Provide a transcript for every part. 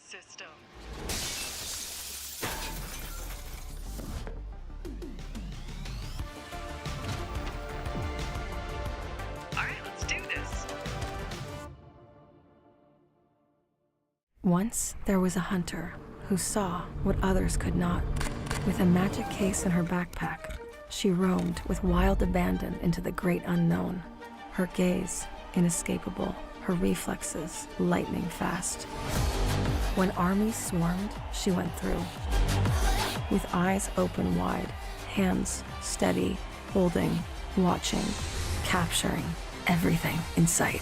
System. All right, let's do this. Once there was a hunter who saw what others could not. With a magic case in her backpack, she roamed with wild abandon into the great unknown. Her gaze inescapable, her reflexes lightning fast. When armies swarmed, she went through. With eyes open wide, hands steady, holding, watching, capturing everything in sight.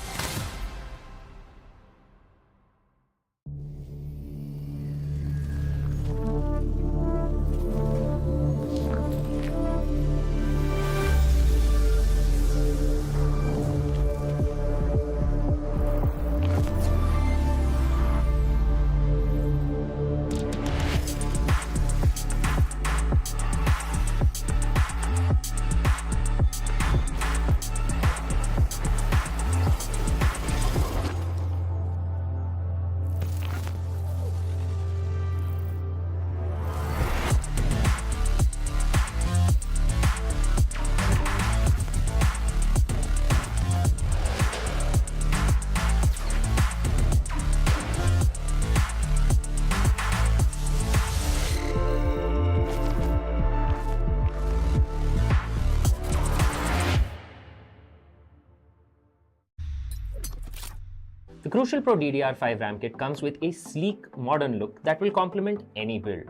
The Crucial Pro DDR5 RAM kit comes with a sleek, modern look that will complement any build.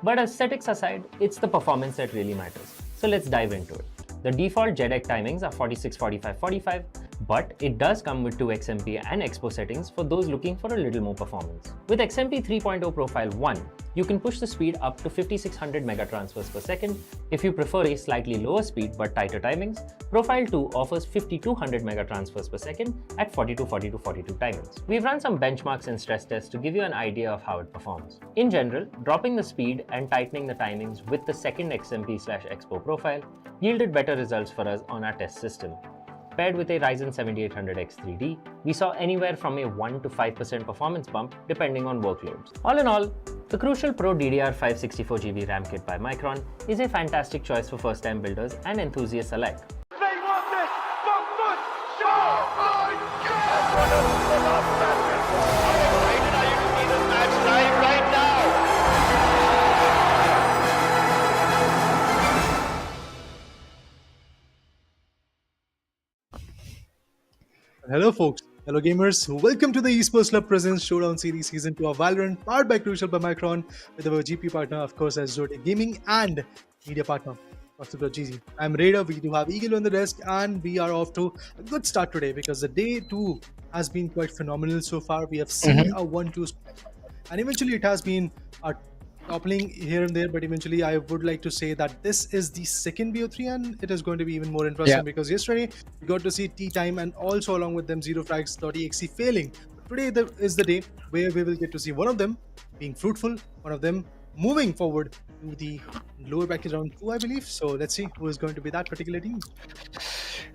But aesthetics aside, it's the performance that really matters. So let's dive into it. The default JEDEC timings are 46, 45, 45, but it does come with 2 XMP and Expo settings for those looking for a little more performance. With XMP 3.0 Profile 1, you can push the speed up to 5600 megatransfers per second. If you prefer a slightly lower speed but tighter timings, Profile 2 offers 5200 megatransfers per second at 42, 42, 42 timings. We've run some benchmarks and stress tests to give you an idea of how it performs. In general, dropping the speed and tightening the timings with the second XMP/Expo profile yielded better results for us on our test system. Paired with a Ryzen 7800X 3D, we saw anywhere from a 1 to 5% performance bump depending on workloads. All in all, the Crucial Pro DDR5 64GB RAM kit by Micron is a fantastic choice for first-time builders and enthusiasts alike. They want this! Show! Oh my God! How excited are you to see this match live right now? Hello folks, Hello gamers, welcome to the Esports Club Presents Showdown Series Season 2 of Valorant, powered by Crucial by Micron, with our GP partner, of course, as Zodiac Gaming, and media partner, GG. I'm Raider, we do have Eagle on the desk, and we are off to a good start today because the day 2 has been quite phenomenal so far. We have seen a 1-2 split, and eventually it has been a toppling here and there, but eventually I would like to say that this is the second BO3 and it is going to be even more interesting because yesterday we got to see Tea Time and also along with them Zerofrags.exe failing. But today is the day where we will get to see one of them being fruitful, one of them moving forward to the lower bracket round 2, I believe. So let's see who is going to be that particular team.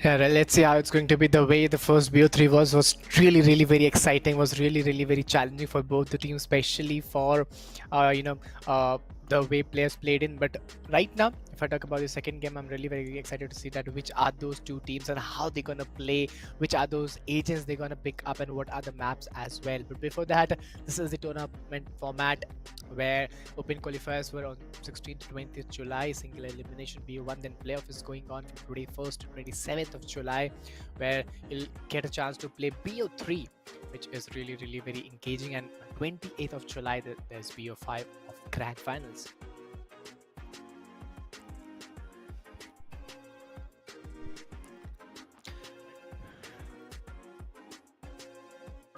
Yeah, let's see how it's going to be. The way the first BO3 was really very exciting, was really very challenging for both the teams, especially for the way players played in. But right now, if I talk about the second game, I'm really very excited to see that which are those two teams and how they're gonna play, which are those agents they're gonna pick up, and what are the maps as well. But before that, this is the tournament format where open qualifiers were on 16th to 20th July, single elimination BO1, then playoff is going on from 21st to 27th of July, where you'll get a chance to play BO3, which is really very engaging, and 28th of July there's BO5 of grand finals.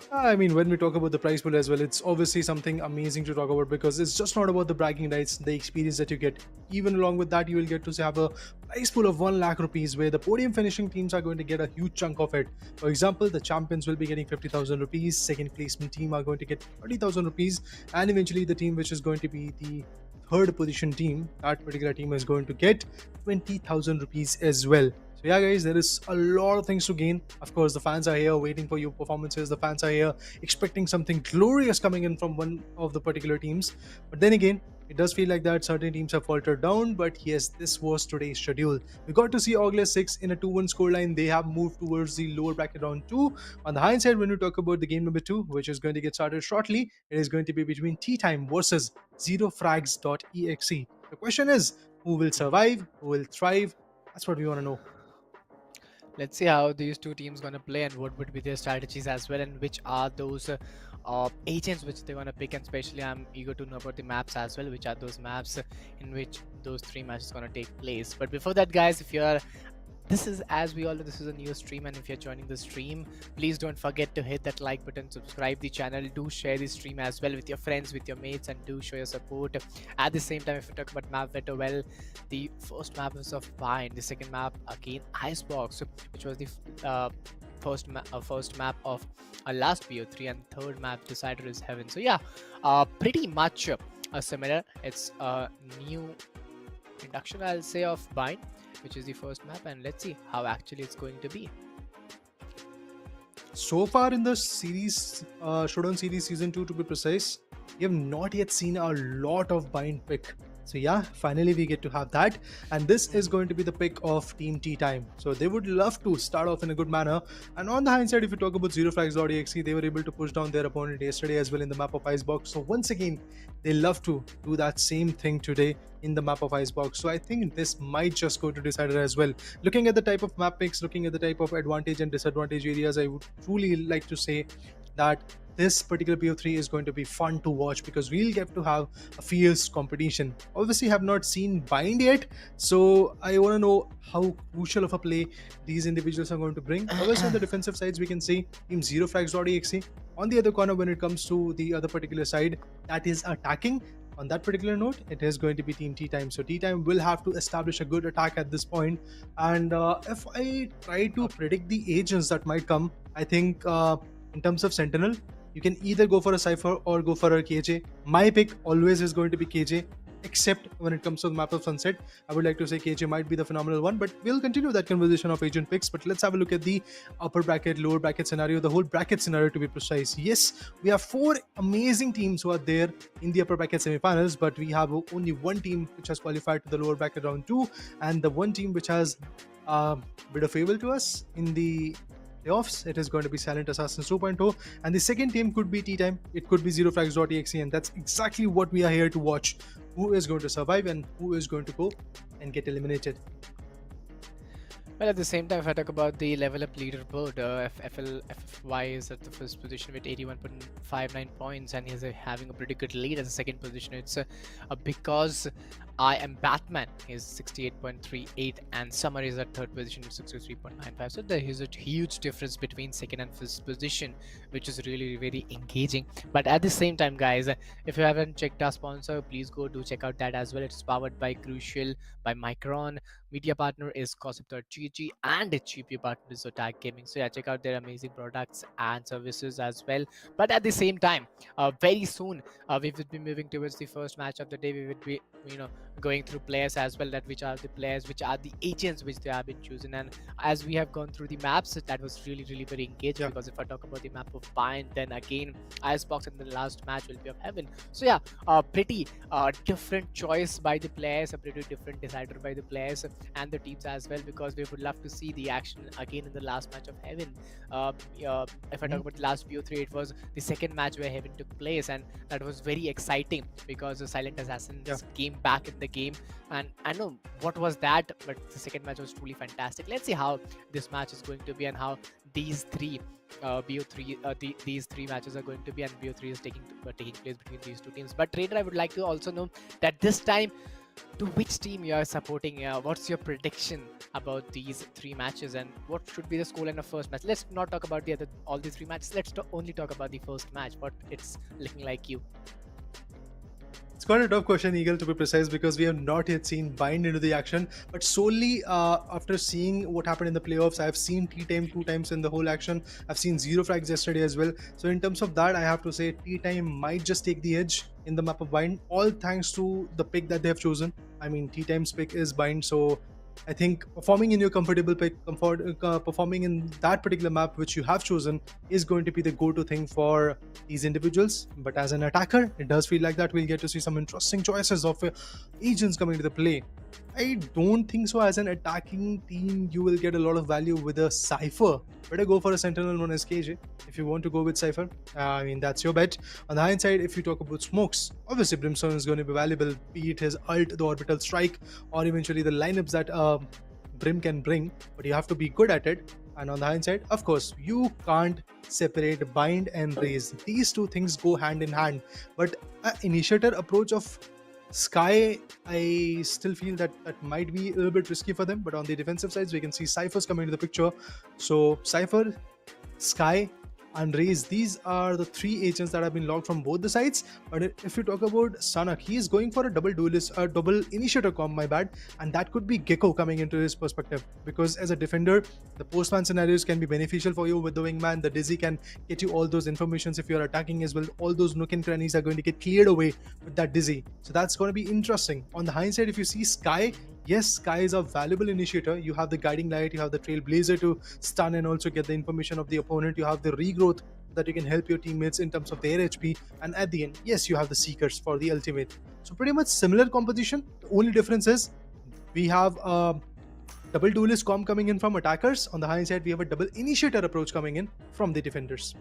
I mean, when we talk about the prize pool as well, it's obviously something amazing to talk about because it's just not about the bragging rights, the experience that you get. Even along with that, you will get to have a prize pool of 1 lakh rupees where the podium finishing teams are going to get a huge chunk of it. For example, the champions will be getting 50,000 rupees, second placement team are going to get 30,000 rupees, and eventually the team which is going to be the third position team, that particular team is going to get 20,000 rupees as well. So yeah guys, there is a lot of things to gain. Of course, the fans are here waiting for your performances. The fans are here expecting something glorious coming in from one of the particular teams. But then again, it does feel like that certain teams have faltered down. But yes, this was today's schedule. We got to see August 6 in a 2-1 scoreline. They have moved towards the lower bracket round 2. On the hindsight, when we talk about the game number 2, which is going to get started shortly, it is going to be between Tea Time versus Zerofrags.exe. The question is, who will survive? Who will thrive? That's what we want to know. Let's see how these two teams gonna play and what would be their strategies as well, and which are those agents which they're gonna pick. And especially I'm eager to know about the maps as well, which are those maps in which those 3 matches gonna take place. But before that guys, if you're as we all know, this is a new stream, and if you're joining the stream, please don't forget to hit that like button, subscribe the channel, do share the stream as well with your friends, with your mates, and do show your support. At the same time, if we talk about map veto, well, the first map was of Bind, the second map again Icebox, which was the first map of our last BO3, and third map Decider is Heaven. So yeah, pretty much similar. It's a new induction, I'll say, of Bind, which is the first map, and let's see how actually it's going to be. So far in the series, Showdown Series Season 2 to be precise, we have not yet seen a lot of Bind pick. So yeah, finally we get to have that, and this is going to be the pick of Team Tea Time. So they would love to start off in a good manner, and on the hindsight, if you talk about Zerofrags.exe, they were able to push down their opponent yesterday as well in the map of Icebox. So once again, they love to do that same thing today in the map of Icebox. So I think this might just go to Decider as well. Looking at the type of map picks, looking at the type of advantage and disadvantage areas, I would truly like to say that this particular BO3 is going to be fun to watch because we'll get to have a fierce competition. Obviously have not seen Bind yet, so I want to know how crucial of a play these individuals are going to bring. Obviously on the defensive sides, we can see Team Zerofrags.exe. On the other corner, when it comes to the other particular side, that is attacking. On that particular note, it is going to be Team Tea Time. So Tea Time will have to establish a good attack at this point. And if I try to predict the agents that might come, I think in terms of Sentinel, you can either go for a Cypher or go for a KJ. My pick always is going to be KJ, except when it comes to the map of Sunset. I would like to say KJ might be the phenomenal one, but we'll continue that conversation of agent picks. But let's have a look at the upper bracket, lower bracket scenario, the whole bracket scenario to be precise. Yes, we have 4 amazing teams who are there in the upper bracket semifinals, but we have only one team which has qualified to the lower bracket round 2, and the one team which has a bit of favor to us in the playoffs, it is going to be Silent Assassins 2.0, and the second team could be Tea Time, it could be Zerofrags.exe, and that's exactly what we are here to watch. Who is going to survive and who is going to go and get eliminated. Well, at the same time, if I talk about the level up leaderboard, FFY is at the first position with 81.59 points, and he's having a pretty good lead at the second position. It's because I am Batman is 68.38, and Summer is at third position with 63.95. So there is a huge difference between second and first position, which is really very engaging. But at the same time, guys, if you haven't checked our sponsor, please go do check out that as well. It's powered by Crucial, by Micron. Media partner is Gossip.gg, and its GPU partner is Zotac Gaming. So yeah, check out their amazing products and services as well. But at the same time, very soon we will be moving towards the first match of the day. We would be, going through players as well, that which are the players, which are the agents which they have been chosen. And as we have gone through the maps, that was really very engaging. Because if I talk about the map of Bind, then again Icebox, and the last match will be of Heaven. So yeah, pretty different choice by the players, a pretty different decider by the players and the teams as well, because we would love to see the action again in the last match of Heaven. If I talk about the last BO3, it was the second match where Heaven took place, and that was very exciting because the Silent Assassins came back in the game. And I know what was that, but the second match was truly fantastic. Let's see how this match is going to be, and how these three BO3 these three matches are going to be, and BO3 is taking place between these two teams. But Trader, I would like to also know that this time, to which team you are supporting. What's your prediction about these three matches, and what should be the scoreline of first match? Let's not talk about all these three matches. Let's only talk about the first match. What it's looking like you. It's quite a tough question, Eagle, to be precise, because we have not yet seen Bind into the action. But solely after seeing what happened in the playoffs, I've seen T-Time 2 times in the whole action. I've seen Zerofrags yesterday as well. So in terms of that, I have to say T-Time might just take the edge in the map of Bind, all thanks to the pick that they have chosen. I mean, T-Time's pick is Bind, so I think performing in your comfortable pick, performing in that particular map which you have chosen is going to be the go-to thing for these individuals. But as an attacker, it does feel like that we'll get to see some interesting choices of agents coming to the play. I don't think so. As an attacking team, you will get a lot of value with a Cypher. Better go for a Sentinel known as KJ if you want to go with Cypher. I mean, that's your bet. On the hindsight, if you talk about smokes, obviously Brimstone is going to be valuable, be it his ult, the orbital strike, or eventually the lineups that Brim can bring, but you have to be good at it. And on the hindsight, of course, you can't separate Bind and Raise. These two things go hand in hand. But an initiator approach of Sky, I still feel that might be a little bit risky for them. But on the defensive sides, we can see Cyphers coming into the picture. So Cypher, Sky, and Raze, these are the three agents that have been locked from both the sides. But if you talk about Sanak, he is going for a double initiator comp, my bad, and that could be Gecko coming into his perspective, because as a defender, the postman scenarios can be beneficial for you with the wingman. The Dizzy can get you all those informations if you're attacking as well. All those nook and crannies are going to get cleared away with that Dizzy, so that's going to be interesting. On the hindsight, if you see Sky, yes, Sky is a valuable initiator. You have the guiding light, you have the trailblazer to stun and also get the information of the opponent. You have the regrowth that you can help your teammates in terms of their HP. And at the end, yes, you have the seekers for the ultimate. So pretty much similar composition. The only difference is we have a double duelist comp coming in from attackers. On the high side, we have a double initiator approach coming in from the defenders.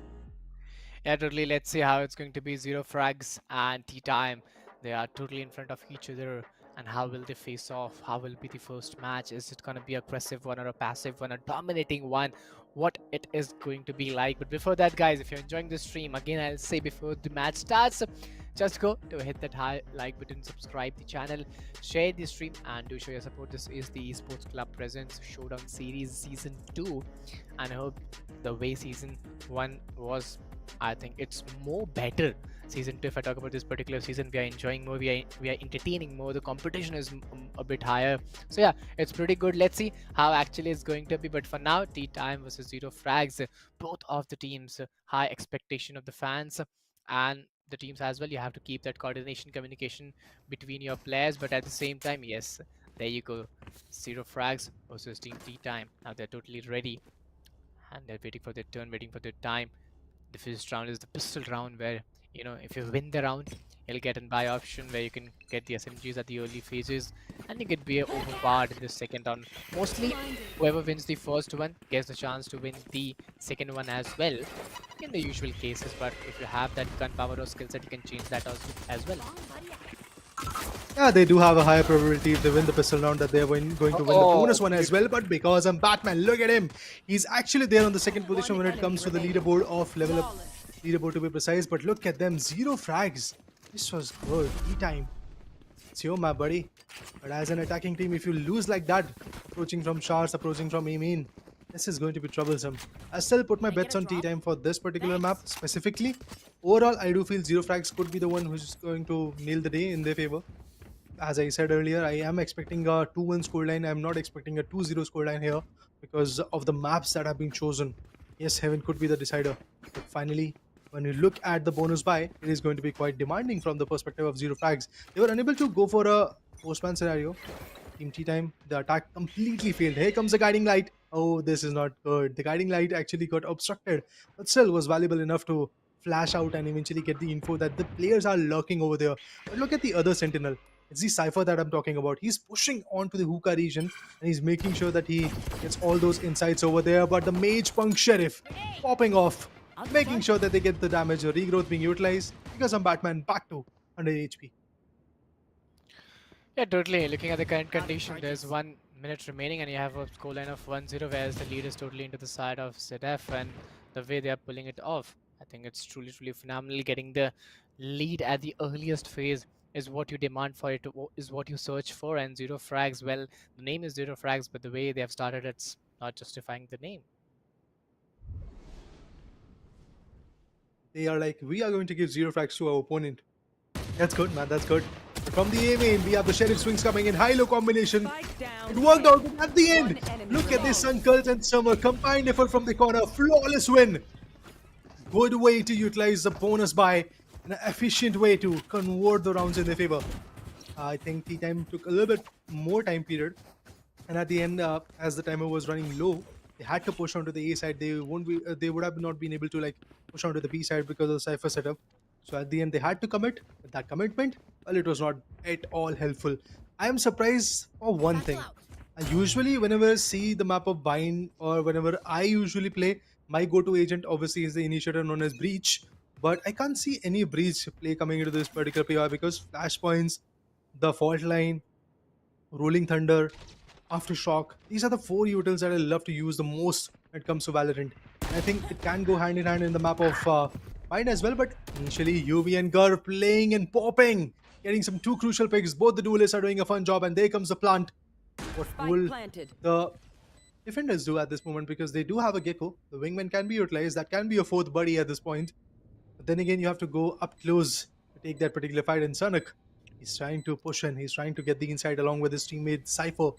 Yeah, totally. Let's see how it's going to be. Zerofrags and T-Time, they are totally in front of each other. And how will they face off? How will be the first match? Is it going to be an aggressive one or a passive one, a dominating one? What it is going to be like. But before that, guys, if you're enjoying this stream, again, I'll say before the match starts, just go to hit that high like button, subscribe the channel, share the stream, and do show your support. This is the Esports Club Presents Showdown Series Season 2. And I hope the way Season 1 was, I think it's more better. Season 2, if I talk about this particular season, we are enjoying more, we are entertaining more, the competition is a bit higher. So yeah, it's pretty good. Let's see how actually it's going to be. But for now, T-Time versus Zerofrags, both of the teams, high expectation of the fans and the teams as well. You have to keep that coordination, communication between your players. But at the same time, yes, there you go, Zerofrags versus Team T-Time. Now they're totally ready and they're waiting for their turn, waiting for their time. The first round is the pistol round, where if you win the round, you'll get an buy option where you can get the SMGs at the early phases, and you could be overpowered in the second round. Mostly, whoever wins the first one gets the chance to win the second one as well, in the usual cases. But if you have that gun power or skill set, you can change that as well. Yeah, they do have a higher probability if they win the pistol round that they're going to win the bonus one as well. But because I'm Batman, look at him. He's actually there on the second position when it comes to the leaderboard of level up. Leaderboard to be precise. But look at them. 0 frags. This was good. E-time. It's your map, buddy. But as an attacking team, if you lose like that, approaching from showers, approaching from A-main, this is going to be troublesome. I still put my bets on T-time for this particular map specifically. Overall, I do feel Zero Frags could be the one who's going to nail the day in their favor. As I said earlier, I am expecting a 2-1 scoreline. I'm not expecting a 2-0 scoreline here because of the maps that have been chosen. Yes, Heaven could be the decider. But finally, when you look at the bonus buy, it is going to be quite demanding from the perspective of Zero Frags. They were unable to go for a postman scenario. Team T-time, the attack completely failed. Here comes the guiding light. Oh, this is not good. The guiding light actually got obstructed, but still was valuable enough to flash out and eventually get the info that the players are lurking over there. But look at the other sentinel. It's the Cypher that I'm talking about. He's pushing onto the hookah region and he's making sure that he gets all those insights over there. But the Mage Punk Sheriff popping off, making sure that they get the damage or regrowth being utilized because I'm Batman back to 100 HP. Yeah, totally. Looking at the current condition, there's 1 minute remaining and you have a scoreline of 1-0, whereas the lead is totally into the side of ZF, and the way they are pulling it off, I think it's truly phenomenal. Getting the lead at the earliest phase is what you demand for it, is what you search for. And Zero Frags, well, the name is Zero Frags, but the way they have started, it's not justifying the name. They are like, we are going to give 0 frags to our opponent. That's good, man. That's good. But from the A main, we have the Sheriff Swings coming in. High-low combination. It worked out, but at the end, look at this Uncult and Summer. Combined effort from the corner. Flawless win. Good way to utilize the bonus buy. An efficient way to convert the rounds in their favor. I think T-time took a little bit more time period. And at the end, as the timer was running low, they had to push onto the A side. They would have not been able to like push onto the B side because of the Cypher setup. So at the end, they had to commit. But that commitment, well, it was not at all helpful. I am surprised for one thing. I usually, whenever I see the map of Bind or whenever I usually play, my go-to agent obviously is the initiator known as Breach. But I can't see any Breach play coming into this particular POI because Flashpoints, the Fault Line, Rolling Thunder, Aftershock, these are the 4 utils that I love to use the most when it comes to Valorant. I think it can go hand in hand in the map of Bind as well, but initially UV and Gur playing and popping, getting some 2 crucial picks. Both the duelists are doing a fun job, and there comes the plant. What will the defenders do at this moment? Because they do have a Gecko. The Wingman can be utilized. That can be a 4th buddy at this point. But then again, you have to go up close to take that particular fight. And Sanak, he's trying to push in. He's trying to get the inside along with his teammate Cypher.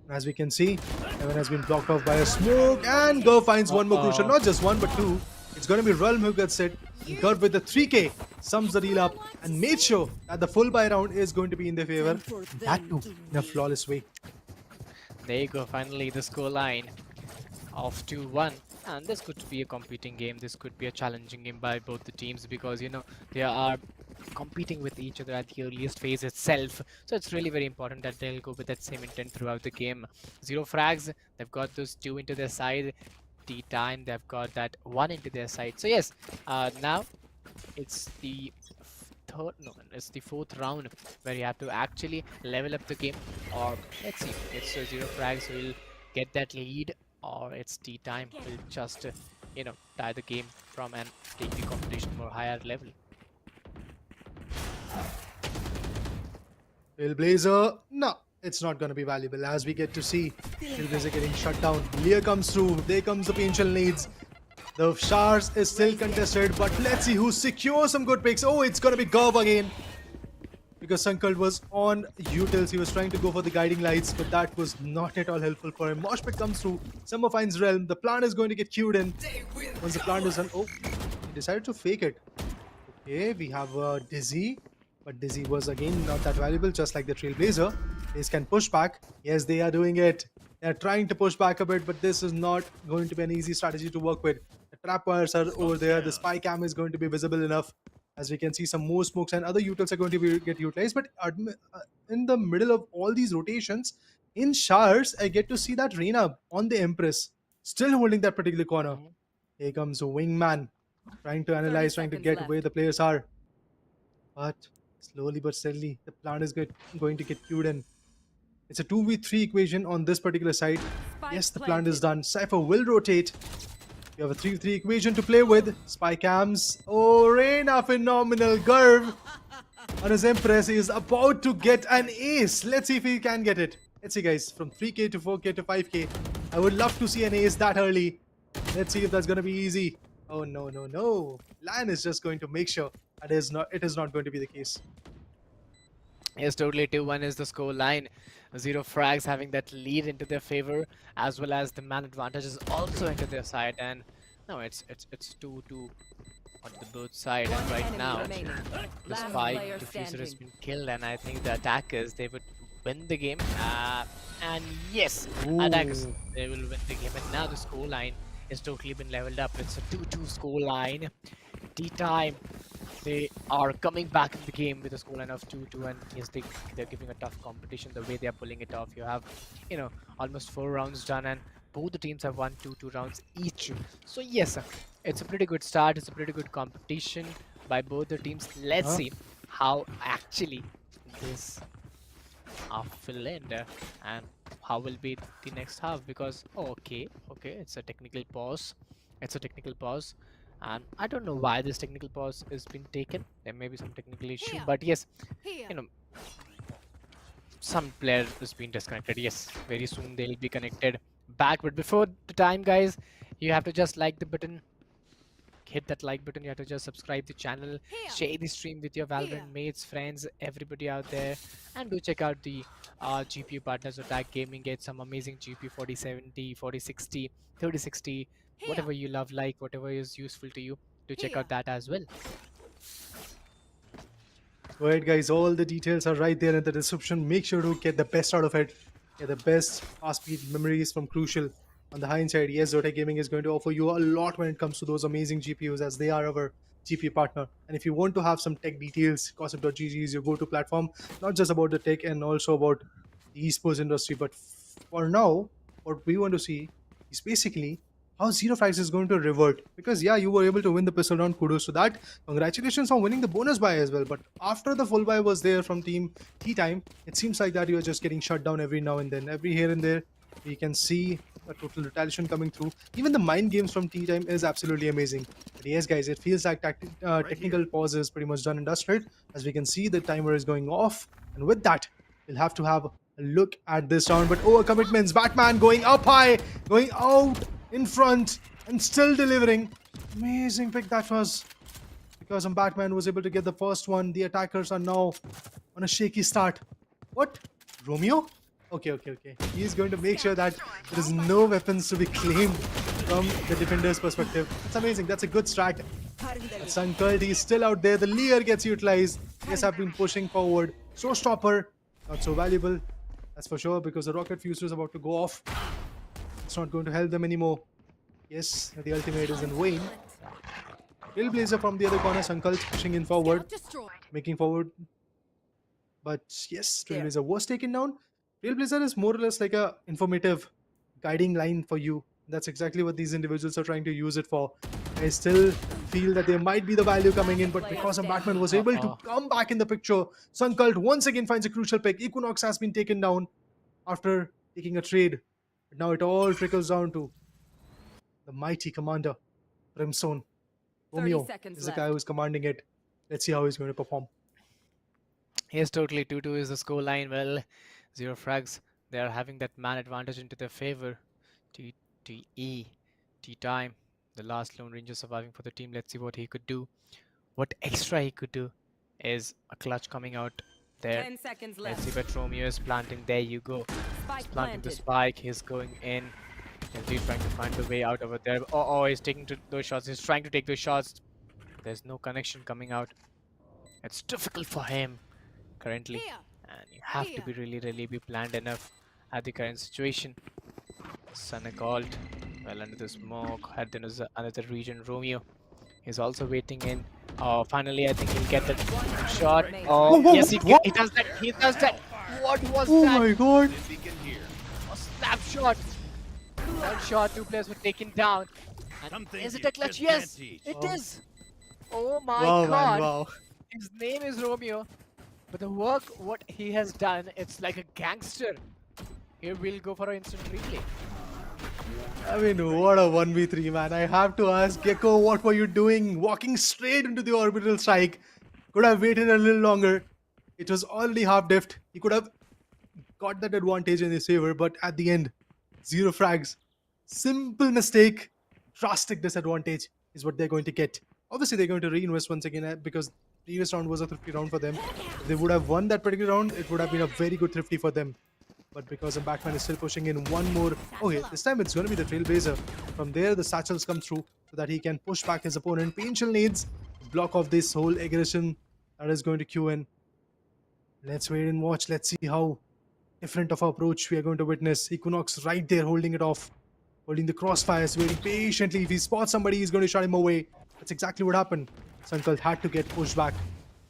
And as we can see, Evan has been blocked off by a smoke, and Gur finds one more crucial. Not just one, but 2. It's going to be Realm who gets it. Gur with the 3K sums the deal up and made sure that the full buy round is going to be in their favor. That too in a flawless way. There you go, finally the score line of 2-1. And this could be a competing game. This could be a challenging game by both the teams because, you know, they are competing with each other at the earliest phase itself. So it's really very important that they'll go with that same intent throughout the game. Zero Frags, they've got those 2 into their side. T-time, they've got that 1 into their side. So yes, now it's the it's the 4th round where you have to actually level up the game. Or let's see, it's Zero Frags who will get that lead, or it's T-time will just you know, tie the game from and take the competition for a higher level. Trailblazer, no, it's not going to be valuable. As we get to see Trailblazer getting shut down. Lear comes through. There comes the Painful Nades. The Showers is still contested, but let's see who secures some good picks. Oh, it's going to be Gov again. Because Sunkult was on utils. He was trying to go for the guiding lights, but that was not at all helpful for him. Moshpit comes through. Summer finds Realm. The plant is going to get queued in. Once the plant is done, oh, he decided to fake it. Okay, we have Dizzy. But Dizzy was again not that valuable, just like the Trailblazer. Ace can push back. Yes, they are doing it. They're trying to push back a bit, but this is not going to be an easy strategy to work with. The trap wires are over there. The spy cam is going to be visible enough. As we can see, some more smokes and other utils are going to get utilized. But in the middle of all these rotations, in Showers, I get to see that Reina on the Empress, still holding that particular corner. Here comes a Wingman, trying to analyze, trying to get where the players are. But Slowly but steadily, the plan is going to get queued in. It's a 2v3 equation on this particular side. Yes, the plan is done. Cypher will rotate. You have a 3v3 equation to play with. Spy cams. Oh, Reina, phenomenal. Gurv on his Empress is about to get an ace. Let's see if he can get it. Let's see, guys. From 3k to 4k to 5k. I would love to see an ace that early. Let's see if that's going to be easy. Oh, no, no, no. Lion is just going to make sure that it is not going to be the case. Yes, totally. 2-1 is the score line. Zerofrags having that lead into their favor, as well as the man advantage is also into their side. And no, it's 2-2 on the both side. And right now, the spy diffuser has been killed, and I think the attackers, they would win the game. And yes, attackers, they will win the game. And now the score line has totally been leveled up. It's a 2-2 score line. Tea time. They are coming back in the game with a scoreline of 2-2, and yes, they're giving a tough competition the way they are pulling it off. You have, almost 4 rounds done, and both the teams have won 2 rounds each. So yes, it's a pretty good start. It's a pretty good competition by both the teams. Let's see how actually this half will end, and how will be the next half, because okay, it's a technical pause. And I don't know why this technical pause has been taken. There may be some technical issue, but yes, some player has been disconnected. Yes, very soon they'll be connected back. But before the time, guys, you have to just like the button, hit that like button. You have to just subscribe the channel, share the stream with your Valorant mates, friends, everybody out there, and do check out the GPU partners of TEC Gaming. Get some amazing GPU 4070, 4060, 3060. Whatever you love, whatever is useful to you, to check out that as well. Alright, guys, all the details are right there in the description. Make sure to get the best out of it. Get the best fast speed memories from Crucial. On the hindsight, yes, TEC Gaming is going to offer you a lot when it comes to those amazing GPUs, as they are our GPU partner. And if you want to have some tech details, gossip.gg is your go-to platform, not just about the tech and also about the esports industry. But for now, what we want to see is basically how Zerofrags is going to revert. Because yeah, you were able to win the pistol round, kudos to that. Congratulations on winning the bonus buy as well. But after the full buy was there from team Tea Time, it seems like that you are just getting shut down every now and then. Every here and there, you can see a total retaliation coming through. Even the mind games from Tea Time is absolutely amazing. But yes, guys, it feels like technical pause is pretty much done and dusted. As we can see, the timer is going off. And with that, we'll have to have a look at this round. But overcommitments, Batman going up high, going out in front, and still delivering. Amazing pick that was. Because Batman was able to get the first one. The attackers are now on a shaky start. What? Romeo? Okay. He's going to make sure that there is no weapons to be claimed from the defender's perspective. That's amazing. That's a good strat. Sunkurt, he's still out there. The Leer gets utilized. Yes, I've been pushing forward. So Stopper, not so valuable. That's for sure, because the rocket fuser is about to go off. It's not going to help them anymore. Yes, the ultimate is in vain. Trailblazer from the other corner. Sunkurt pushing in forward. Making forward. But yes, Trailblazer was taken down. Trailblazer is more or less like a informative guiding line for you. That's exactly what these individuals are trying to use it for. I still feel that there might be the value coming in, but because Batman was able to come back in the picture, Sunkurt once again finds a crucial pick. Equinox has been taken down after taking a trade. But now it all trickles down to the mighty commander, Brimstone. Romeo is the guy who's commanding it. Let's see how he's going to perform. Yes, totally. 2-2 is the score line. Well, Zerofrags, they are having that man advantage into their favor. Tea Time, the last Lone Ranger surviving for the team. Let's see what he could do. What extra he could do is a clutch coming out there. 10 seconds Let's left. see what Romeo is planting. There you go. He's planting the spike. He's going in. He's trying to find the way out over there. Oh, he's taking those shots. He's trying to take those shots. There's no connection coming out. It's difficult for him currently. And you have to be really be planned enough at the current situation. Sunagalt, well under the smoke. And then there's another region. Romeo is also waiting in. Oh, finally, I think he'll get that shot. Oh, yes, he does that. He does that. What was that? Oh my god. A snapshot. One shot, 2 players were taken down. And is it a clutch? Yes, it is. Oh my god. Man, wow. His name is Romeo. But the work, what he has done, it's like a gangster. Here we'll go for an instant replay. I mean, what a 1v3, man. I have to ask Gecko, what were you doing? Walking straight into the orbital strike. Could have waited a little longer. It was already half diffed. He could have got that advantage in his favor, but at the end, 0 frags. Simple mistake. Drastic disadvantage is what they're going to get. Obviously, they're going to reinvest once again because previous round was a thrifty round for them. If they would have won that particular round, it would have been a very good thrifty for them. But because the Batman is still pushing in one more. Okay, this time it's going to be the Trailblazer. From there, the satchels come through so that he can push back his opponent. Painful needs to block off this whole aggression that is going to queue in. Let's wait and watch. Let's see how different of approach we are going to witness. Equinox right there holding it off. Holding the crossfires, waiting patiently. If he spots somebody, he's going to shut him away. That's exactly what happened. Sankal had to get pushed back.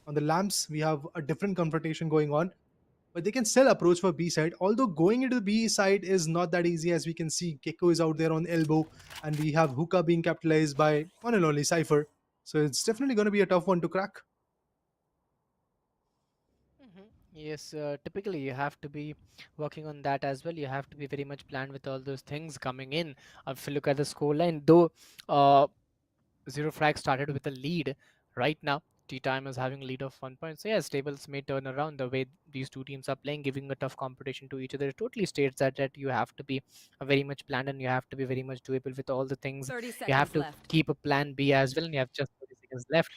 On the lamps, we have a different confrontation going on. But they can still approach for B side. Although going into the B side is not that easy, as we can see Gecko is out there on elbow. And we have Hookah being capitalized by one and only Cypher. So it's definitely going to be a tough one to crack. Yes, typically you have to be working on that as well. You have to be very much planned with all those things coming in. If you look at the scoreline, though Zero Frag started with a lead, right now Tea Time is having a lead of 1 point. So yes, tables may turn around the way these two teams are playing, giving a tough competition to each other. It totally states that you have to be very much planned and you have to be very much doable with all the things. 30 You seconds have to left. keep a plan B as well, and you have just 30 seconds left.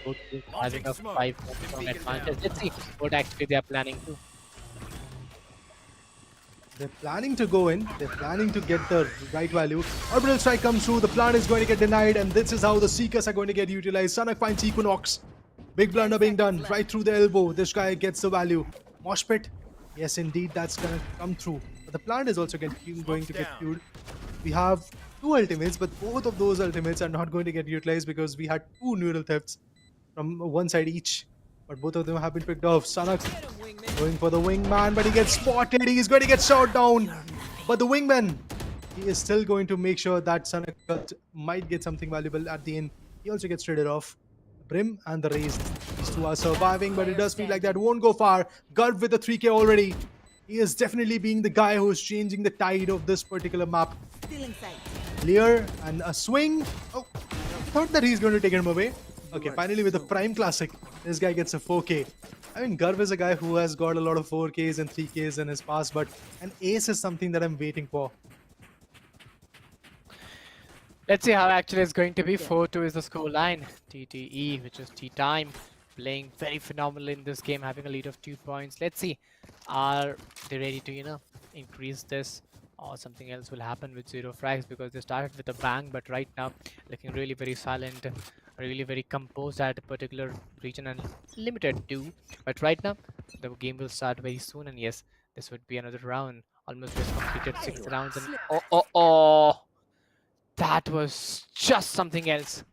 Both teams having a 5 point advantage. Let's see what actually they are planning to. They're planning to go in. They're planning to get the right value. Orbital strike comes through. The plan is going to get denied. And this is how the Seekers are going to get utilized. Sanak finds Equinox. Big blunder being done right through the elbow. This guy gets the value. Mosh pit. Yes, indeed, that's going to come through. But the plan is also going to get queued. We have 2 ultimates, but both of those ultimates are not going to get utilized because we had 2 neural thefts from one side each. But both of them have been picked off. Sanak going for the wingman, but he gets spotted. He's going to get shot down. But the wingman, he is still going to make sure that Sanak might get something valuable at the end. He also gets traded off. Brim and the Raised. These two are surviving, but it does feel like that won't go far. Gulp with the 3k already. He is definitely being the guy who's changing the tide of this particular map. Clear and a swing. Oh, I thought that he's going to take him away. Okay, finally with the Prime Classic, this guy gets a 4k. I mean, Garv is a guy who has got a lot of 4ks and 3ks in his past, but an ace is something that I'm waiting for. Let's see how actually it's going to be. 4-2 is the score line. TTE, which is Tea Time, playing very phenomenal in this game, having a lead of 2 points. Let's see, are they ready to, increase this, or something else will happen with Zero Frags, because they started with a bang, but right now looking really very silent, really very composed at a particular region and limited too. But right now the game will start very soon, and yes, this would be another round. Almost just completed 6 rounds, and oh, that was just something else.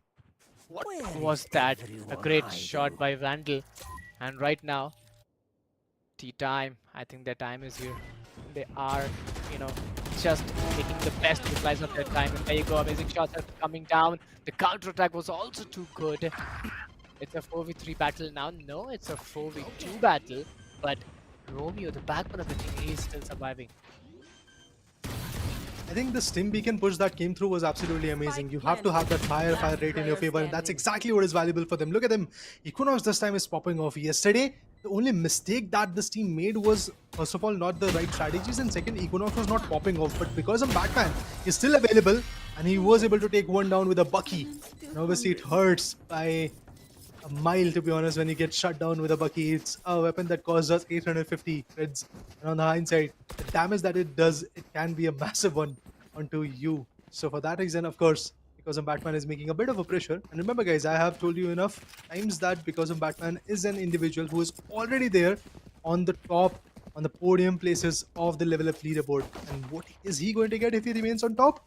What was that? A great shot by Vandal. And right now, Tea Time, I think their time is here. They are, just making the best utilize of their time. And there you go, amazing shots are coming down. The counter attack was also too good. It's a 4v3 battle now. No, it's a 4v2 battle. But Romeo, the backbone of the team, is still surviving. I think the stim beacon push that came through was absolutely amazing. You have to have that higher fire rate in your favor, and that's exactly what is valuable for them. Look at them. Equinox this time is popping off. Yesterday, the only mistake that this team made was, first of all, not the right strategies, and second, Equinox was not popping off. But because of Batman, he's still available, and he was able to take one down with a Bucky. And obviously, it hurts by a mile, to be honest, when you get shut down with a Bucky. It's a weapon that costs us 850 creds. And on the hindsight, the damage that it does, it can be a massive one onto you. So for that reason, of course, because Batman is making a bit of a pressure. And remember, guys, I have told you enough times that because Batman is an individual who is already there on the top, on the podium places of the level up leaderboard. And what is he going to get if he remains on top?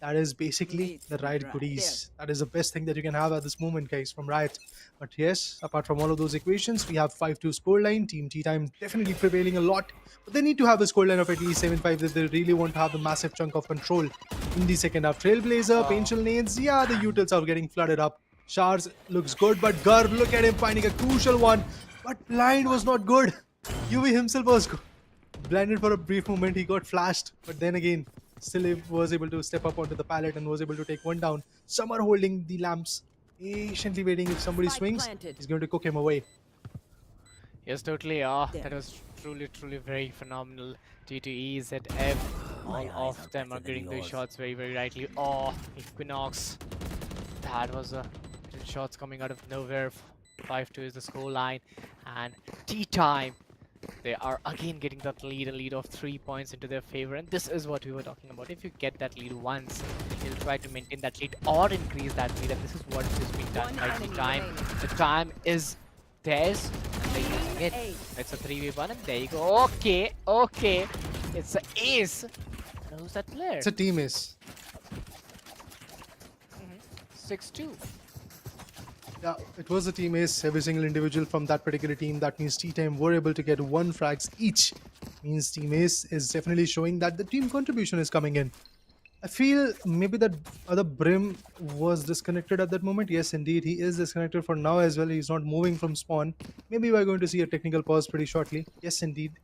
That is basically the Riot goodies. That is the best thing that you can have at this moment, guys, from Riot. But yes, apart from all of those equations, we have 5-2 scoreline. Team Tea Time definitely prevailing a lot. But they need to have a scoreline of at least 7-5 if they really want to have the massive chunk of control in the second half. Trailblazer, Painful Nades, yeah, the utils are getting flooded up. Shars looks good, but Garb, look at him finding a crucial one. But blind was not good. UV himself was blinded for a brief moment. He got flashed, but then again, still he was able to step up onto the pallet and was able to take one down. Summer holding the lamps, patiently waiting. If somebody swings, he's going to cook him away. Yes, totally. That was truly very phenomenal. T2E, ZF, all of them are getting those shots very rightly. Oh, Equinox. That was a shots coming out of nowhere. 5-2 is the score line, and tea time. They are again getting that lead, a lead of 3 points into their favor, and this is what we were talking about. If you get that lead once, you'll try to maintain that lead or increase that lead, and this is what is being done by tea time. The time is theirs, and they're using it. It's a 3v1, and there you go. Okay, it's an ace. And who's that player? It's a team ace. 6-2. Yeah, it was a team ace. Every single individual from that particular team. That means T-Time were able to get 1 frags each. Means team ace is definitely showing that the team contribution is coming in. I feel maybe that other Brim was disconnected at that moment. Yes, indeed, he is disconnected for now as well. He's not moving from spawn. Maybe we're going to see a technical pause pretty shortly. Yes, indeed,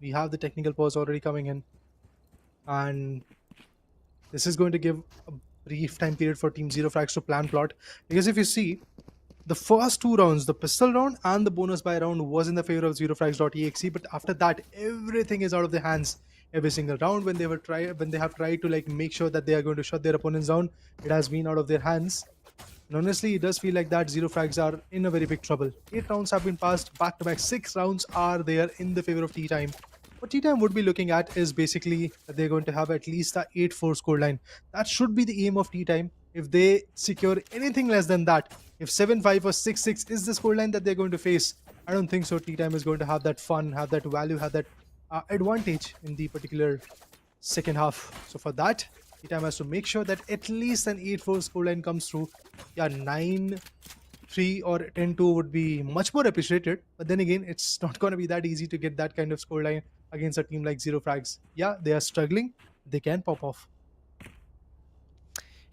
we have the technical pause already coming in. And this is going to give a brief time period for Team Zerofrags to plan plot. Because if you see, the first 2 rounds, the pistol round and the bonus buy round, was in the favor of Zerofrags.exe, but after that, everything is out of their hands. Every single round, when they have tried to like make sure that they are going to shut their opponents down, it has been out of their hands. And honestly, it does feel like that Zerofrags are in a very big trouble. 8 rounds have been passed back to back. 6 rounds are there in the favor of T-Time. What T-Time would be looking at is basically that they're going to have at least a 8-4 scoreline. That should be the aim of T-Time. If they secure anything less than that, if 7-5 or 6-6 is the scoreline that they're going to face, I don't think so. T-Time is going to have that fun, have that value, have that advantage in the particular second half. So for that, T-Time has to make sure that at least an 8-4 scoreline comes through. Yeah, 9-3 or 10-2 would be much more appreciated. But then again, it's not going to be that easy to get that kind of scoreline against a team like Zerofrags. Yeah, they are struggling. They can pop off.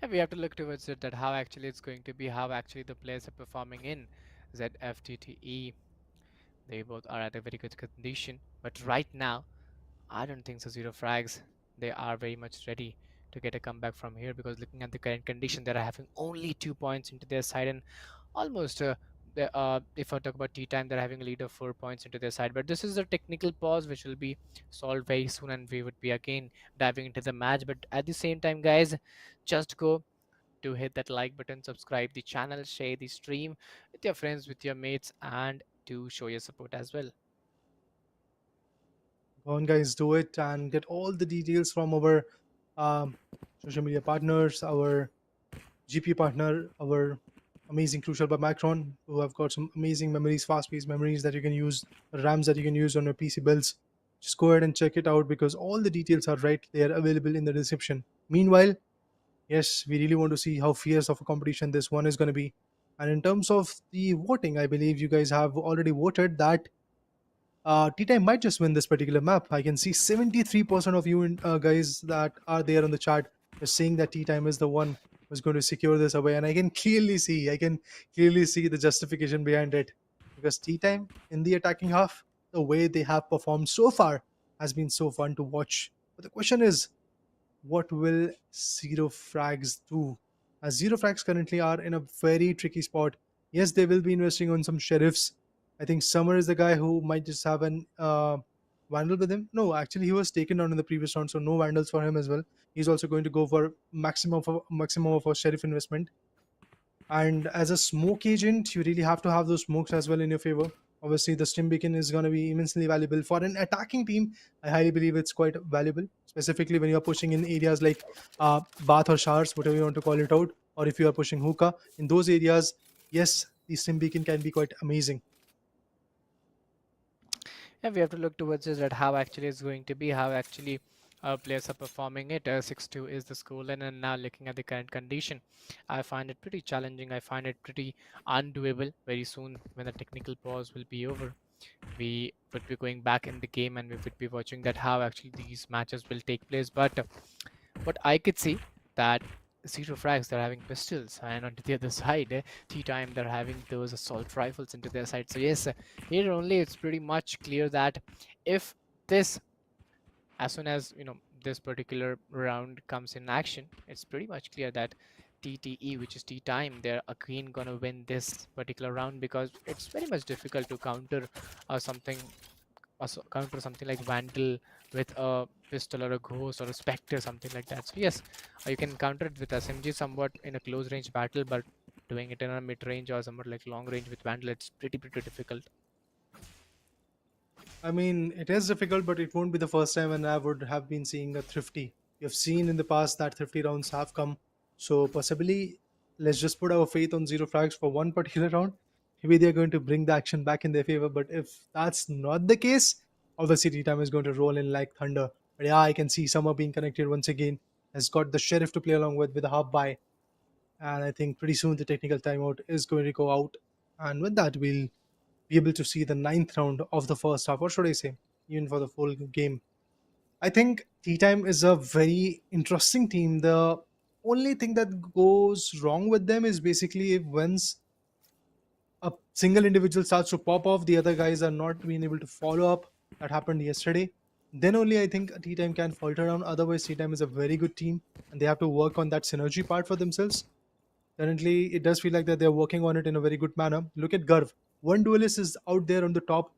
And we have to look towards it, that how actually it's going to be, how actually the players are performing in ZFTTE. They both are at a very good condition, but right now I don't think so. Zerofrags, they are very much ready to get a comeback from here, because looking at the current condition, they are having only 2 points into their side, and almost if I talk about T-Time, they're having a lead of 4 points into their side. But this is a technical pause which will be solved very soon, and we would be again diving into the match. But at the same time, guys, just go to hit that like button, subscribe the channel, share the stream with your friends, with your mates, and to show your support as well. Go on, guys, do it and get all the details from our social media partners, our GP partner, our amazing Crucial by Macron, who have got some amazing memories, fast-paced memories that you can use, RAMs that you can use on your PC builds. Just go ahead and check it out, because all the details are right there, available in the description. Meanwhile, yes, we really want to see how fierce of a competition this one is going to be. And in terms of the voting, I believe you guys have already voted that T-Time might just win this particular map. I can see 73% of you guys that are there on the chat are saying that T-Time is the one who's going to secure this away. And I can clearly see the justification behind it. Because T-Time in the attacking half, the way they have performed so far has been so fun to watch. But the question is, what will Zerofrags do? As Zerofrags currently are in a very tricky spot. Yes, they will be investing on some sheriffs. I think Summer is the guy who might just have an Vandal with him. No, actually, he was taken down in the previous round, so no Vandals for him as well. He's also going to go for maximum of a sheriff investment. And as a smoke agent, you really have to have those smokes as well in your favor. Obviously, the stim beacon is going to be immensely valuable for an attacking team. I highly believe it's quite valuable, specifically when you're pushing in areas like bath or showers, whatever you want to call it out, or if you are pushing hookah. In those areas, yes, the stim beacon can be quite amazing. And we have to look towards it, that how actually it's going to be, how actually players are performing it. 6-2 is the scoreline, and now looking at the current condition, I find it pretty challenging. I find it pretty undoable. Very soon, when the technical pause will be over, we would be going back in the game, and we would be watching that how actually these matches will take place. But what I could see, that Zerofrags, they're having pistols, and onto the other side, T-Time, they're having those assault rifles into their side. So yes, here only it's pretty much clear that if this, as soon as this particular round comes in action, it's pretty much clear that TTE, which is T-Time, they're again gonna win this particular round, because it's very much difficult to counter something counter something like Vandal with a pistol or a ghost or a spectre, something like that. So yes, you can counter it with SMG somewhat in a close range battle, but doing it in a mid range or somewhat like long range with Vandal, it's pretty difficult. I mean, it is difficult, but it won't be the first time when I would have been seeing a thrifty. You've seen in the past that thrifty rounds have come. So possibly, let's just put our faith on Zero Frags for one particular round. Maybe they're going to bring the action back in their favor. But if that's not the case, obviously T-Time is going to roll in like thunder. But yeah, I can see Summer being connected once again. Has got the Sheriff to play along with a half buy. And I think pretty soon the technical timeout is going to go out. And with that, we'll be able to see the ninth round of the first half, or should I say, even for the full game. I think T-Time is a very interesting team. The only thing that goes wrong with them is basically if once a single individual starts to pop off, the other guys are not being able to follow up. That happened yesterday. Then only I think T-Time can falter down. Otherwise, T-Time is a very good team, and they have to work on that synergy part for themselves. Currently, it does feel like that they're working on it in a very good manner. Look at Garv. One duelist is out there on the top.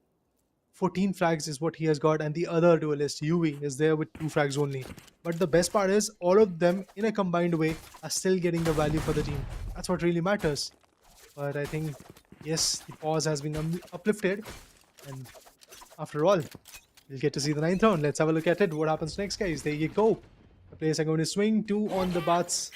14 frags is what he has got, and the other duelist, UV, is there with 2 frags only. But the best part is, all of them, in a combined way, are still getting the value for the team. That's what really matters. But I think, yes, the pause has been uplifted. And after all, we'll get to see the 9th round. Let's have a look at it. What happens next, guys? There you go. The players are going to swing. 2 on the bats.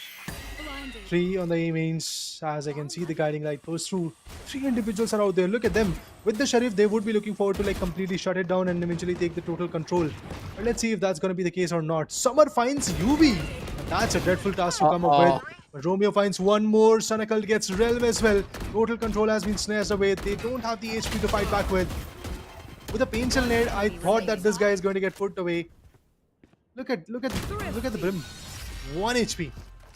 3 on the A mains. As I can see, the guiding light goes through. 3 individuals are out there. Look at them. With the Sheriff, they would be looking forward to like completely shut it down and eventually take the total control. But let's see if that's going to be the case or not. Summer finds UV. And that's a dreadful task to come up with. But Romeo finds one more. Sunakal gets Realm as well. Total control has been snatched away. They don't have the HP to fight back with. With a painful nade, I thought that this guy is going to get put away. Look at the brim. 1 HP.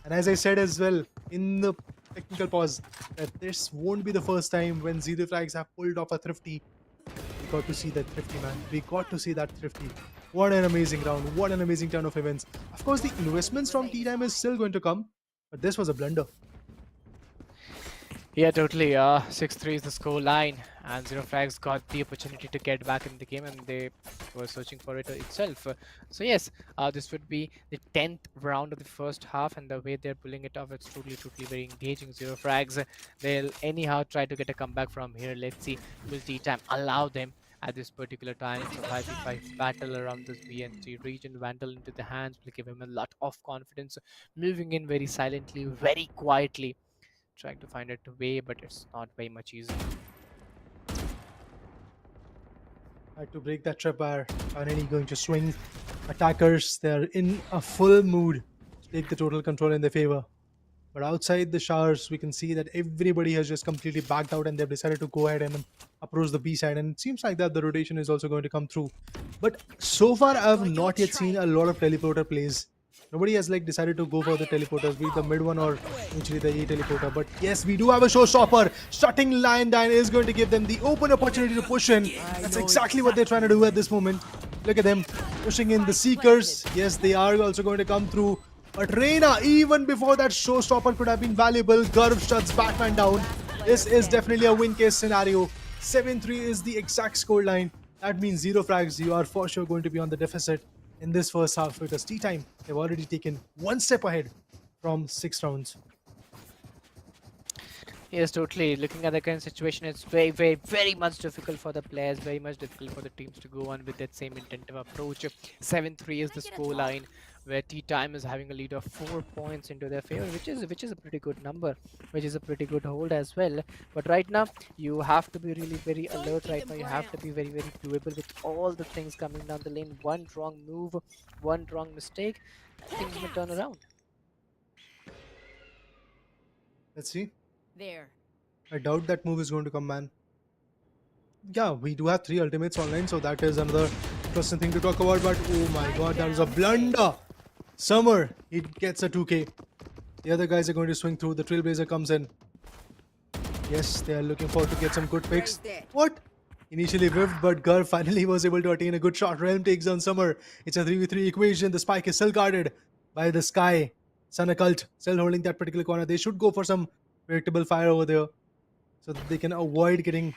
And as I said as well in the technical pause, that this won't be the first time when Zerofrags have pulled off a thrifty. We got to see that thrifty, man. We got to see that thrifty. What an amazing round. What an amazing turn of events. Of course, the investments from T-Time is still going to come, but this was a blunder. Yeah, totally. 6-3 is the score line, and Zerofrags got the opportunity to get back in the game, and they were searching for it itself. So yes, this would be the 10th round of the first half, and the way they're pulling it off, it's totally very engaging. Zerofrags, they'll anyhow try to get a comeback from here. Let's see, will T-Time allow them at this particular time? It's a 5v5 battle around this BNT region. Vandal into the hands will give him a lot of confidence, moving in very silently, very quietly, trying to find a way, but it's not very much easy. Had to break that tripwire. Finally going to swing. Attackers, they're in a full mood to take the total control in their favor. But outside the showers, we can see that everybody has just completely backed out and they've decided to go ahead and approach the B side. And it seems like that the rotation is also going to come through. But so far, I have not yet seen a lot of teleporter plays. Nobody has like decided to go for the teleporters, be it the mid one or eventually the E teleporter. But yes, we do have a showstopper. Shutting Lion Dine is going to give them the open opportunity to push in. That's exactly what they're trying to do at this moment. Look at them pushing in the Seekers. Yes, they are also going to come through. But Reina, even before that showstopper could have been valuable, Garv shuts Batman down. This is definitely a win case scenario. 7-3 is the exact scoreline. That means Zerofrags, you are for sure going to be on the deficit in this first half, because T-Time, they've already taken one step ahead from 6 rounds. Yes, totally. Looking at the current situation, it's very much difficult for the players, very much difficult for the teams to go on with that same intentive approach. 7-3 is the score line, where T-Time is having a lead of 4 points into their favor, which is a pretty good number, which is a pretty good hold as well. But right now, you have to be really very alert right now. You have to be very doable with all the things coming down the lane. One wrong move, one wrong mistake, things will turn around. Let's see. There. I doubt that move is going to come, man. Yeah, we do have 3 ultimates online, so that is another interesting thing to talk about. But oh my god, that was a blunder. Summer, he gets a 2k. The other guys are going to swing through. The Trailblazer comes in. Yes, they are looking forward to get some good picks. What? Initially whiffed, but Gar finally was able to attain a good shot. Realm takes down Summer. It's a 3v3 equation. The spike is still guarded by the Sky. Sun Occult still holding that particular corner. They should go for some predictable fire over there so that they can avoid getting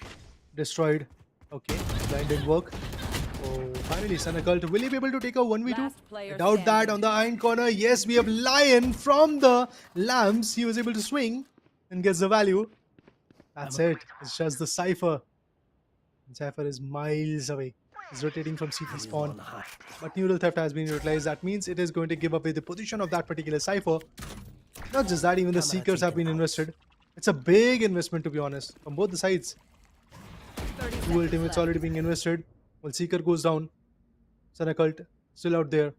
destroyed. Okay, blind didn't work. Oh, finally, Sun Occult. Will he be able to take a 1v2? Last player I doubt that. On the iron corner, yes, we have Lion from the Lambs. He was able to swing and gets the value. That's it. It's just the Cypher. Cypher is miles away. He's rotating from CT spawn. But Neural Theft has been utilized. That means it is going to give away the position of that particular Cypher. Not just that, even the Seekers have been invested. It's a big investment, to be honest, from both the sides. 30 Two seconds ultimates left. already being invested. Well, Seeker goes down. Sun Occult still out there.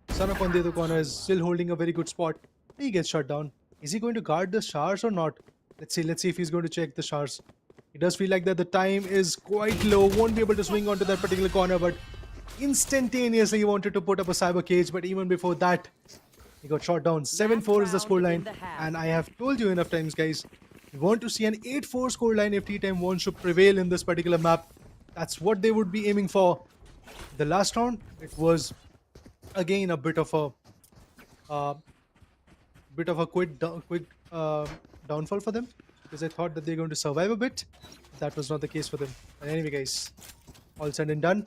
Sun Up on the other corner is still holding a very good spot. He gets shut down. Is he going to guard the showers or not? Let's see if he's going to check the showers. It does feel like that the time is quite low. Won't be able to swing onto that particular corner, but instantaneously he wanted to put up a cyber cage. But even before that, he got shot down. 7-4 is the scoreline. And I have told you enough times, guys. We want to see an 8-4 scoreline if T-Time wants to prevail in this particular map. That's what they would be aiming for. The last round, it was again a bit of a quick downfall for them, because I thought that they're going to survive a bit. That was not the case for them. But anyway, guys, all said and done,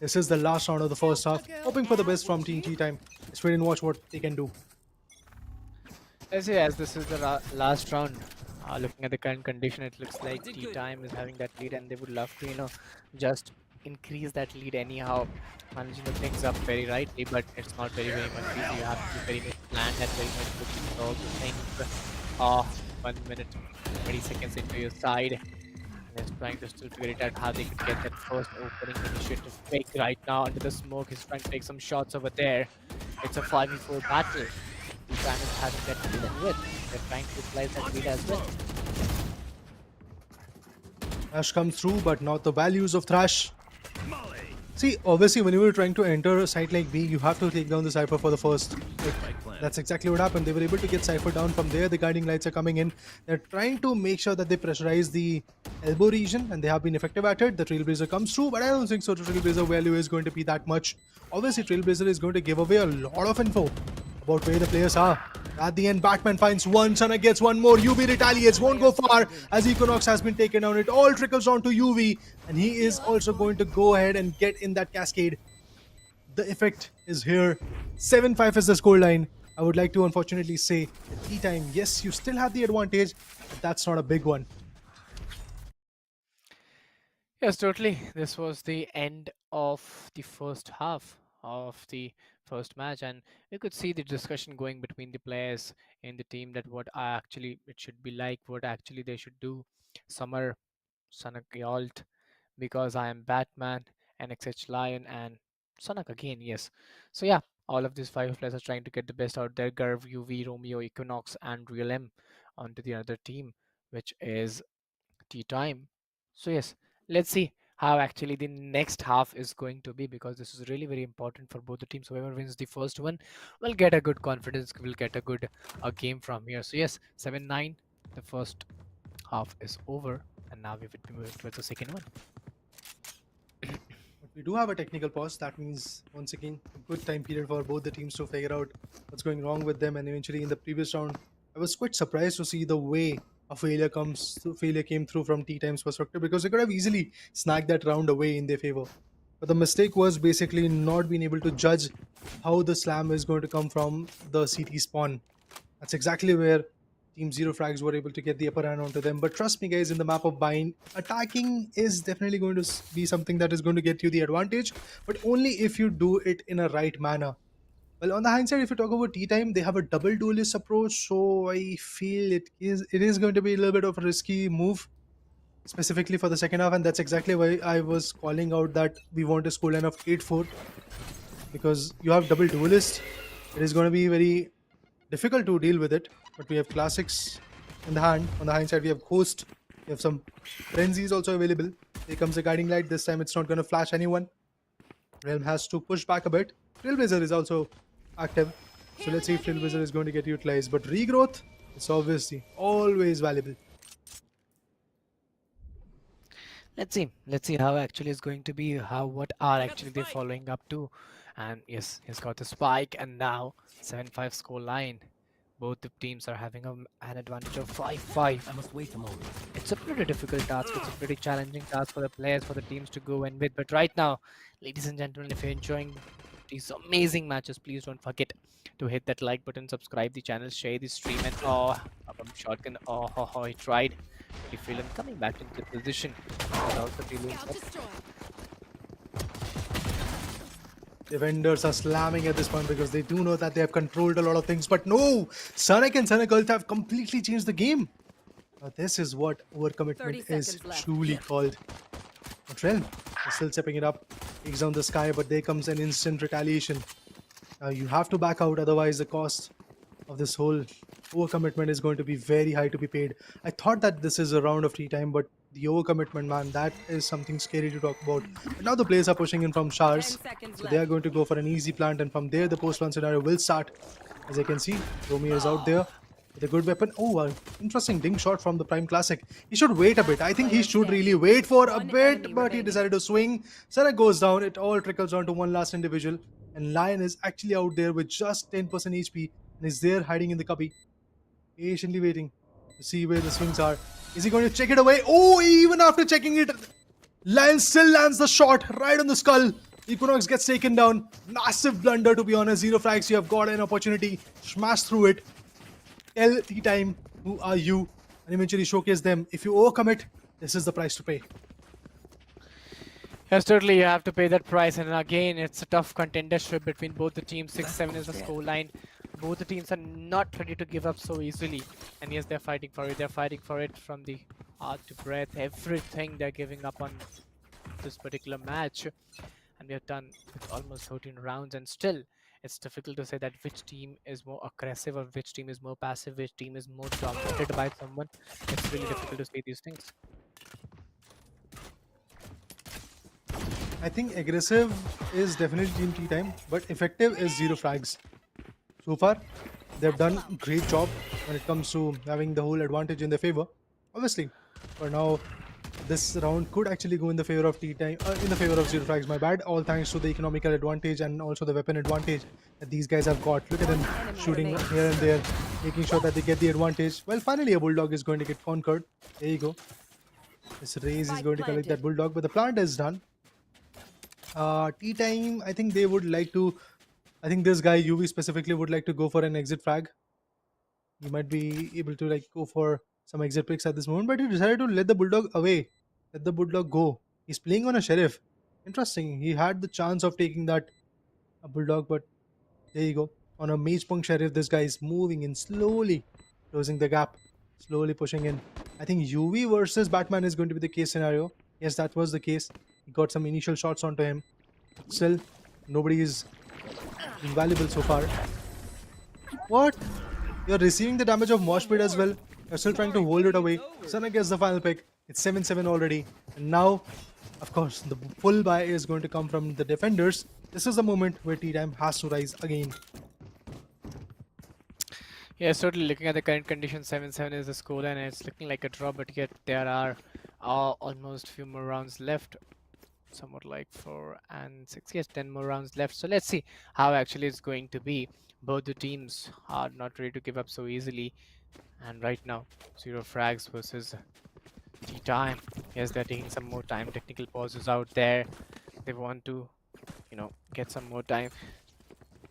this is the last round of the first half. Hoping for the best from Team T-Time. Let's wait and watch what they can do. Let's say as this is the last round, looking at the current condition, it looks like T-Time is having that lead and they would love to, just increase that lead anyhow, managing the things up very rightly, but it's not very much easy. You have to be very much planned and very much looking for all the things. 1 minute, 20 seconds into your side. And he's trying to still figure it out how they could get that first opening initiative fake right now under the smoke. He's trying to take some shots over there. It's a 5v4 battle. T-Time is having that lead and with. They're trying to utilize that lead as well. Thrash comes through, but not the values of Thrash. See, obviously, when you were trying to enter a site like B, you have to take down the Cypher for the first pick. That's exactly what happened. They were able to get Cypher down. From there, the guiding lights are coming in. They're trying to make sure that they pressurize the elbow region, and they have been effective at it. The Trailblazer comes through, but I don't think so. The Trailblazer value is going to be that much. Obviously, Trailblazer is going to give away a lot of info about where the players are. At the end, Batman finds one, Sana gets one more, UV retaliates, won't go far as Equinox has been taken down. It all trickles down to UV, and he is also going to go ahead and get in that cascade. The effect is here. 7-5 is the scoreline. I would like to unfortunately say that T-Time, yes, you still have the advantage, but that's not a big one. Yes, totally. This was the end of the first half of the first match, and you could see the discussion going between the players in the team that what actually it should be like, what actually they should do. Summer, Sanak Yalt, because I am Batman, NXH Lion, and Sanak again, yes. So yeah, all of these 5 players are trying to get the best out there. Garv, UV, Romeo, Equinox, and Real M onto the other team, which is T-Time. So yes, let's see how actually the next half is going to be, because this is really very important for both the teams. Whoever wins the first one will get a good confidence, will get a good game from here. So yes, 7-9, the first half is over, and now we will be moving towards the second one. We do have a technical pause. That means, once again, a good time period for both the teams to figure out what's going wrong with them. And eventually, in the previous round, I was quite surprised to see the way a failure came through from T-Time's perspective, because they could have easily snagged that round away in their favor. But the mistake was basically not being able to judge how the slam is going to come from the CT spawn. That's exactly where Team Zerofrags were able to get the upper hand onto them. But trust me, guys, in the map of Bind, attacking is definitely going to be something that is going to get you the advantage, but only if you do it in a right manner. Well, on the hindsight, if you talk about T-Time, they have a double duelist approach, so I feel it is going to be a little bit of a risky move, specifically for the second half, and that's exactly why I was calling out that we want a scoreline of 8-4, because you have double duelist. It is going to be very difficult to deal with it, but we have classics in the hand. On the hindsight, we have Ghost, we have some frenzies also available. Here comes the guiding light. This time it's not going to flash anyone. Realm has to push back a bit. Trailblazer is also active. So let's see if Flint Wizard is going to get utilized. But regrowth is obviously always valuable. Let's see how actually is going to be, how what are actually they following up to. And yes, he's got the spike, and now 7-5 score line. Both the teams are having an advantage of 5-5. I must wait a moment. It's a pretty difficult task. It's a pretty challenging task for the players, for the teams to go and with. But right now, ladies and gentlemen, if you're enjoying these amazing matches, please don't forget to hit that like button, subscribe the channel, share the stream, and shotgun. He tried. But he failed, and coming back into position. But also feeling Defenders are slamming at this point because they do know that they have controlled a lot of things. But no! Sonic and Sonic Earth have completely changed the game. Now this is what 30 overcommitment is seconds left. truly called. But Realm is still stepping it up. Takes down the sky, but there comes an instant retaliation. You have to back out, otherwise the cost of this whole overcommitment is going to be very high to be paid. I thought that this is a round of tea time, but the overcommitment, man, that is something scary to talk about. But now the players are pushing in from showers, 10 seconds so they are going to go for an easy plant, and from there the post-plant scenario will start. As you can see, Romeo is out there with a good weapon. Oh, interesting ding shot from the Prime Classic. He should wait a bit. I think he should really wait for a bit, but he decided to swing. Sana goes down. It all trickles down to one last individual, and Lion is actually out there with just 10% HP and is there hiding in the cubby, patiently waiting to see where the swings are. Is he going to check it away? Oh, even after checking it, Lion still lands the shot right on the skull. Equinox gets taken down. Massive blunder, to be honest. Zerofrags, you have got an opportunity. Smash through it. Tell Tea Time who are you, and eventually showcase them. If you overcommit, this is the price to pay. Yes, totally. You have to pay that price, and again, it's a tough contendership between both the teams. 6-7 is the scoreline. Both the teams are not ready to give up so easily, and yes, they're fighting for it. They're fighting for it from the heart to breath. Everything they're giving up on this particular match, and we are done with almost 13 rounds, and still, it's difficult to say that which team is more aggressive or which team is more passive, which team is more dominated by someone. It's really difficult to say these things. I think aggressive is definitely Team Tea Time, but effective is Zerofrags. So far, they've done a great job when it comes to having the whole advantage in their favor. Obviously, for now, this round could actually go in the favor of Tea Time, in the favor of Zerofrags. My bad. All thanks to the economical advantage and also the weapon advantage that these guys have got. Look at them shooting here and there, making sure that they get the advantage. Well, finally, a bulldog is going to get conquered. There you go. This raise is going to collect that bulldog, but the plant is done. Tea Time, I think they would like to. I think this guy UV specifically would like to go for an exit frag. He might be able to like go for some exit picks at this moment, but he decided to let the bulldog away. Let the bulldog go. He's playing on a sheriff. Interesting. He had the chance of taking that bulldog, but there you go. On a mage punk sheriff, this guy is moving in slowly, closing the gap, slowly pushing in. I think UV versus Batman is going to be the case scenario. Yes, that was the case. He got some initial shots onto him. Still, nobody is invaluable so far. What? You're receiving the damage of Mosh Pit as well. You're still trying to hold it away. Sana gets the final pick. It's 7-7 already. And now, of course, the full buy is going to come from the defenders. This is the moment where Tea Time has to rise again. Yes, totally. Looking at the current condition, 7-7 is the scoreline, and it's looking like a draw, but yet there are almost few more rounds left. Somewhat like 4 and 6. Yes, 10 more rounds left. So let's see how actually it's going to be. Both the teams are not ready to give up so easily. And right now, Zerofrags versus Tea Time. Yes, they're taking some more time. Technical pauses out there. They want to, get some more time.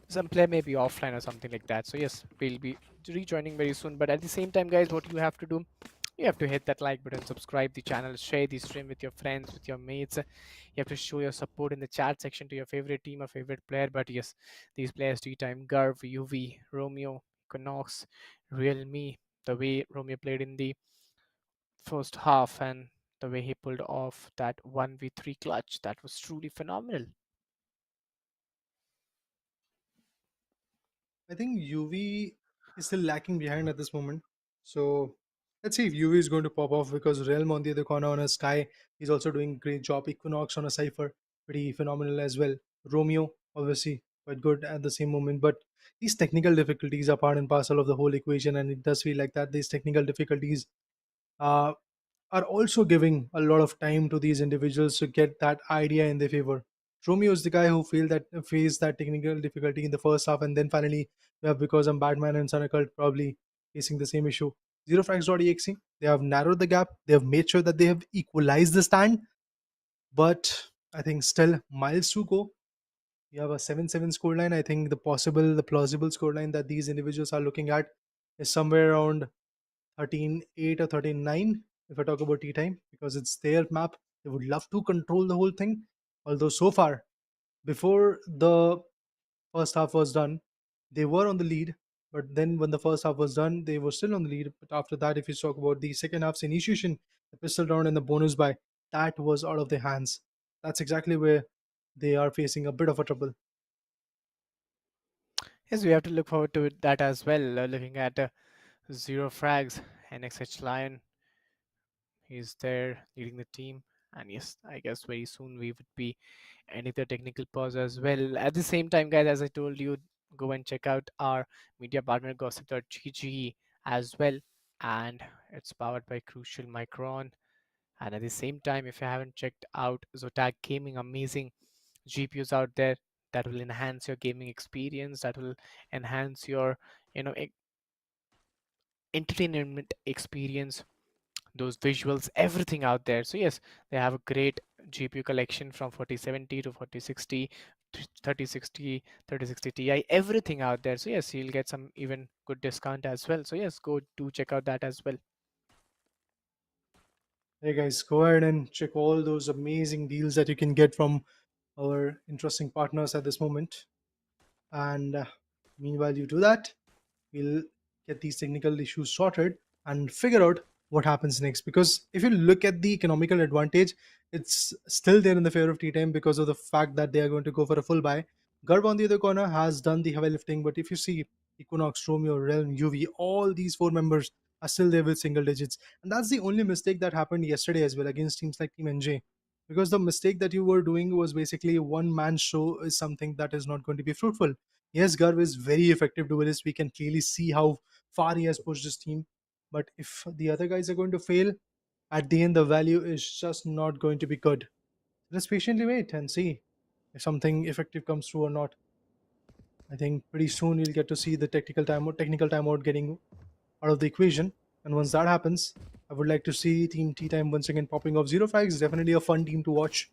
Some play may be offline or something like that. So yes, we'll be rejoining very soon. But at the same time, guys, what you have to do, you have to hit that like button, subscribe the channel, share the stream with your friends, with your mates. You have to show your support in the chat section to your favorite team or favorite player. But yes, these players, Tea Time, Garv, UV, Romeo, Equinox, Realme, the way Romeo played in the first half and the way he pulled off that 1v3 clutch, that was truly phenomenal. I think UV is still lacking behind at this moment. So let's see if UV is going to pop off, because Realm on the other corner on a Sky, he's also doing a great job. Equinox on a Cypher, pretty phenomenal as well. Romeo, obviously, quite good at the same moment. But these technical difficulties are part and parcel of the whole equation, and it does feel like that these technical difficulties uh, are also giving a lot of time to these individuals to get that idea in their favor. Romeo is the guy who faced that technical difficulty in the first half, and then finally we have Because I'm Batman and Sunacult probably facing the same issue. Zerofrags.exe, they have narrowed the gap, they have made sure that they have equalized the stand, but I think still miles to go. You have a 7-7 scoreline. I think the plausible scoreline that these individuals are looking at is somewhere around 13-8 or 13-9 if I talk about tea time, because it's their map. They would love to control the whole thing. Although so far, before the first half was done, they were on the lead. But then when the first half was done, they were still on the lead. But after that, if you talk about the second half's initiation, the pistol round and the bonus buy, that was out of their hands. That's exactly where they are facing a bit of a trouble. Yes, we have to look forward to that as well. Looking at Zero Frags and XH Lion, he's there leading the team. And yes, I guess very soon we would be ending the technical pause as well. At the same time, guys, as I told you, go and check out our media partner gossip.gg as well. And it's powered by Crucial Micron. And at the same time, if you haven't checked out Zotac Gaming, amazing GPUs out there that will enhance your gaming experience, that will enhance your, you know, entertainment experience, those visuals, everything out there. So yes, they have a great GPU collection from 4070 to 4060, 3060, 3060 Ti, everything out there. So yes, you'll get some even good discount as well. So yes, go do check out that as well. Hey guys, go ahead and check all those amazing deals that you can get from our interesting partners at this moment. And meanwhile, you do that, we'll get these technical issues sorted and figure out what happens next. Because if you look at the economical advantage, it's still there in the favor of Tea Time because of the fact that they are going to go for a full buy. Garb on the other corner has done the heavy lifting, but if you see Equinox, Romeo, Realm, UV, all these four members are still there with single digits. And that's the only mistake that happened yesterday as well against teams like Team NJ. Because the mistake that you were doing was basically one man show is something that is not going to be fruitful. Yes, Garv is very effective duelist. We can clearly see how far he has pushed his team. But if the other guys are going to fail, at the end, the value is just not going to be good. Let's patiently wait and see if something effective comes through or not. I think pretty soon we'll get to see the technical timeout getting out of the equation. And once that happens, I would like to see Team Tea Time once again popping off. Zero Frags is definitely a fun team to watch.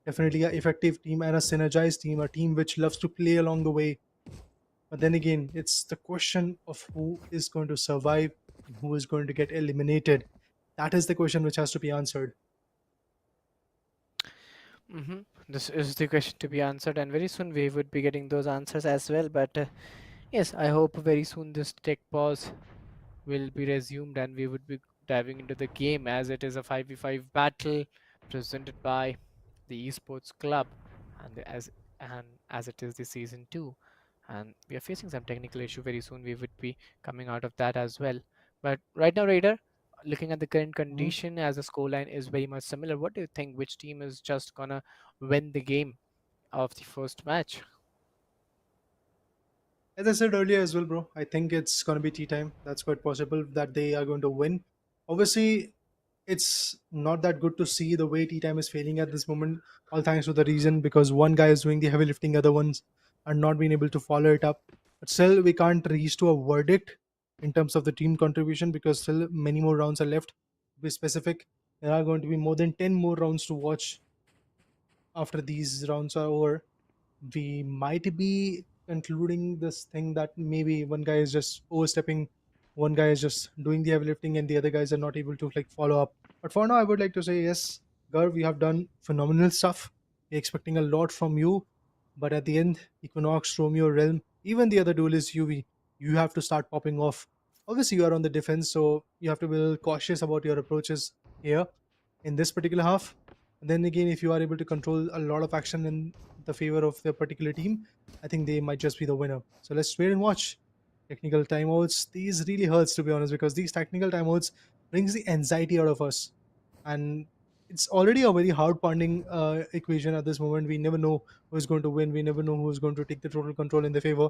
Definitely an effective team and a synergized team, a team which loves to play along the way. But then again, it's the question of who is going to survive and who is going to get eliminated. That is the question which has to be answered. This is the question to be answered, and very soon we would be getting those answers as well. But yes, I hope very soon this tech pause will be resumed and we would be diving into the game, as it is a 5v5 battle presented by the Esports Club, and as it is the season 2, and we are facing some technical issue. Very soon we would be coming out of that as well. But right now, Raider, looking at the current Mhm. condition, as the scoreline is very much similar, what do you think, which team is just gonna win the game of the first match? As I said earlier as well, bro, I think it's going to be tea time. That's quite possible that they are going to win. Obviously, it's not that good to see the way tea time is failing at this moment, all thanks to the reason because one guy is doing the heavy lifting, other ones are not being able to follow it up. But still, we can't reach to a verdict in terms of the team contribution because still many more rounds are left. To be specific, there are going to be more than 10 more rounds to watch after these rounds are over. We might be concluding this thing that maybe one guy is just overstepping, one guy is just doing the heavy lifting, and the other guys are not able to like follow up. But for now, I would like to say yes, Garv, we have done phenomenal stuff. We're expecting a lot from you, but at the end, Equinox, Romeo, Realm, even the other duelist UV, you have to start popping off. Obviously, you are on the defense, so you have to be a little cautious about your approaches here in this particular half. And then again, if you are able to control a lot of action in the favor of the particular team, I think they might just be the winner. So let's wait and watch. Technical timeouts, these really hurts to be honest, because these technical timeouts brings the anxiety out of us. And it's already a very hard pounding equation at this moment. We never know who's going to win. We never know who's going to take the total control in their favor.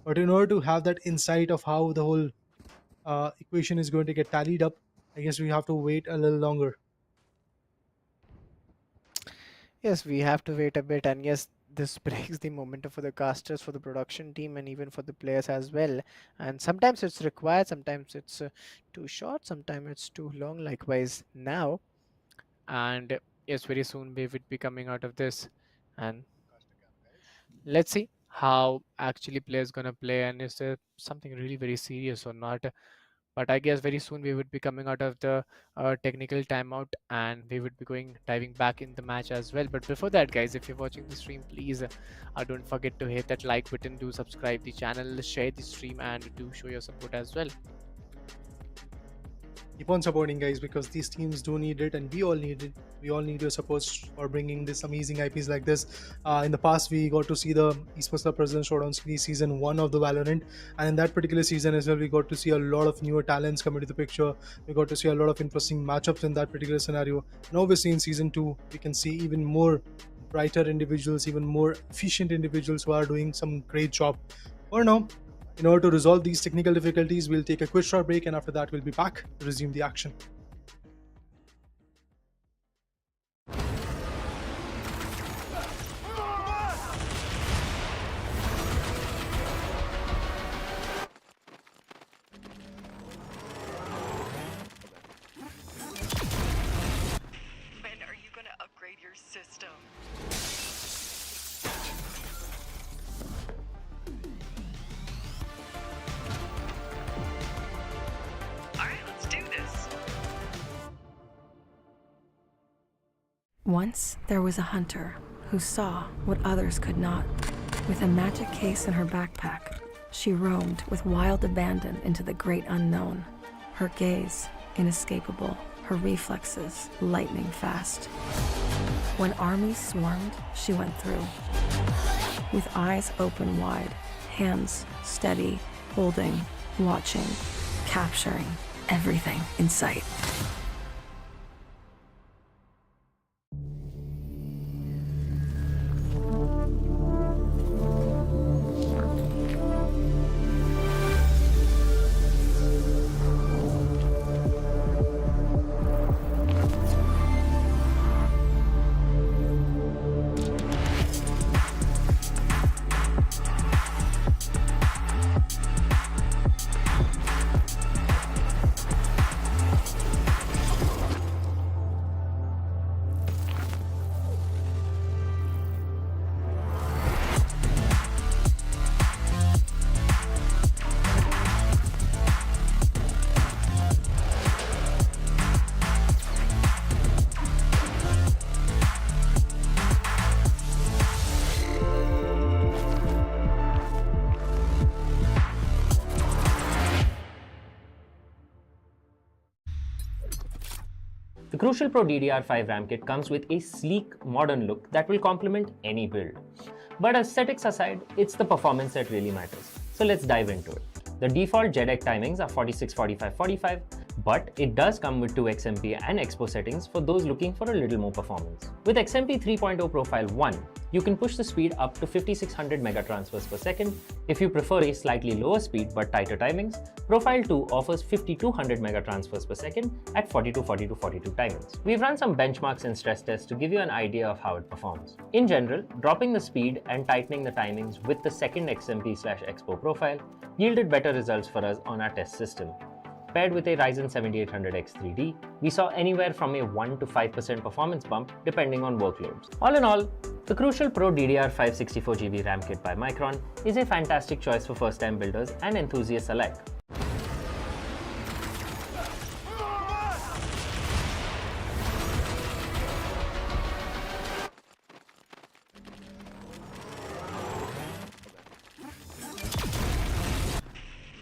But in order to have that insight of how the whole equation is going to get tallied up, I guess we have to wait a little longer. Yes, we have to wait a bit, and yes, this breaks the momentum for the casters, for the production team, and even for the players as well. And sometimes it's required, sometimes it's too short, sometimes it's too long. Likewise now, and yes, very soon we would be coming out of this, and let's see how actually players gonna play, and is there something really very serious or not. But I guess very soon we would be coming out of the technical timeout, and we would be diving back in the match as well. But before that, guys, if you're watching the stream, please don't forget to hit that like button, do subscribe the channel, share the stream, and do show your support as well. Keep on supporting, guys, because these teams do need it, and we all need it. We all need your support for bringing this amazing IPs like this. In the past, we got to see the Esports President Showdown Series Season 1 of the Valorant, and in that particular season as well, we got to see a lot of newer talents come into the picture. We got to see a lot of interesting matchups in that particular scenario. And obviously, in Season 2, we can see even more brighter individuals, even more efficient individuals who are doing some great job. For now, in order to resolve these technical difficulties, we'll take a quick short break, and after that, we'll be back to resume the action. When are you gonna upgrade your system? Alright, let's do this. Once there was a hunter who saw what others could not. With a magic case in her backpack, she roamed with wild abandon into the great unknown. Her gaze inescapable, her reflexes lightning fast. When armies swarmed, she went through. With eyes open wide, hands steady, holding, watching, capturing everything in sight. The Crucial Pro DDR5 RAM kit comes with a sleek, modern look that will complement any build. But aesthetics aside, it's the performance that really matters. So let's dive into it. The default JEDEC timings are 46, 45, 45, but it does come with 2 XMP and Expo settings for those looking for a little more performance. With XMP 3.0 Profile 1, you can push the speed up to 5600 megatransfers per second. If you prefer a slightly lower speed but tighter timings, Profile 2 offers 5200 megatransfers per second at 42, 42, 42 timings. We've run some benchmarks and stress tests to give you an idea of how it performs. In general, dropping the speed and tightening the timings with the second XMP/Expo profile yielded better results for us on our test system. Paired with a Ryzen 7800X 3D, we saw anywhere from a 1 to 5% performance bump depending on workloads. All in all, the Crucial Pro DDR5 64GB RAM kit by Micron is a fantastic choice for first-time builders and enthusiasts alike.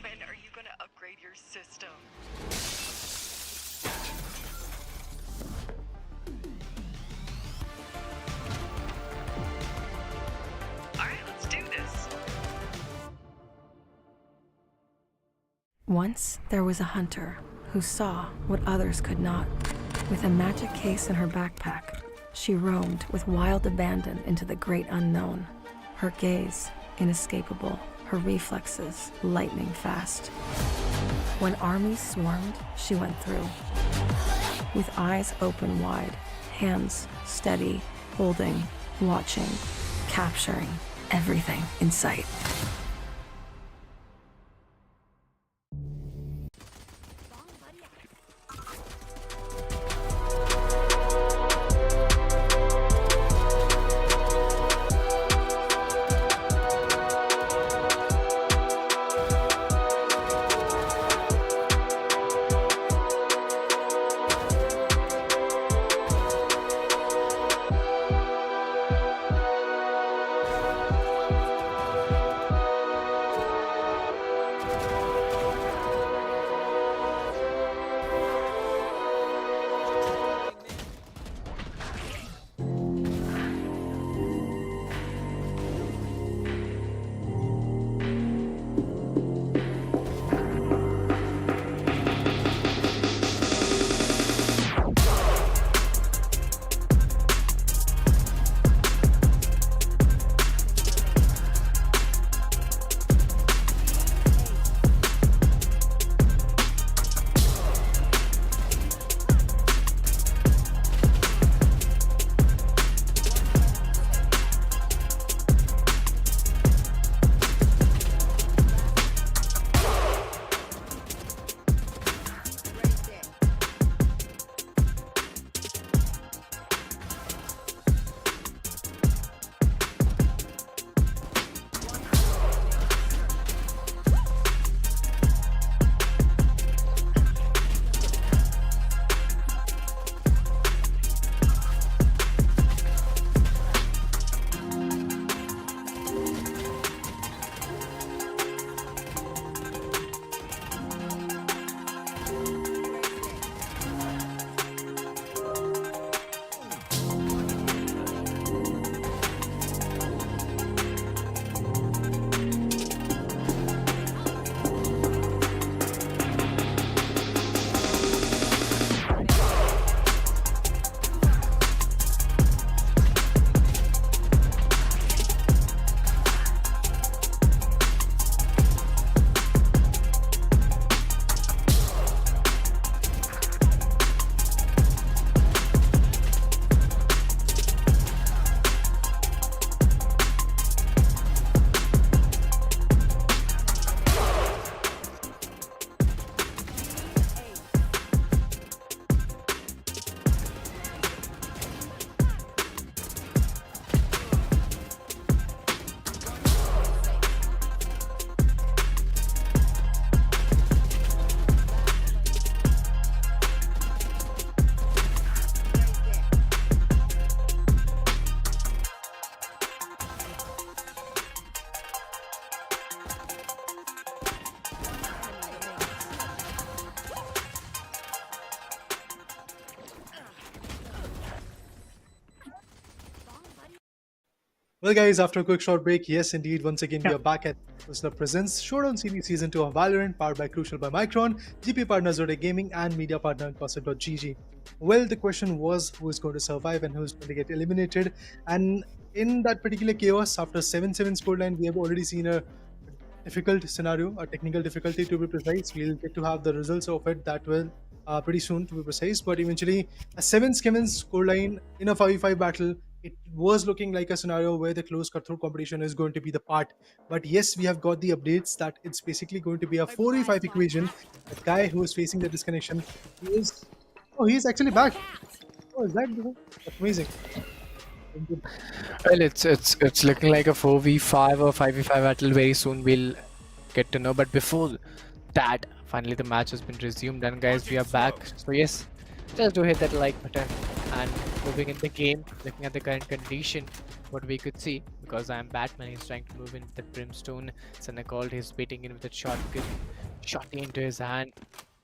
When are you gonna upgrade your system? Alright, let's do this. Once there was a hunter who saw what others could not. With a magic case in her backpack, she roamed with wild abandon into the great unknown. Her gaze inescapable, her reflexes lightning fast. When armies swarmed, she went through. With eyes open wide, hands steady, holding, watching, capturing everything in sight. Well, guys, after a quick short break, yes, indeed, once again, we are back at Listener Presents Showdown Series Season 2 of Valorant, powered by Crucial by Micron, GP partner Zerofrags Gaming, and media partner Gossip.gg. Well, the question was who is going to survive and who is going to get eliminated. And in that particular chaos, after 7-7 scoreline, we have already seen a difficult scenario, a technical difficulty to be precise. We'll get to have the results of it that will pretty soon to be precise. But eventually, a 7-7 scoreline in a 5v5 battle, it was looking like a scenario where the close cutthroat competition is going to be the part. But yes, we have got the updates that it's basically going to be a 4v5 equation. The guy who is facing the disconnection, he's actually back. Oh, is that? That's amazing. Well, it's looking like a 4v5 or 5v5 battle. Very soon we'll get to know. But before that, finally the match has been resumed, and guys, we are back. So yes, just do hit that like button. And moving in the game, looking at the current condition, what we could see, because I am Batman, he's trying to move in the Brimstone. Senecalled, he's beating in with a shotgun, shotty into his hand,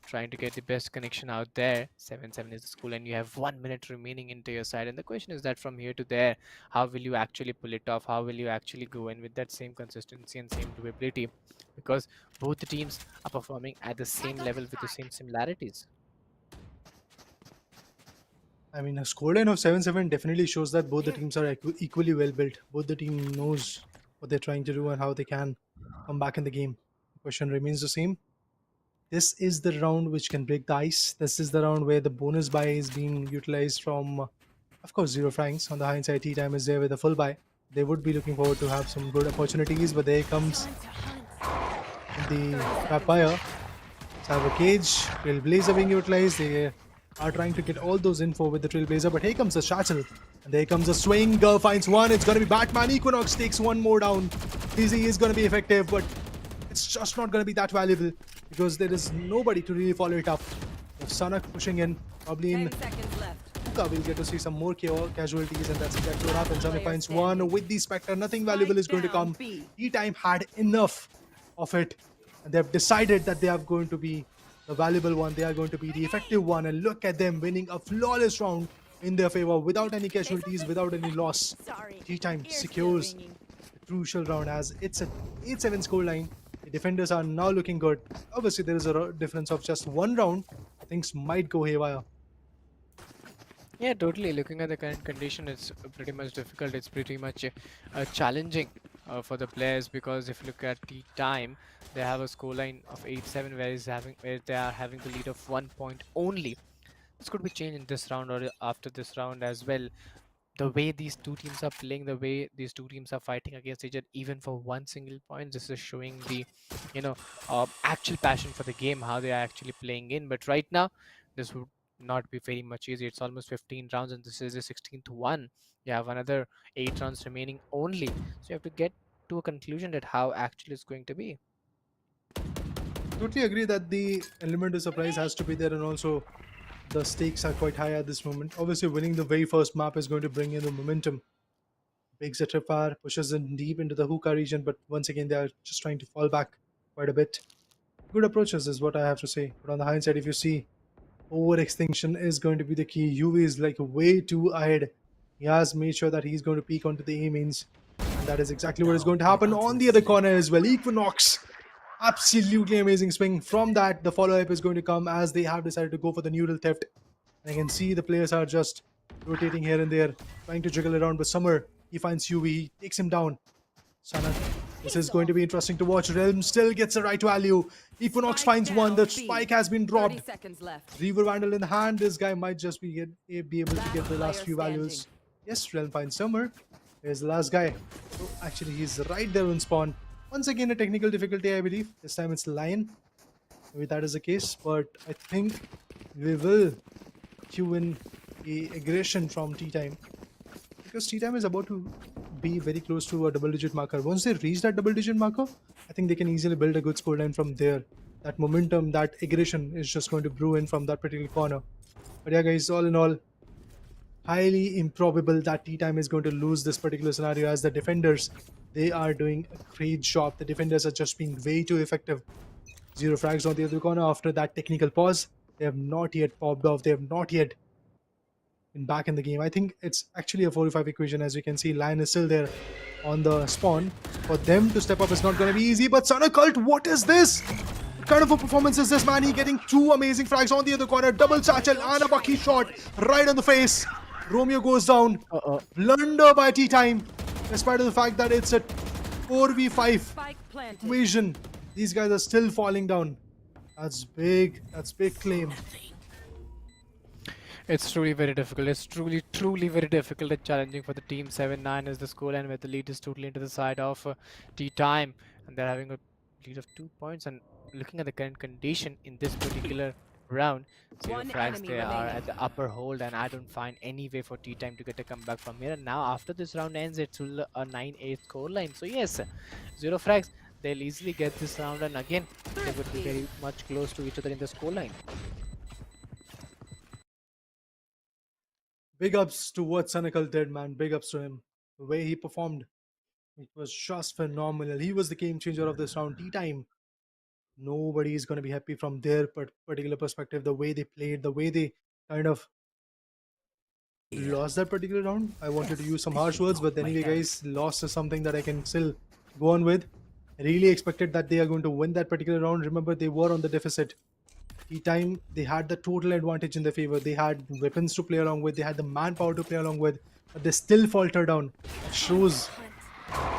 trying to get the best connection out there. 7-7 is the school, and you have 1 minute remaining into your side. And the question is that from here to there, how will you actually pull it off? How will you actually go in with that same consistency and same durability? Because both the teams are performing at the same level with the same similarities. I mean, a scoreline of 7-7 definitely shows that both the teams are equally well built. Both the team knows what they're trying to do and how they can come back in the game. The question remains the same. This is the round which can break the ice. This is the round where the bonus buy is being utilized from, of course, Zero Franks. On the hindsight, Tea Time is there with a full buy. They would be looking forward to have some good opportunities, but there comes the trap buyer. Cyber Cage, Trailblazer being utilized. They are trying to get all those info with the Trailblazer, but here comes the Shuttle. And there comes a swing. Girl finds one. It's going to be Batman. Equinox takes one more down. Dizzy is going to be effective, but it's just not going to be that valuable because there is nobody to really follow it up. If Sanak pushing in, probably in Hookah, we'll get to see some more casualties, and that's exactly what happens. Sanak finds one with the Spectre. Nothing valuable is going to come. E-Time had enough of it, and they've decided that they are going to be the valuable one. They are going to be the effective one, and look at them winning a flawless round in their favor without any casualties, without any loss. T-Time secures the crucial round as it's a 8-7 scoreline. The defenders are now looking good. Obviously, there is a difference of just one round. Things might go haywire. Yeah, totally. Looking at the current condition, it's pretty much difficult. It's pretty much challenging for the players because if you look at the time, they have a scoreline of 8-7 where they are having the lead of 1 point only. This could be changed in this round or after this round as well. The way these two teams are playing, the way these two teams are fighting against each other, even for one single point, this is showing the, actual passion for the game, how they are actually playing in. But right now, this would not be very much easy. It's almost 15 rounds, and this is a 16th one. You have another 8 rounds remaining only, so you have to get to a conclusion that how actually it's going to be. Totally agree that the element of surprise has to be there, and also the stakes are quite high at this moment. Obviously, winning the very first map is going to bring in the momentum. Breaks the tripwire, pushes in deep into the hookah region, but once again, they are just trying to fall back quite a bit. Good approaches is what I have to say. But on the hindsight, if you see, over extinction is going to be the key. UV is like way too ahead. He has made sure that he's going to peek onto the A mains, and that is exactly what is going to happen on the other corner as well. Equinox. Absolutely amazing swing. From that, the follow-up is going to come as they have decided to go for the neural theft. And I can see the players are just rotating here and there, trying to jiggle around with Summer. He finds UV, he takes him down. Sana, this is going to be interesting to watch. Realm still gets the right value. Equinox finds one. The spike has been dropped. Reaver Vandal in the hand. This guy might just be able to get the last few values. Yes, Realm finds Summer. Here's the last guy. Oh, actually, he's right there on spawn. Once again, a technical difficulty, I believe. This time it's Lion. Maybe that is the case, but I think we will cue in the aggression from T-Time. Because T-Time is about to be very close to a double-digit marker. Once they reach that double-digit marker, I think they can easily build a good scoreline from there. That momentum, that aggression is just going to brew in from that particular corner. But yeah, guys, all in all, highly improbable that T-Time is going to lose this particular scenario as the defenders, they are doing a great job. The defenders are just being way too effective. Zerofrags on the other corner after that technical pause. They have not yet popped off. They have not yet been back in the game. I think it's actually a 4-5 equation. As you can see, Lion is still there on the spawn. For them to step up is not going to be easy. But Sana Cult, what is this? What kind of a performance is this, man? He getting two amazing frags on the other corner. Double satchel and a bucky shot right on the face. Romeo goes down. Blunder by T-Time. Despite of the fact that it's a 4v5 equation, these guys are still falling down. That's big. That's big claim. It's truly very difficult. It's truly very difficult and challenging for the team. 7-9 is the scoreline where the lead is totally into the side of T-Time, and they're having a lead of 2 points. And looking at the current condition in this particular round, Zerofrags, they are at the upper hold, and I don't find any way for T-Time to get a comeback from here. And now after this round ends, it's a 9-8 scoreline. So yes, Zerofrags, they'll easily get this round, and again they would be very much close to each other in the scoreline. Big ups to what Sanakal did, man. Big ups to him. The way he performed, it was just phenomenal. He was the game changer of this round. T-Time, nobody is going to be happy from their particular perspective. The way they played, the way they kind of lost that particular round. I wanted to use some harsh words, but anyway, guys, loss is something that I can still go on with. I really expected that they are going to win that particular round. Remember, they were on the deficit. Tea Time, they had the total advantage in their favor. They had weapons to play along with, they had the manpower to play along with, but they still falter down. That shows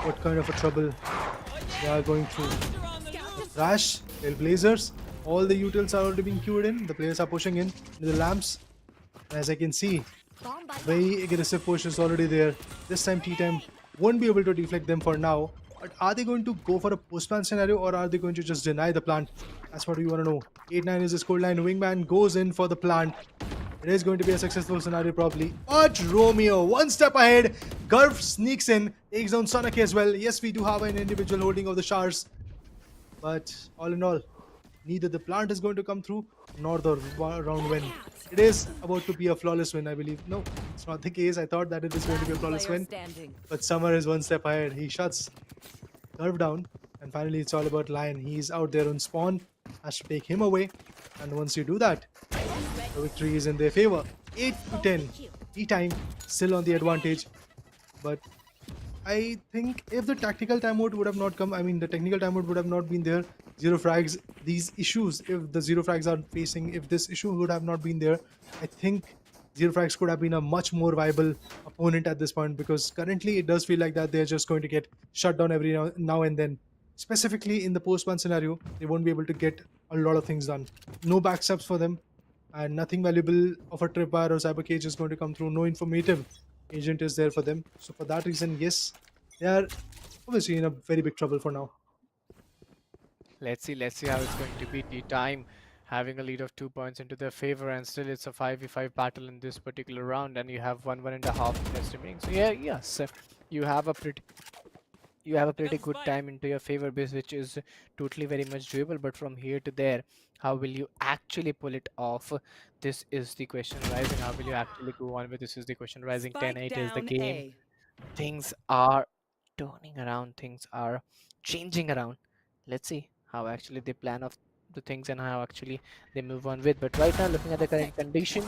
what kind of a trouble they are going through. Rash, Trailblazers, all the utils are already being queued in. The players are pushing in to the lamps. And as I can see, very aggressive push is already there. This time Tea Time won't be able to deflect them for now. But are they going to go for a post-plant scenario, or are they going to just deny the plant? That's what we want to know. 8-9 is the scoreline. Wingman goes in for the plant. It is going to be a successful scenario probably. But Romeo, one step ahead. Gurf sneaks in, takes down Sonic as well. Yes, we do have an individual holding of the showers. But all in all, neither the plant is going to come through nor the round win. It is about to be a flawless win, I believe. No, it's not the case. I thought that it is going to be a flawless win. But Summer is one step ahead. He shuts Curve down. And finally, it's all about Lion. He's out there on spawn. Has to take him away. And once you do that, the victory is in their favor. 8 to 10. Tea Time still on the advantage. But I think if the tactical timeout would have not come, I mean the technical timeout would have not been there, Zerofrags, these issues, if the Zerofrags are facing, if this issue would have not been there, I think Zerofrags could have been a much more viable opponent at this point, because currently it does feel like that they're just going to get shut down every now and then. Specifically in the post-ban scenario, they won't be able to get a lot of things done. No backstabs for them, and nothing valuable of a tripwire or cyber cage is going to come through. No informative agent is there for them. So for that reason, yes, they are obviously in a very big trouble for now. Let's see how it's going to be. Tea Time having a lead of 2 points into their favor, and still it's a 5v5 battle in this particular round, and you have 1.5 minutes remaining. So yes, you have a pretty good time into your favor base, which is totally very much doable. But from here to there, how will you actually pull it off? This is the question rising. How will you actually go on with this? Is the question rising. 10-8 is the game. Things are turning around. Things are changing around. Let's see how actually they plan off the things and how actually they move on with. But right now, looking at the current condition,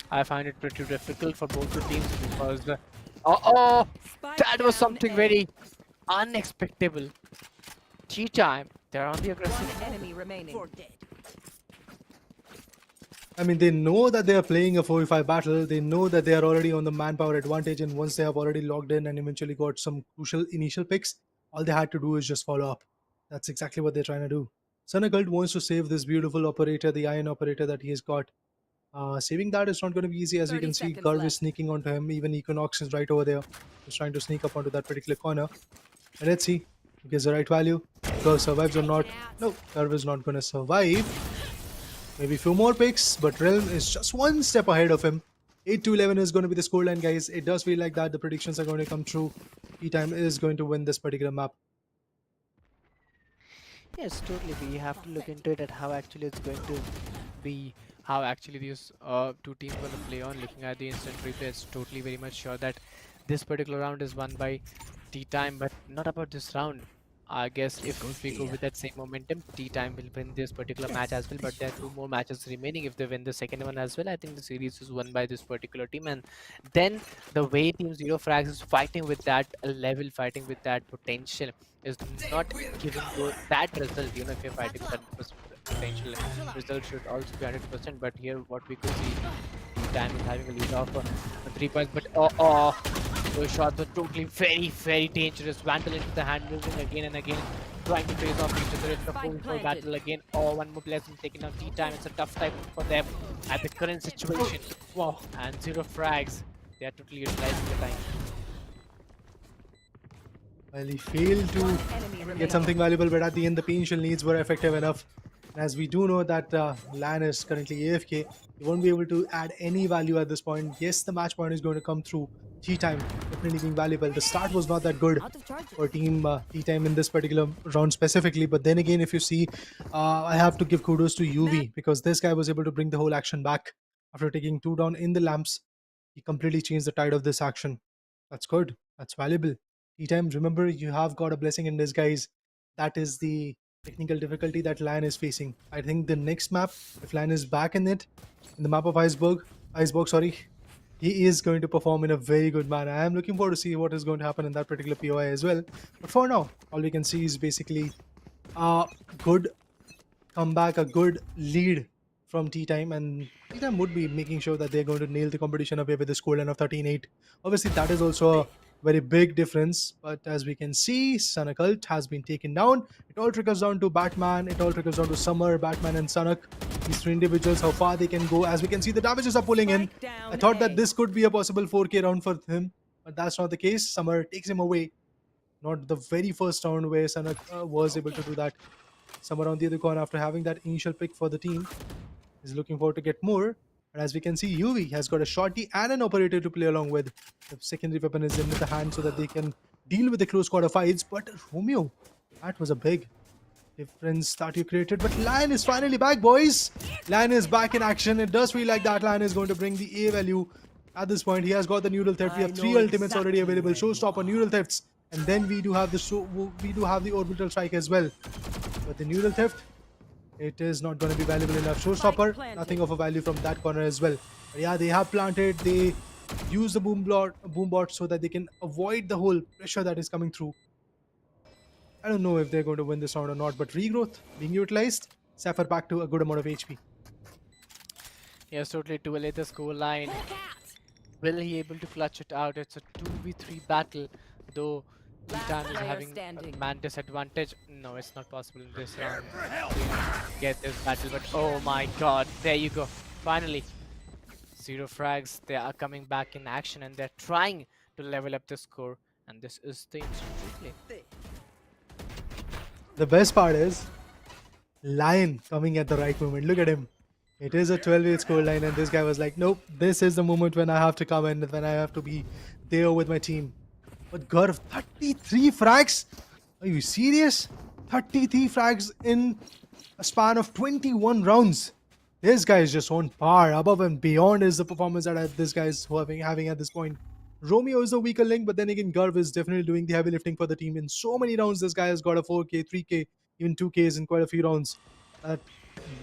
I find it pretty difficult for both the teams, because that was something very unexpected. Tea Time, they're on the aggressive. Enemy remaining. I mean, they know that they are playing a 4v5 battle. They know that they are already on the manpower advantage, and once they have already logged in and eventually got some crucial initial picks, all they had to do is just follow up. That's exactly what they're trying to do. Sunagult wants to save this beautiful operator, the iron operator that he has got. Saving that is not going to be easy. As we can see, Garv is sneaking onto him. Even Equinox is right over there. He's trying to sneak up onto that particular corner. And let's see who gets the right value. Garv survives or not. No, Garv is not going to survive. Maybe a few more picks, but Realm is just one step ahead of him. 8 to 11 is going to be the scoreline, guys. It does feel like that. The predictions are going to come true. Tea Time is going to win this particular map. Yes, totally. We have to look into it at how actually it's going to be, how actually these two teams going to play on. Looking at the instant replay, it's totally very much sure that this particular round is won by Tea Time, but not about this round. I guess if we go with that same momentum, Tea Time will win this particular match as well, but there are 2 more matches remaining. If they win the second one as well, I think the series is won by this particular team. And then the way Team Zerofrags is fighting with that level, fighting with that potential, is not giving that result. You know, if you're fighting with that potential, result should also be 100%. But here, what we could see, Tea Time is having a lead of 3 points, but those shots are totally very dangerous. Vandal into the hand, moving again and again, trying to face off each other. It's a full battle again. One more player taking out Tea Time. It's a tough time for them at the current situation. Wow. And Zerofrags, they are totally utilizing the time. Well, he failed to get something valuable, but at the end, the potential needs were effective enough. As we do know that Lan is currently AFK, he won't be able to add any value at this point. Yes, the match point is going to come through. Tea Time definitely being valuable. The start was not that good for Team Tea Time in this particular round specifically, but then again, if you see, I have to give kudos to UV, because this guy was able to bring the whole action back after taking 2 down in the lamps. He completely changed the tide of this action. That's good. That's valuable. Tea Time, remember, you have got a blessing in disguise. That is the technical difficulty that Lion is facing. I think the next map, if Lion is back in it, in the map of Icebox, he is going to perform in a very good manner. I am looking forward to see what is going to happen in that particular POI as well. But for now, all we can see is basically a good comeback, a good lead from tea time, and tea time would be making sure that they're going to nail the competition away with the scoreline of 13-8. Obviously, that is also a very big difference. But as we can see, Sanak Ult has been taken down. It all trickles down to Batman. It all trickles down to Summer, Batman, and Sanak. These three individuals, how far they can go. As we can see, the damages are pulling in. I thought that this could be a possible 4K round for him, but that's not the case. Summer takes him away. Not the very first round where Sanak was able to do that. Summer on the other corner, after having that initial pick for the team, is looking forward to get more. And as we can see, UV has got a shorty and an operator to play along with. The secondary weapon is in the hand so that they can deal with the close quarter fights. But Romeo, that was a big difference that you created. But Lion is finally back, boys. Lion is back in action. It does feel like that Lion is going to bring the A value. At this point, he has got the neural theft. We have three ultimates already available. Showstopper, neural thefts, and then we do have the orbital strike as well. But the neural theft, it is not going to be valuable enough. Showstopper, nothing of a value from that corner as well. But yeah, they have planted. They use the boom bot so that they can avoid the whole pressure that is coming through. I don't know if they're going to win this round or not, but regrowth being utilized. Sapphire back to a good amount of HP. Yes, totally to elevate the score line. Will he able to clutch it out? It's a 2v3 battle, though Titan is having a man disadvantage. No, it's not possible in this round to get this battle, but oh my god, there you go. Finally, Zerofrags, they are coming back in action and they're trying to level up the score, and this is the instant replay. The best part is Lion coming at the right moment. Look at him. It is a 12-8 scoreline, and this guy was like, nope, this is the moment when I have to come in, when I have to be there with my team. But Garv, 33 frags? Are you serious? 33 frags in a span of 21 rounds. This guy is just on par. Above and beyond is the performance that this guy is having at this point. Romeo is a weaker link, but then again, Garv is definitely doing the heavy lifting for the team. In so many rounds, this guy has got a 4K, 3K, even 2Ks in quite a few rounds.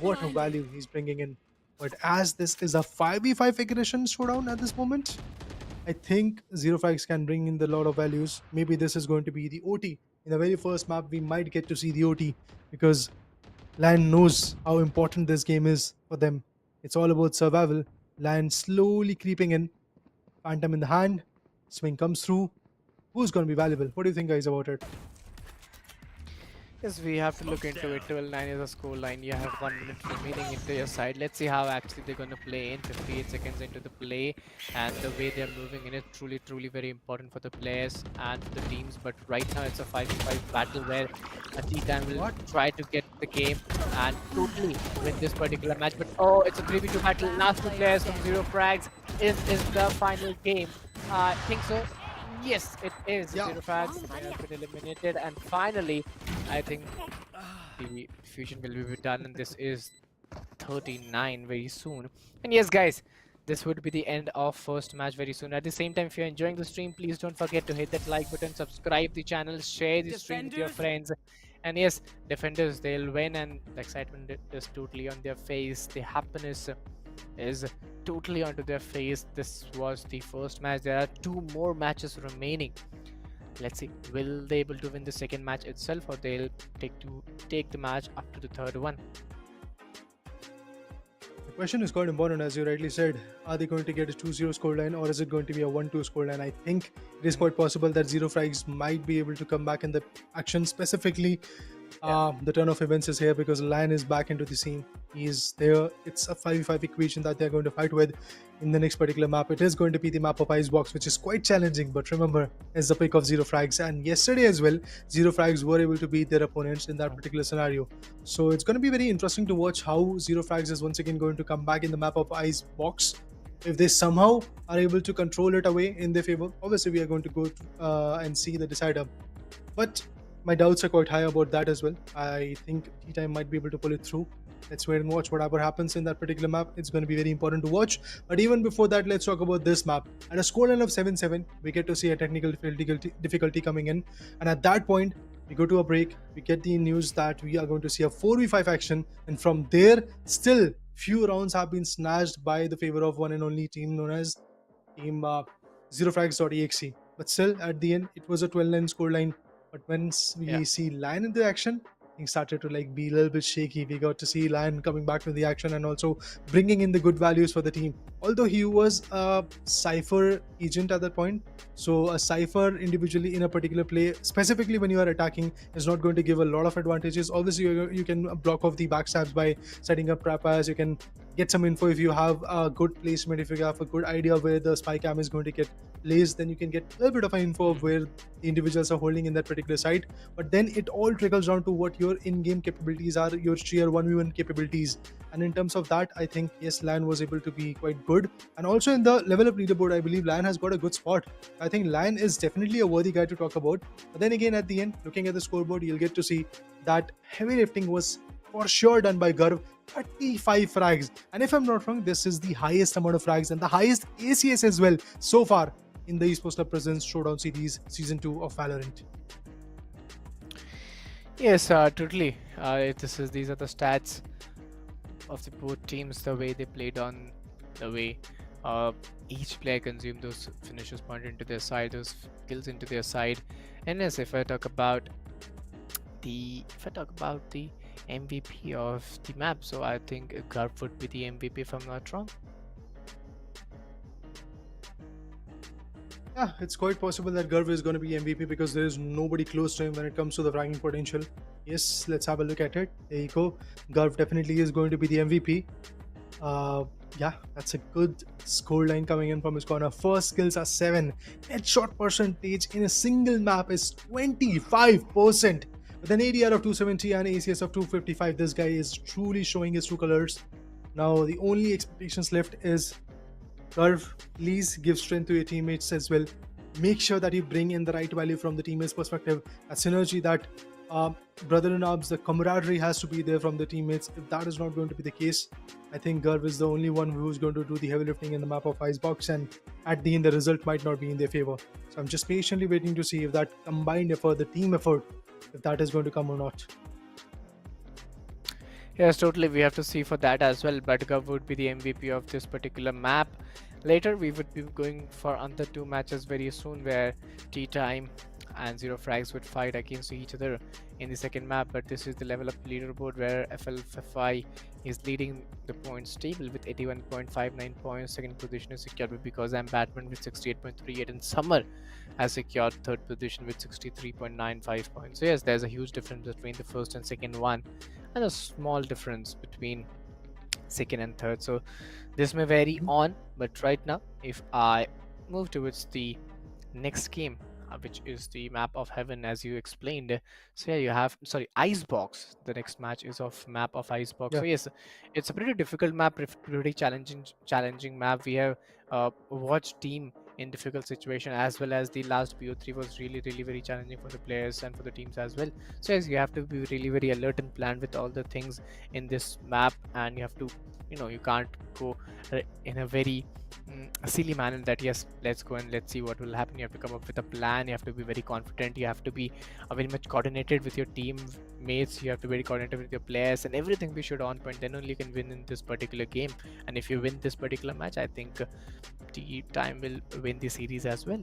What a value he's bringing in. But as this is a 5v5 aggression showdown at this moment, I think Zerofrags can bring in the lot of values. Maybe this is going to be the OT. In the very first map, we might get to see the OT because Lion knows how important this game is for them. It's all about survival. Lion slowly creeping in. Phantom in the hand. Swing comes through. Who's going to be valuable? What do you think, guys, about it? Yes, we have to look into it. 12-9 is a score line. You have 1 minute remaining into your side. Let's see how actually they're going to play in 58 seconds into the play, and the way they're moving in is truly very important for the players and the teams. But right now it's a 5v5 battle where a Titan will try to get the game and totally win this particular match. But oh, it's a 3v2 battle. Last 2 players from Zerofrags. Is the final game? I think so. Yes, it is. Zerofrags has been eliminated, and finally, I think the fusion will be done, and this is 39 very soon. And yes, guys, this would be the end of first match very soon. At the same time, if you're enjoying the stream, please don't forget to hit that like button, subscribe the channel, share the stream with your friends. And yes, defenders, they'll win, and the excitement is totally on their face. The happiness is totally onto their face. This was the first match. There are 2 more matches remaining. Let's see, will they able to win the second match itself, or they'll take the match up to the third one? The question is quite important, as you rightly said. Are they going to get a 2-0 scoreline, or is it going to be a 1-2 scoreline? I think it is quite possible that Zerofrags might be able to come back in the action. Specifically, the turn of events is here because Lion is back into the scene. He's there. It's a 5v5 equation that they're going to fight with in the next particular map. It is going to be the map of Icebox, which is quite challenging, but remember, it's the pick of Zerofrags, and yesterday as well, Zerofrags were able to beat their opponents in that particular scenario. So it's going to be very interesting to watch how Zerofrags is once again going to come back in the map of Icebox. If they somehow are able to control it away in their favor, obviously we are going to go and see the decider. But my doubts are quite high about that as well. I think T-Time might be able to pull it through. Let's wait and watch whatever happens in that particular map. It's going to be very important to watch. But even before that, let's talk about this map. At a scoreline of 7-7, we get to see a technical difficulty coming in. And at that point, we go to a break. We get the news that we are going to see a 4v5 action. And from there, still few rounds have been snatched by the favor of one and only team known as Team Zerofrags.exe. But still, at the end, it was a 12-9 scoreline. But once we see Lion in the action, things started to like be a little bit shaky. We got to see Lion coming back to the action and also bringing in the good values for the team. Although he was a Cypher agent at that point, so a Cypher individually in a particular play, specifically when you are attacking, is not going to give a lot of advantages. Obviously, you can block off the backstabs by setting up trap as you can get some info if you have a good placement, if you have a good idea where the spy cam is going to get placed, then you can get a little bit of an info of where the individuals are holding in that particular site. But then it all trickles down to what your in-game capabilities are, your sheer 1v1 capabilities. And in terms of that, I think yes, Lan was able to be quite good. And also in the level up leaderboard, I believe Lan has got a good spot. I think Lan is definitely a worthy guy to talk about. But then again, at the end, looking at the scoreboard, you'll get to see that heavy lifting was for sure done by Garv. 35 frags, and if I'm not wrong, this is the highest amount of frags and the highest ACS as well so far in the Esports Club Presents Showdown Series Season 2 of Valorant. Yes, totally. These are the stats of the both teams, the way they played on, the way each player consumed those finishes pointed into their side, those kills into their side. And yes, if I talk about the MVP of the map, so I think Garv would be the MVP if I'm not wrong. Yeah, it's quite possible that Garv is going to be MVP because there is nobody close to him when it comes to the fragging potential. Yes, let's have a look at it. There you go. Garv definitely is going to be the MVP. Yeah, that's a good score line coming in from his corner. First kills are 7. Headshot percentage in a single map is 25%. With an ADR of 270 and ACS of 255, this guy is truly showing his true colors. Now, the only expectations left is Garv, please give strength to your teammates as well. Make sure that you bring in the right value from the teammates' perspective. That synergy, that brother in arms, the camaraderie has to be there from the teammates. If that is not going to be the case, I think Garv is the only one who's going to do the heavy lifting in the map of Icebox, and at the end, the result might not be in their favor. So I'm just patiently waiting to see if that combined effort, the team effort, if that is going to come or not. Yes, totally. We have to see for that as well. But Garv would be the MVP of this particular map. Later, we would be going for another 2 matches very soon, where T-Time and Zerofrags would fight against each other in the second map. But this is the level up leaderboard where FLFI is leading the points table with 81.59 points. Second position is secured because I'm Batman with 68.38, and Summer has secured third position with 63.95 points. So yes, there's a huge difference between the first and second one, and a small difference between second and third. So this may vary on, but right now, if I move towards the next game, which is the map of heaven, as you explained. So yeah, you have Icebox. The next match is of map of Icebox. Yeah. So yes, it's a pretty difficult map, pretty challenging map. We have watched team in difficult situation, as well as the last BO3 was really very challenging for the players and for the teams as well. So yes, you have to be really very alert and plan with all the things in this map, and you have to, you can't go in a very silly manner that yes, let's go and let's see what will happen. You have to come up with a plan. You have to be very confident. You have to be very much coordinated with your teammates. You have to be very coordinated with your players, and everything be should on point. Then only you can win in this particular game. And if you win this particular match, I think T-Time will win the series as well.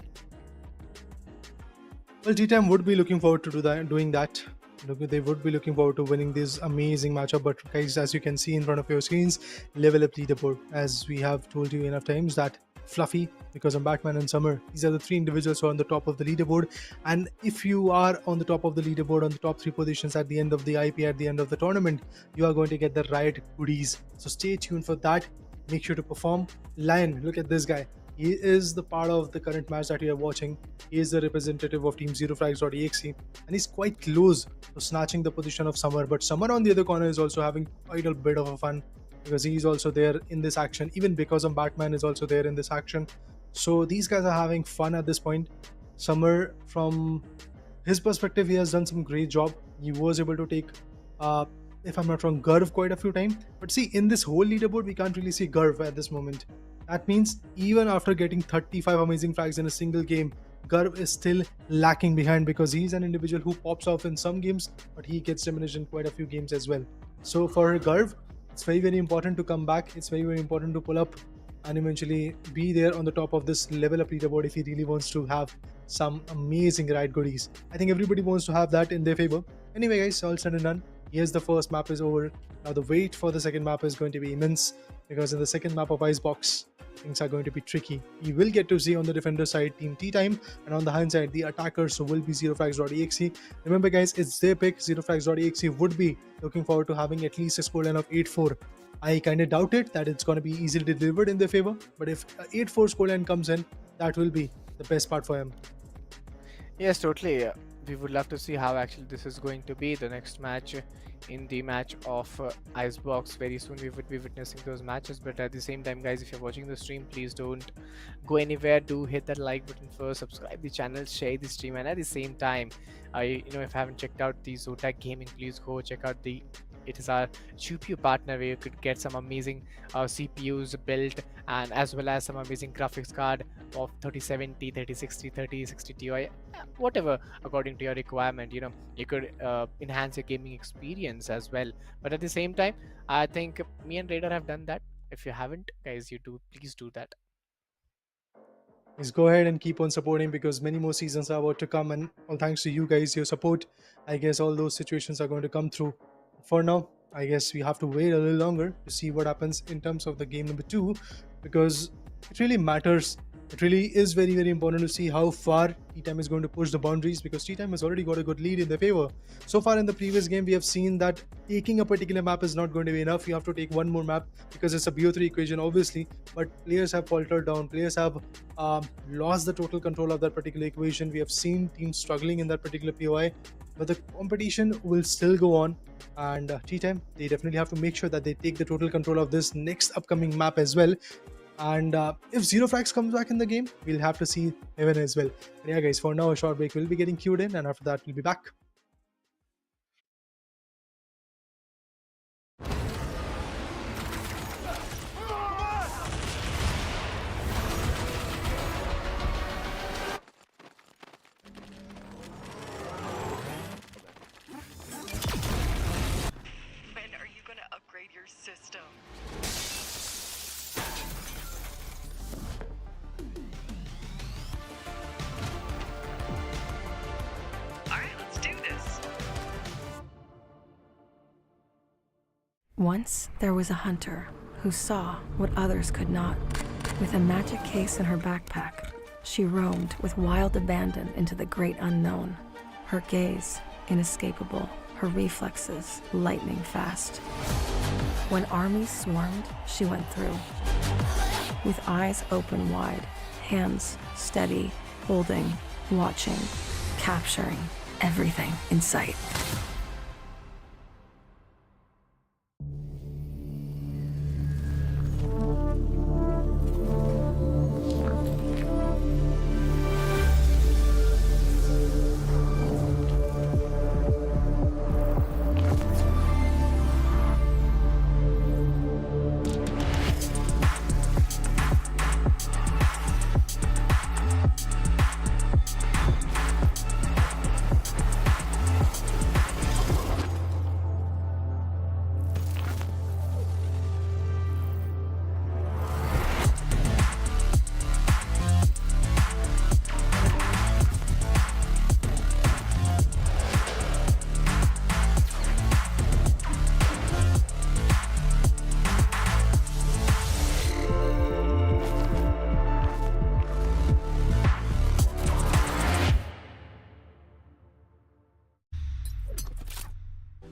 Well, T-Time would be looking forward to doing that. They would be looking forward to winning this amazing matchup. But guys, as you can see in front of your screens, level up leaderboard. As we have told you enough times, that Fluffy, because I'm Batman, and Summer, these are the 3 individuals who are on the top of the leaderboard. And if you are on the top of the leaderboard, on the top 3 positions at the end of the IP, at the end of the tournament, you are going to get the Riot goodies. So stay tuned for that. Make sure to perform. Lion, look at this guy. He is the part of the current match that you are watching. He is the representative of team Zerofrags.exe, and he's quite close to snatching the position of Summer. But Summer on the other corner is also having quite a bit of a fun, because he's also there in this action. Even because of Batman is also there in this action. So these guys are having fun at this point. Summer, from his perspective, he has done some great job. He was able to take, if I'm not wrong, Garv quite a few times. But see, in this whole leaderboard, we can't really see Garv at this moment. That means even after getting 35 amazing frags in a single game, Garv is still lacking behind, because he's an individual who pops off in some games, but he gets diminished in quite a few games as well. So for Garv, it's very important to come back. It's very important to pull up and eventually be there on the top of this level up leaderboard if he really wants to have some amazing ride goodies. I think everybody wants to have that in their favor. Anyway guys, all said and done, here's the first map is over. Now the wait for the second map is going to be immense, because in the second map of Icebox, things are going to be tricky. You will get to see on the defender side Team Tea Time, and on the hand side the attackers will be Zerofrags.exe. Remember guys, it's their pick. Zerofrags.exe would be looking forward to having at least a scoreline of 8-4. I kind of doubt it that it's going to be easily delivered in their favor, but if 8-4 scoreline comes in, that will be the best part for him. Yes, totally. We would love to see how actually this is going to be the next match in the match of Icebox. Very soon we would be witnessing those matches, but at the same time guys, if you're watching the stream, please don't go anywhere. Do hit that like button first, subscribe the channel, share the stream, and at the same time, if you haven't checked out the Zotac Gaming, please go check out it is our GPU partner where you could get some amazing CPUs built, and as well as some amazing graphics card of 3070, 3060, 3060 Ti, whatever according to your requirement. You could enhance your gaming experience as well. But at the same time, I think me and Raider have done that. If you haven't guys, please do that. Please go ahead and keep on supporting, because many more seasons are about to come, and all thanks to you guys, your support, I guess all those situations are going to come through. For now, I guess we have to wait a little longer to see what happens in terms of the game number 2, because it really matters. It really is very, very important to see how far Tea Time is going to push the boundaries, because Tea Time has already got a good lead in their favor. So far in the previous game, we have seen that taking a particular map is not going to be enough. You have to take one more map, because it's a BO3 equation obviously, but players have faltered down. Players have lost the total control of that particular equation. We have seen teams struggling in that particular POI, but the competition will still go on, and Tea Time, they definitely have to make sure that they take the total control of this next upcoming map as well. And if Zerofrags comes back in the game, we'll have to see Heaven as well. But yeah guys, for now a short break will be getting queued in, and after that we'll be back. When are you gonna upgrade your system? Alright, let's do this. Once there was a hunter who saw what others could not. With a magic case in her backpack, she roamed with wild abandon into the great unknown. Her gaze inescapable, her reflexes lightning fast. When armies swarmed, she went through. With eyes open wide, hands steady, holding, watching, capturing everything in sight.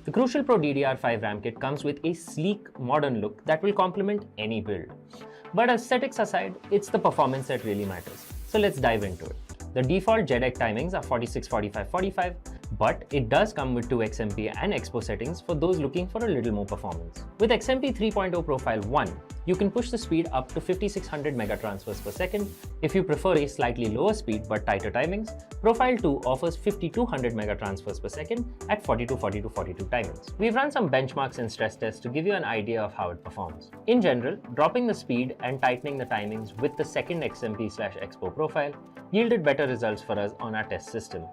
The Crucial Pro DDR5 RAM kit comes with a sleek, modern look that will complement any build. But aesthetics aside, it's the performance that really matters. So let's dive into it. The default JEDEC timings are 46, 45, 45, but it does come with 2 XMP and Expo settings for those looking for a little more performance. With XMP 3.0 Profile 1, you can push the speed up to 5600 megatransfers per second. If you prefer a slightly lower speed but tighter timings, Profile 2 offers 5200 megatransfers per second at 42, 42, 42 timings. We've run some benchmarks and stress tests to give you an idea of how it performs. In general, dropping the speed and tightening the timings with the second XMP/Expo profile yielded better results for us on our test system.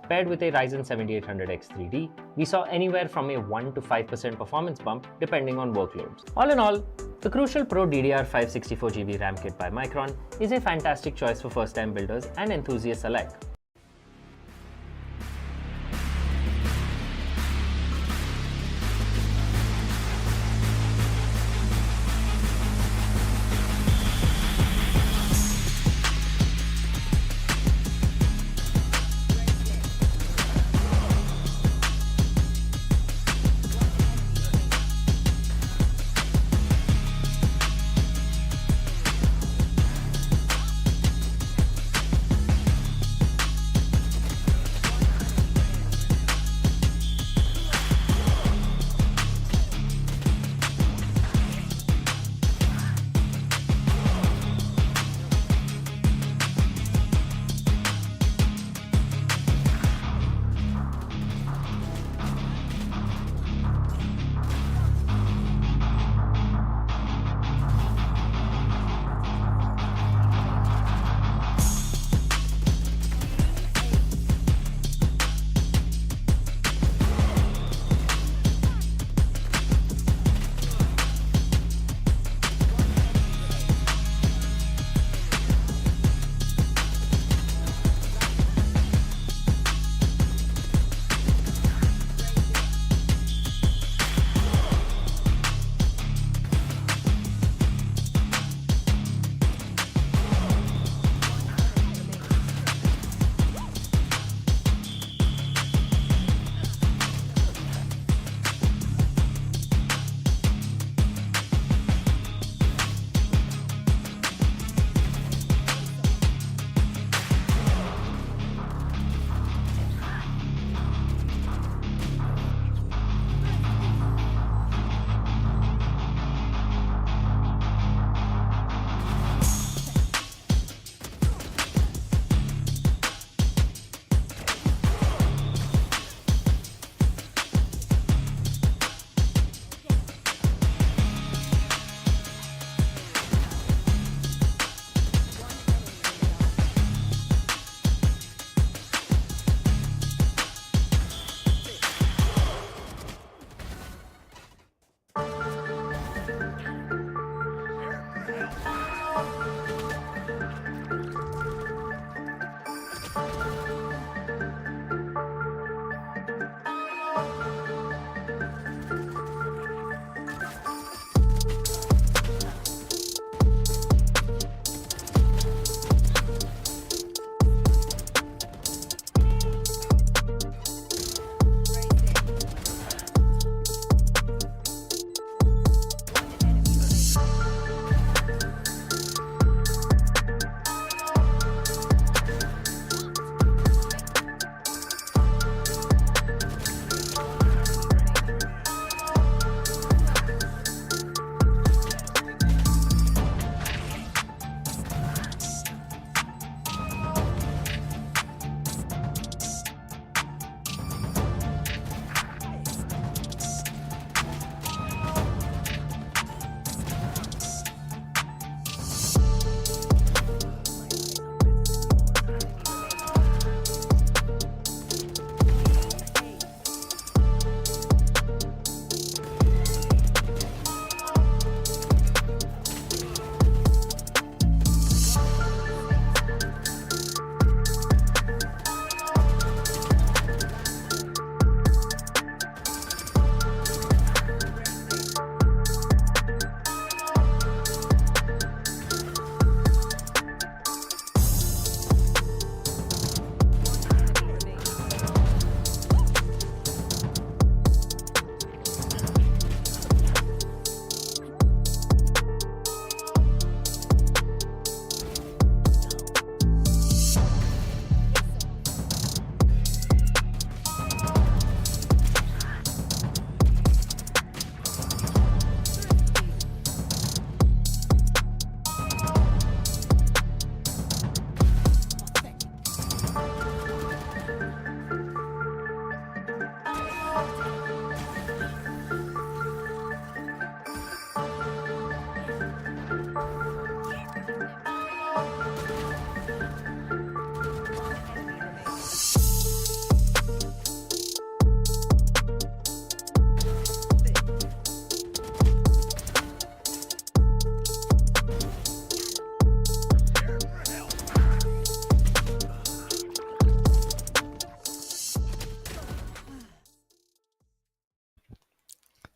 Paired with a Ryzen 7800X 3D, we saw anywhere from a 1 to 5% performance bump depending on workloads. All in all, The crucial Pro DDR5 64GB RAM kit by Micron is a fantastic choice for first-time builders and enthusiasts alike.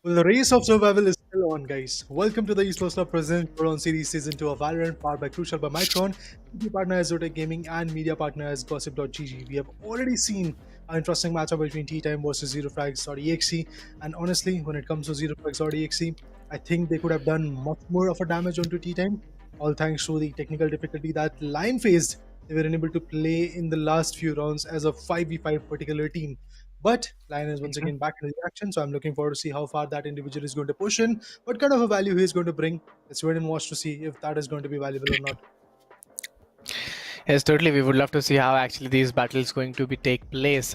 Well, the race of survival is still on, guys. Welcome to the Esports Club Present Showdown Series Season 2 of Valorant, powered by Crucial by Micron. Media partner is Zerofrags Gaming and media partner is Gossip.gg. We have already seen an interesting matchup between T-Time versus Zerofrags.exe. And honestly, when it comes to Zerofrags.exe, I think they could have done much more of a damage onto T-Time. All thanks to the technical difficulty that Lion faced. They were unable to play in the last few rounds as a 5v5 particular team. But Lion is once again back in the action, so I'm looking forward to see how far that individual is going to push in, what kind of a value he is going to bring. Let's wait and watch to see if that is going to be valuable or not. Yes, totally. We would love to see how actually these battles going to be take place,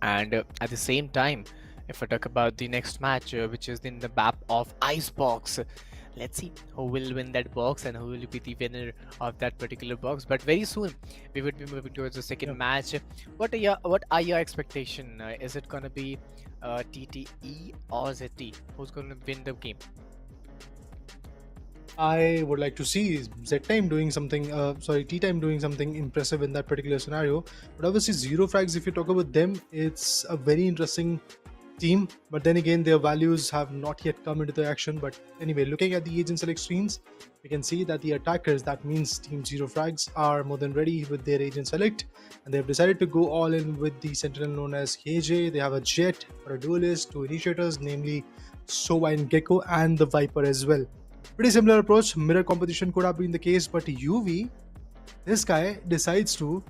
and at the same time, if I talk about the next match, which is in the map of Icebox, let's see who will win that box and who will be the winner of that particular box. But very soon, we would be moving towards the second match. What are your expectation? Is it gonna be TTE or ZT? Who's gonna win the game? I would like to see Z-Time doing something, T-Time doing something impressive in that particular scenario. But obviously, Zerofrags, if you talk about them, it's a very interesting team. But then again, their values have not yet come into the action. But anyway, looking at the agent select screens, we can see that the attackers, that means Team Zerofrags, are more than ready with their agent select. And they've decided to go all in with the sentinel known as KJ. They have a Jet for a duelist, two initiators, namely Sova and Gecko, and the Viper as well. Pretty similar approach. Mirror competition could have been the case, but UV, this guy decides to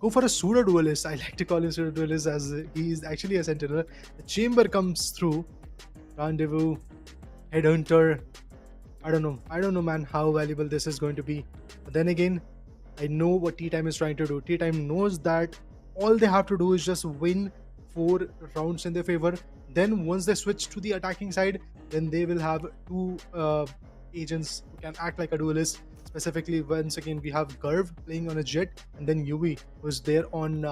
go for a pseudo duelist. I like to call him pseudo duelist as he is actually a sentinel. The chamber comes through. Rendezvous, headhunter. I don't know, man, how valuable this is going to be. But then again, I know what T-Time is trying to do. T-Time knows that all they have to do is just win 4 rounds in their favor. Then once they switch to the attacking side, then they will have 2 agents who can act like a duelist. Specifically, once again, we have Gurv playing on a Jet, and then UV who's there on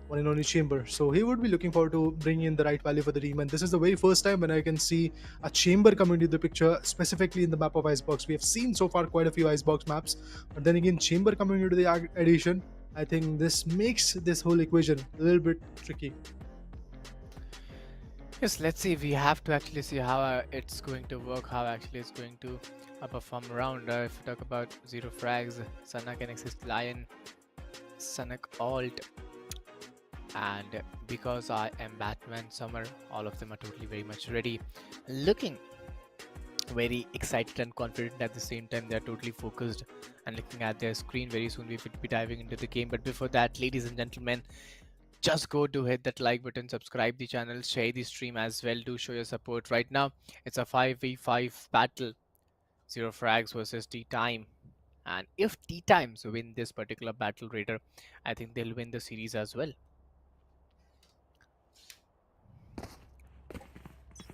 one and only chamber. So he would be looking forward to bringing in the right value for the team. And this is the very first time when I can see a chamber come into the picture, specifically in the map of Icebox. We have seen so far quite a few Icebox maps, but then again, chamber coming into the addition, I think this makes this whole equation a little bit tricky. Yes, let's see. We have to actually see how it's going to work, how actually it's going to perform around. If we talk about Zerofrags, Sanak and Exist Lion, Sanak Alt, and because I am Batman Summer, all of them are totally very much ready, looking very excited and confident at the same time. They're totally focused and looking at their screen. Very soon we will be diving into the game, but before that, ladies and gentlemen, just go to hit that like button, subscribe the channel, share the stream as well. Do show your support. Right now it's a 5v5 battle, Zerofrags versus T-Time, and if T-Times win this particular battle, Raider, I think they'll win the series as well.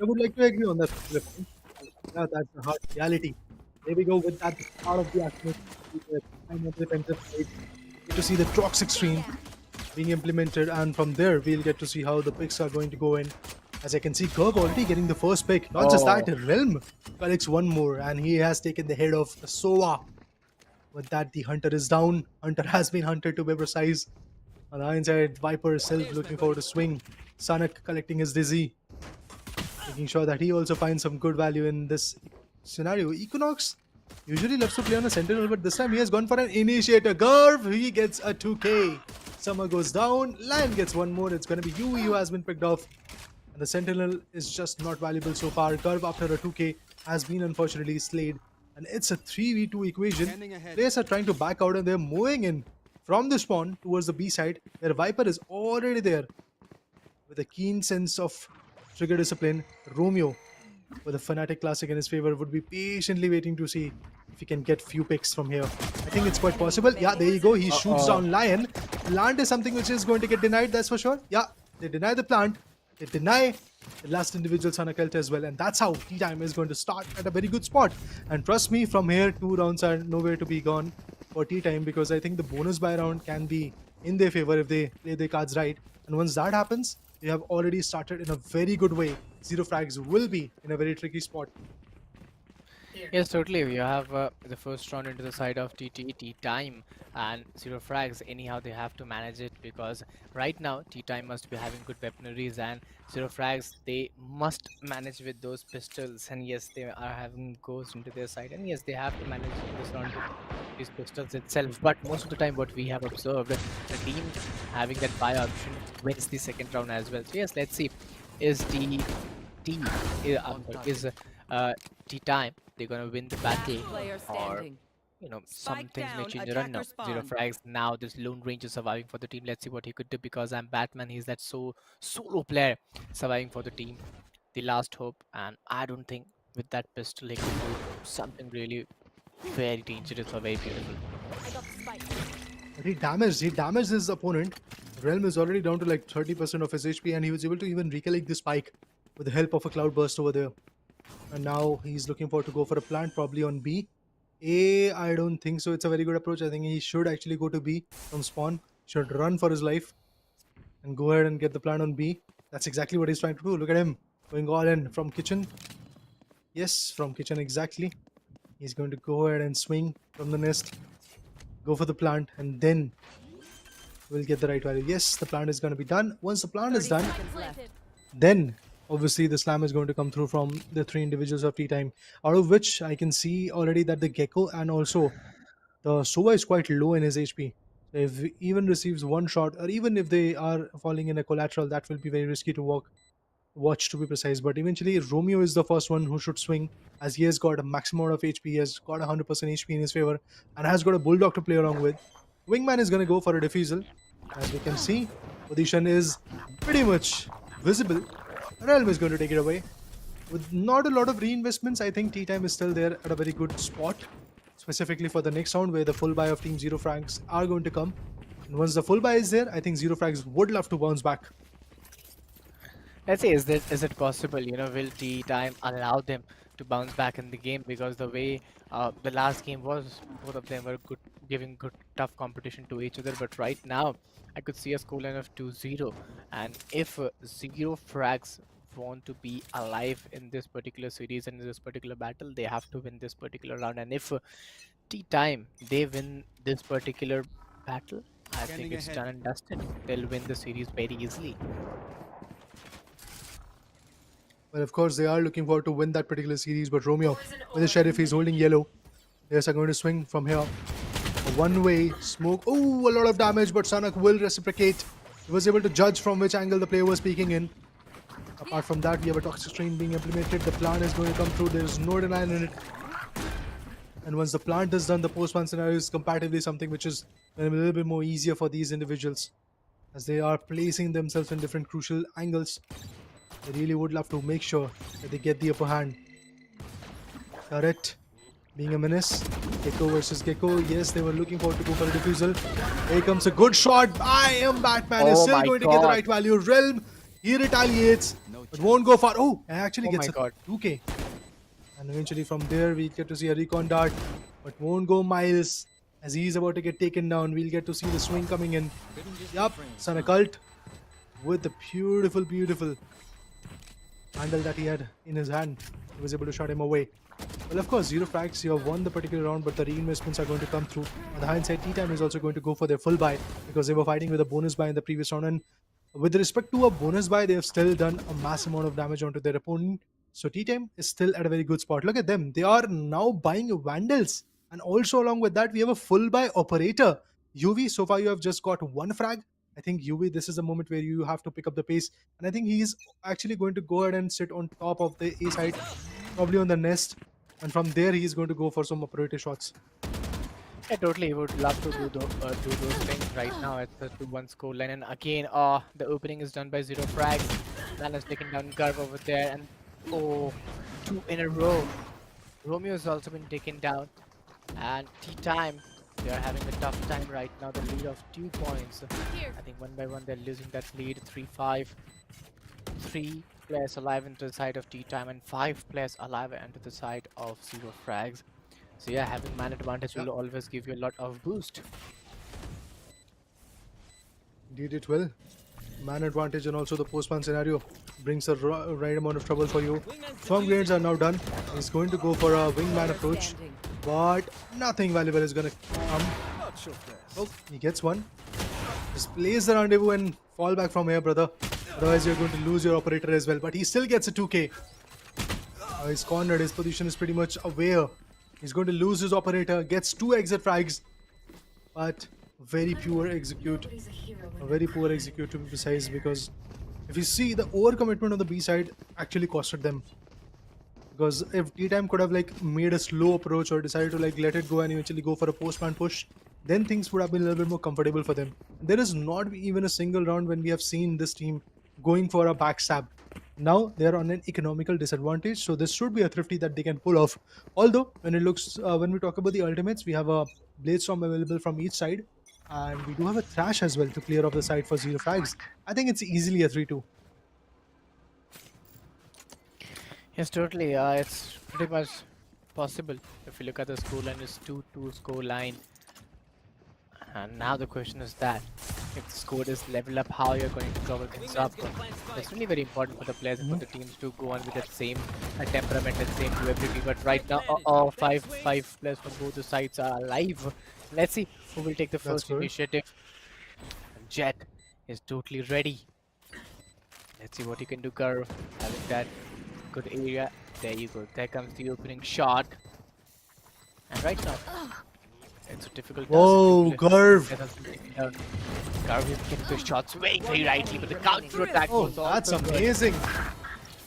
I would like to agree on that. Yeah, that's the hard reality. There we go with that part of the action. Get to see the toxic stream being implemented, and from there we'll get to see how the picks are going to go in. As I can see, Curve already getting the first pick. Not just that, Realm collects one more, and he has taken the head of Sova. With that, the hunter is down. Hunter has been hunted, to be precise. On the inside, Viper self looking forward to swing. Sanak collecting his dizzy, making sure that he also finds some good value in this scenario. Equinox usually loves to play on a sentinel, but this time he has gone for an initiator. Gurv, he gets a 2k. Summer goes down. Lion gets one more. It's going to be Yui who has been picked off. And the sentinel is just not valuable so far. Gurv, after a 2k, has been unfortunately slayed. And it's a 3v2 equation. Players are trying to back out, and they're moving in from the spawn towards the B side, where Viper is already there. With a keen sense of trigger discipline, Romeo, with a Fnatic Classic in his favor, would be patiently waiting to see if he can get few picks from here. I think it's quite possible. Yeah, there you go. He shoots down Lion. Plant is something which is going to get denied, that's for sure. Yeah, they deny the plant. They deny the last individual Sanakelta as well. And that's how T-Time is going to start at a very good spot. And trust me, from here, 2 rounds are nowhere to be gone for T-Time, because I think the bonus buy round can be in their favor if they play their cards right. And once that happens, they have already started in a very good way. Zerofrags will be in a very tricky spot. Yes, totally. We have the first round into the side of Tea Time and Zerofrags. Anyhow, they have to manage it because right now Tea Time must be having good weaponaries and Zerofrags they must manage with those pistols. And yes, they are having ghosts into their side. And yes, they have to manage this round with these pistols itself. But most of the time, what we have observed, the team having that buy option wins the second round as well. So yes, let's see. Is the T is Tea Time they're gonna win the battle Player or standing. some Spike things may down, change around now. attacker Zero spawn. frags now. This Lone Ranger surviving for the team. Let's see what he could do because I'm Batman. He's that solo player surviving for the team. The last hope, and I don't think with that pistol he could do something really very dangerous or very beautiful. But he damaged his opponent. Realm is already down to like 30% of his HP, and he was able to even recollect the spike with the help of a cloud burst over there. And now he's looking for to go for a plant, probably on B. A, I don't think so. It's a very good approach. I think he should actually go to B from spawn. Should run for his life and go ahead and get the plant on B. That's exactly what he's trying to do. Look at him going all in from kitchen. Yes, from kitchen exactly. He's going to go ahead and swing from the nest, go for the plant, and then we'll get the right value. Yes, the plant is going to be done. Once the plant is 30 done, seconds left. then obviously the slam is going to come through from the three individuals of Tea Time, out of which I can see already that the Gecko and also the Sova is quite low in his HP. So if he even receives one shot, or even if they are falling in a collateral, that will be very risky to watch to be precise. But eventually Romeo is the first one who should swing, as he has got a maximum amount of HP, he has got 100% HP in his favor, and has got a Bulldog to play along with. Wingman is going to go for a defusal. As we can see, position is pretty much visible. Realm is going to take it away. With not a lot of reinvestments, I think Tea Time is still there at a very good spot, specifically for the next round where the full buy of Team Zerofrags are going to come. And once the full buy is there, I think Zerofrags would love to bounce back. Let's see, is it possible? Will Tea Time allow them to bounce back in the game? Because the way the last game was, both of them were good, giving good tough competition to each other. But right now, I could see a scoreline of 2-0. And if Zerofrags want to be alive in this particular series and in this particular battle, they have to win this particular round. And if Tea Time they win this particular battle, I think it's done and dusted. They'll win the series very easily. Well, of course, they are looking forward to win that particular series, but Romeo, with the Sheriff, he's holding yellow. Players are going to swing from here. A one-way smoke. Oh, a lot of damage, but Sanak will reciprocate. He was able to judge from which angle the player was peeking in. Apart from that, we have a toxic strain being implemented. The plant is going to come through. There's no denying in it. And once the plant is done, the post-plant scenario is comparatively something which is a little bit more easier for these individuals, as they are placing themselves in different crucial angles. They really would love to make sure that they get the upper hand. Turret being a menace. Gecko versus Gecko. Yes, they were looking forward to go for a defusal. Here comes a good shot. I am Batman. Is still going to get the right value. Realm, he retaliates, but won't go far. Oh, and actually gets a 2k. And eventually from there, we get to see a recon dart, but won't go miles, as he's about to get taken down. We'll get to see the swing coming in. Yup, Sun Occult with the beautiful, beautiful handle that he had in his hand. He was able to shut him away. Well, of course, Zerofrags, you have won the particular round, but the reinvestments are going to come through. On the hindsight, Tea Time is also going to go for their full buy, because they were fighting with a bonus buy in the previous round. And with respect to a bonus buy, they have still done a mass amount of damage onto their opponent. So Tea Time is still at a very good spot. Look at them. They are now buying Vandals. And also along with that, we have a full buy operator. UV, so far you have just got one frag. I think UV, this is the moment where you have to pick up the pace. And I think he's actually going to go ahead and sit on top of the A side, probably on the nest. And from there, he's going to go for some operator shots. I totally would love to do those things right now at the 2-1 scoreline. And again, the opening is done by Zerofrags. Man has taken down Garv over there. And 2 in a row. Romeo has also been taken down. And Tea Time, they are having a tough time right now. The lead of 2 points. I think one by one they're losing that lead. 3-5. 3 players alive into the side of Tea Time and 5 players alive into the side of Zerofrags. So yeah, having man advantage will always give you a lot of boost. Indeed it will. Man advantage and also the postman scenario brings the right amount of trouble for you. Swarm grenades are now done. He's going to go for a wingman approach, but nothing valuable is going to come. Oh, he gets one. Just place the rendezvous and fall back from here, brother. Otherwise, you're going to lose your operator as well. But he still gets a 2k. He's cornered. His position is pretty much aware. He's going to lose his operator. Gets 2 exit frags. But very poor execute. A very poor execute to be precise. Because if you see, the overcommitment on the B side actually costed them. Because if T-Time could have like made a slow approach or decided to like let it go and eventually go for a postman push, then things would have been a little bit more comfortable for them. There is not even a single round when we have seen this team going for a backstab. Now they are on an economical disadvantage, so this should be a thrifty that they can pull off. Although when it looks, when we talk about the ultimates, we have a Bladestorm available from each side, and we do have a Thrash as well to clear off the side for Zerofrags. I think it's easily a 3-2. Yes, totally. It's pretty much possible. If you look at the scoreline, it's 2-2 scoreline. And now the question is that if the score is level up, how you're going to cover things up. It's really very important for the players and for the teams to go on with that same temperament and same durability. But right now, five players from both the sides are alive. Let's see who will take the first initiative. And Jet is totally ready. Let's see what he can do, Curve. Having that good area. There you go. There comes the opening shot. And right now, it's a difficult task. Whoa, Garv! Garv is getting the shots very rightly, but the counter attack was that's also amazing.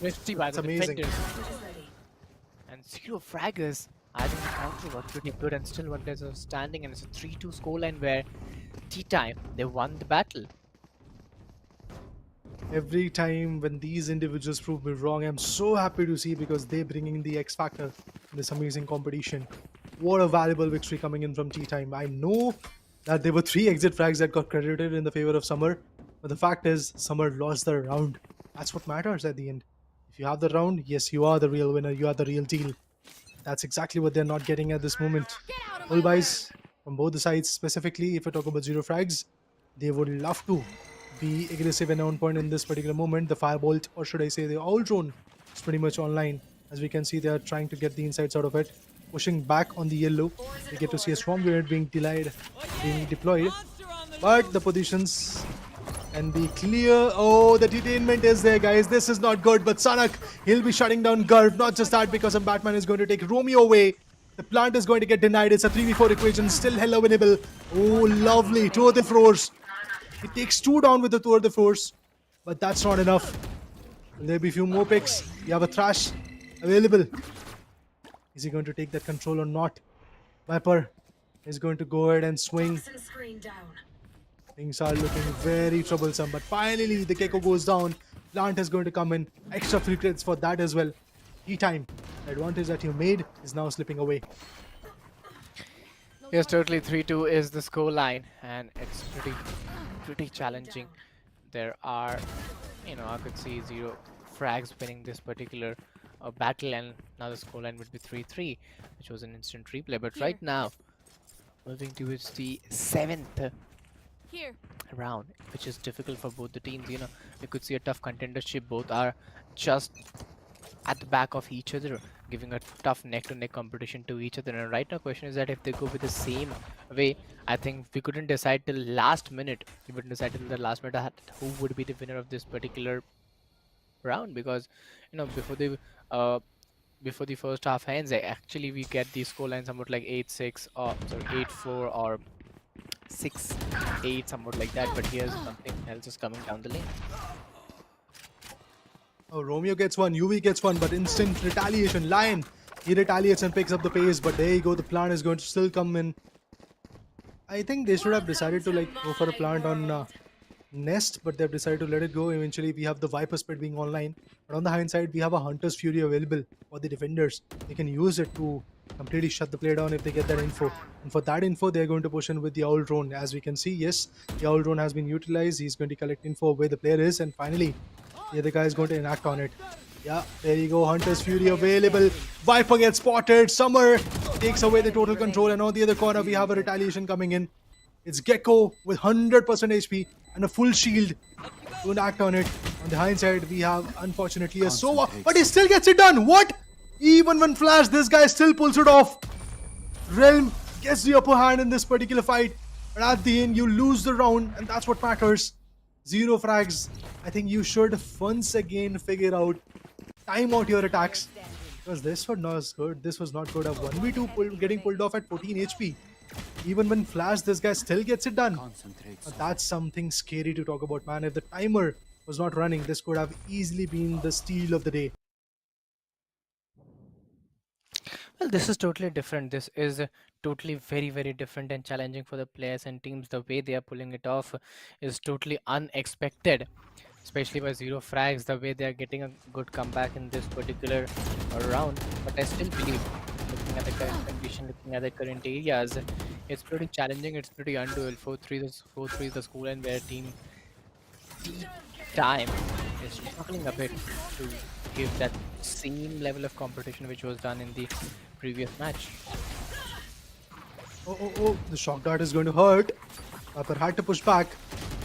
risky by That's the amazing. defenders. And Zerofrags, I think the counter was pretty good, and still one players are standing, and it's a 3-2 scoreline where T-Time, they won the battle. Every time when these individuals prove me wrong, I'm so happy to see because they bring in the X factor in this amazing competition. What a valuable victory coming in from T-Time. I know that there were 3 exit frags that got credited in the favor of Summer, but the fact is Summer lost the round. That's what matters at the end. If you have the round, yes, you are the real winner, you are the real deal. That's exactly what they're not getting at this moment. Well, guys, from both the sides, specifically if I talk about Zerofrags, they would love to be aggressive and on point in this particular moment. The Firebolt, or should I say the Owl Drone, is pretty much online. As we can see, they are trying to get the insights out of it. Pushing back on the yellow, we get to see a Swarm Grenade being deployed. But the positions can be clear. Oh, the detainment is there, guys. This is not good. But Sanak, he'll be shutting down Garv. Not just that, because Batman is going to take Romeo away. The plant is going to get denied. It's a 3v4 equation, still hella winnable. Oh, lovely. Tour de force. He takes 2 down with the tour de force. But that's not enough. Will there be a few more picks? You have a Thrash available. Is he going to take that control or not? Viper is going to go ahead and swing. Things are looking very troublesome. But finally, the Keko goes down. Plant is going to come in. Extra free crits for that as well. T-Time, the advantage that you made is now slipping away. Yes, totally. 3-2 is the score line, and it's pretty challenging. There are, I could see Zerofrags winning this particular battle, and now the scoreline would be 3-3, which was an instant replay. But right now, moving towards the 7th round, which is difficult for both the teams. You could see a tough contendership. Both are just at the back of each other, giving a tough neck-to-neck competition to each other. And right now, question is that if they go with the same way, I think we couldn't decide till last minute. We wouldn't decide till the last minute who would be the winner of this particular round, because before the first half ends, actually we get the scoreline somewhat like 8-6 or 8-4 or 6-8, somewhat like that. But here's something else is coming down the lane. Oh, Romeo gets one, UV gets one, but instant retaliation. Lion, he retaliates and picks up the pace, but there you go, the plant is going to still come in. I think they should have decided to go for a plant on Nest, but they've decided to let it go. Eventually, we have the Viper Spit being online, but on the hindsight, we have a Hunter's Fury available for the defenders. They can use it to completely shut the play down if they get that info. And for that info, they're going to push in with the Owl Drone. As we can see, yes, the Owl Drone has been utilized. He's going to collect info where the player is, and finally, the other guy is going to enact on it. Yeah, there you go. Hunter's Fury available. Viper gets spotted. Summer takes away the total control, and on the other corner, we have a retaliation coming in. It's Gecko with 100% HP and a full shield. Don't act on it. On the hindsight, we have unfortunately a Sova, but he still gets it done. What? Even when flash, this guy still pulls it off. Realm gets the upper hand in this particular fight, but at the end, you lose the round, and that's what matters. Zerofrags, I think you should once again figure out, time out your attacks, because this was not good. This was not good. A 1v2 getting pulled off at 14 HP. Even when flash, this guy still gets it done. That's something scary to talk about, man. If the timer was not running, this could have easily been the steal of the day. Well, this is totally different. This is totally very different and challenging for the players and teams. The way they are pulling it off is totally unexpected, especially by Zerofrags, the way they are getting a good comeback in this particular round. But I still believe, looking at the current condition, looking at the current areas, it's pretty challenging. It's pretty undoable. 4-3 is the score line where team time is struggling a bit to give that same level of competition which was done in the previous match. Oh, the shock dart is going to hurt. Viper had to push back.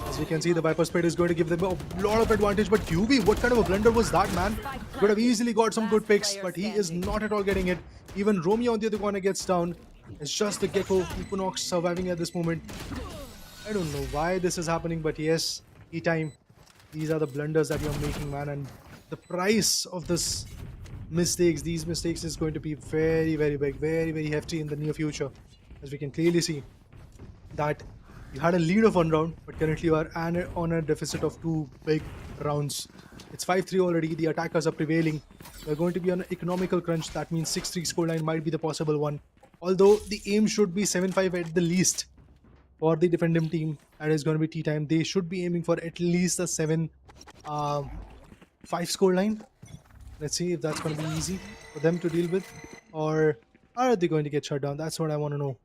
As we can see, the Viper Spade is going to give them a lot of advantage. But QB, what kind of a blunder was that, man? Could have easily got some good picks, but he is not at all getting it. Even Romeo on the other corner gets down. It's just the Gecko Equinox surviving at this moment. I don't know why this is happening, but yes, E-time. These are the blunders that you're making, man. And the price of these mistakes is going to be very big, very hefty in the near future. As we can clearly see that you had a lead of 1 round, but currently you are on a deficit of 2 big rounds. It's 5-3 already. The attackers are prevailing. We're going to be on an economical crunch. That means 6-3 scoreline might be the possible one. Although the aim should be 7-5 at the least for the defending team. That is going to be tea time. They should be aiming for at least a 7-5 scoreline. Let's see if that's going to be easy for them to deal with, or are they going to get shut down? That's what I want to know.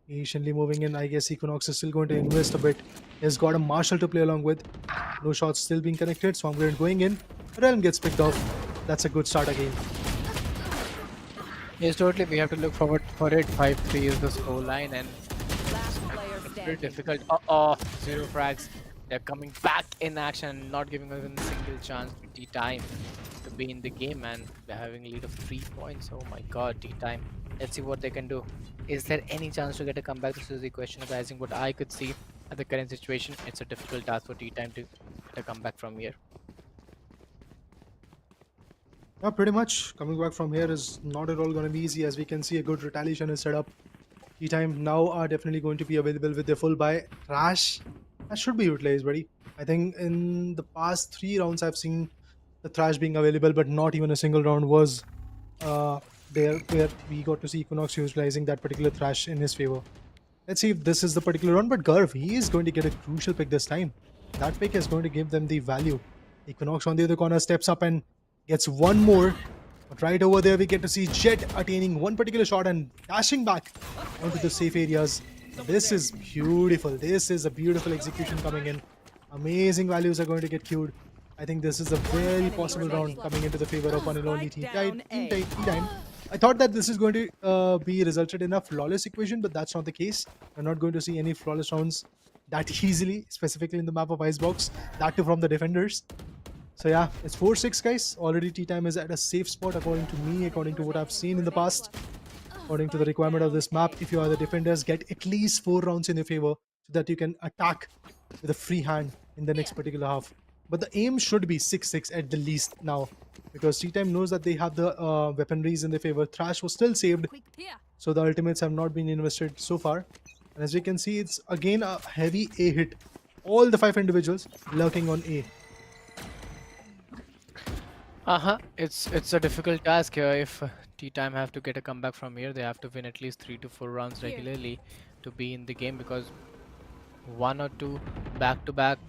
Patiently moving in. I guess Equinox is still going to invest a bit. He's got a Marshall to play along with. No shots still being connected, so I'm going in. Realm gets picked off. That's a good start again. Yes, totally. We have to look forward for it. 5-3 is the score line, and it's very difficult. Zerofrags. They're coming back in action, not giving us a single chance to T-time to be in the game, and they're having a lead of 3 points. Oh my god, T-time. Let's see what they can do. Is there any chance to get a comeback? This is the question arising. What I could see at the current situation, it's a difficult task for T-time to get a comeback from here. Yeah, pretty much. Coming back from here is not at all going to be easy. As we can see, a good retaliation is set up. T-time now are definitely going to be available with their full buy. Trash, that should be utilized, buddy. I think in the past 3 rounds I've seen the Thrash being available, but not even a single round was there where we got to see Equinox utilizing that particular Thrash in his favor. Let's see if this is the particular round, but Garv, he is going to get a crucial pick this time. That pick is going to give them the value. Equinox on the other corner steps up and gets one more. But right over there we get to see Jet attaining one particular shot and dashing back onto the safe areas. This is beautiful. This is a beautiful execution coming in. Amazing values are going to get queued. I think this is a very possible round coming into the favor of one and only T-time. I thought that this is going to be resulted in a flawless equation, but that's not the case. We're not going to see any flawless rounds that easily, specifically in the map of Icebox. That too from the defenders. So yeah, it's 4-6 guys. Already T-time is at a safe spot according to me, according to what I've seen in the past. According to the requirement of this map, if you are the defenders, get at least 4 rounds in your favor so that you can attack with a free hand in the next particular half. But the aim should be 6-6 at the least now, because T-time knows that they have the weaponries in their favor. Thrash was still saved, so the ultimates have not been invested so far. And as we can see, it's again a heavy A hit. All the 5 individuals lurking on A. It's a difficult task here. If T-time have to get a comeback from here, they have to win at least 3 to 4 rounds regularly to be in the game, because 1 or 2 back-to-back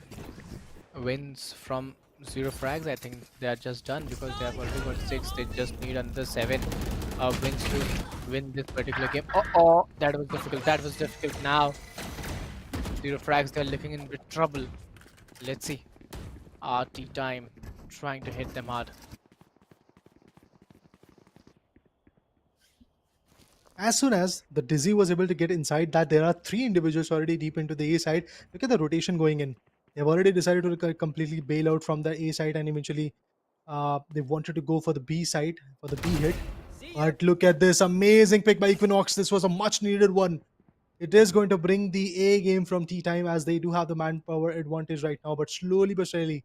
wins from Zerofrags, I think they are just done, because they have already got 6. They just need another 7 wins to win this particular game. That was difficult. That was difficult. Now Zerofrags, they're looking in bit trouble. Let's see. T-time trying to hit them hard. As soon as the Dizzy was able to get inside that there are 3 individuals already deep into the A side, look at the rotation going in. They've already decided to completely bail out from the A side, and eventually they wanted to go for the B side, for the B hit. But look at this amazing pick by Equinox. This was a much needed one. It is going to bring the A game from Tea Time, as they do have the manpower advantage right now. But slowly but surely,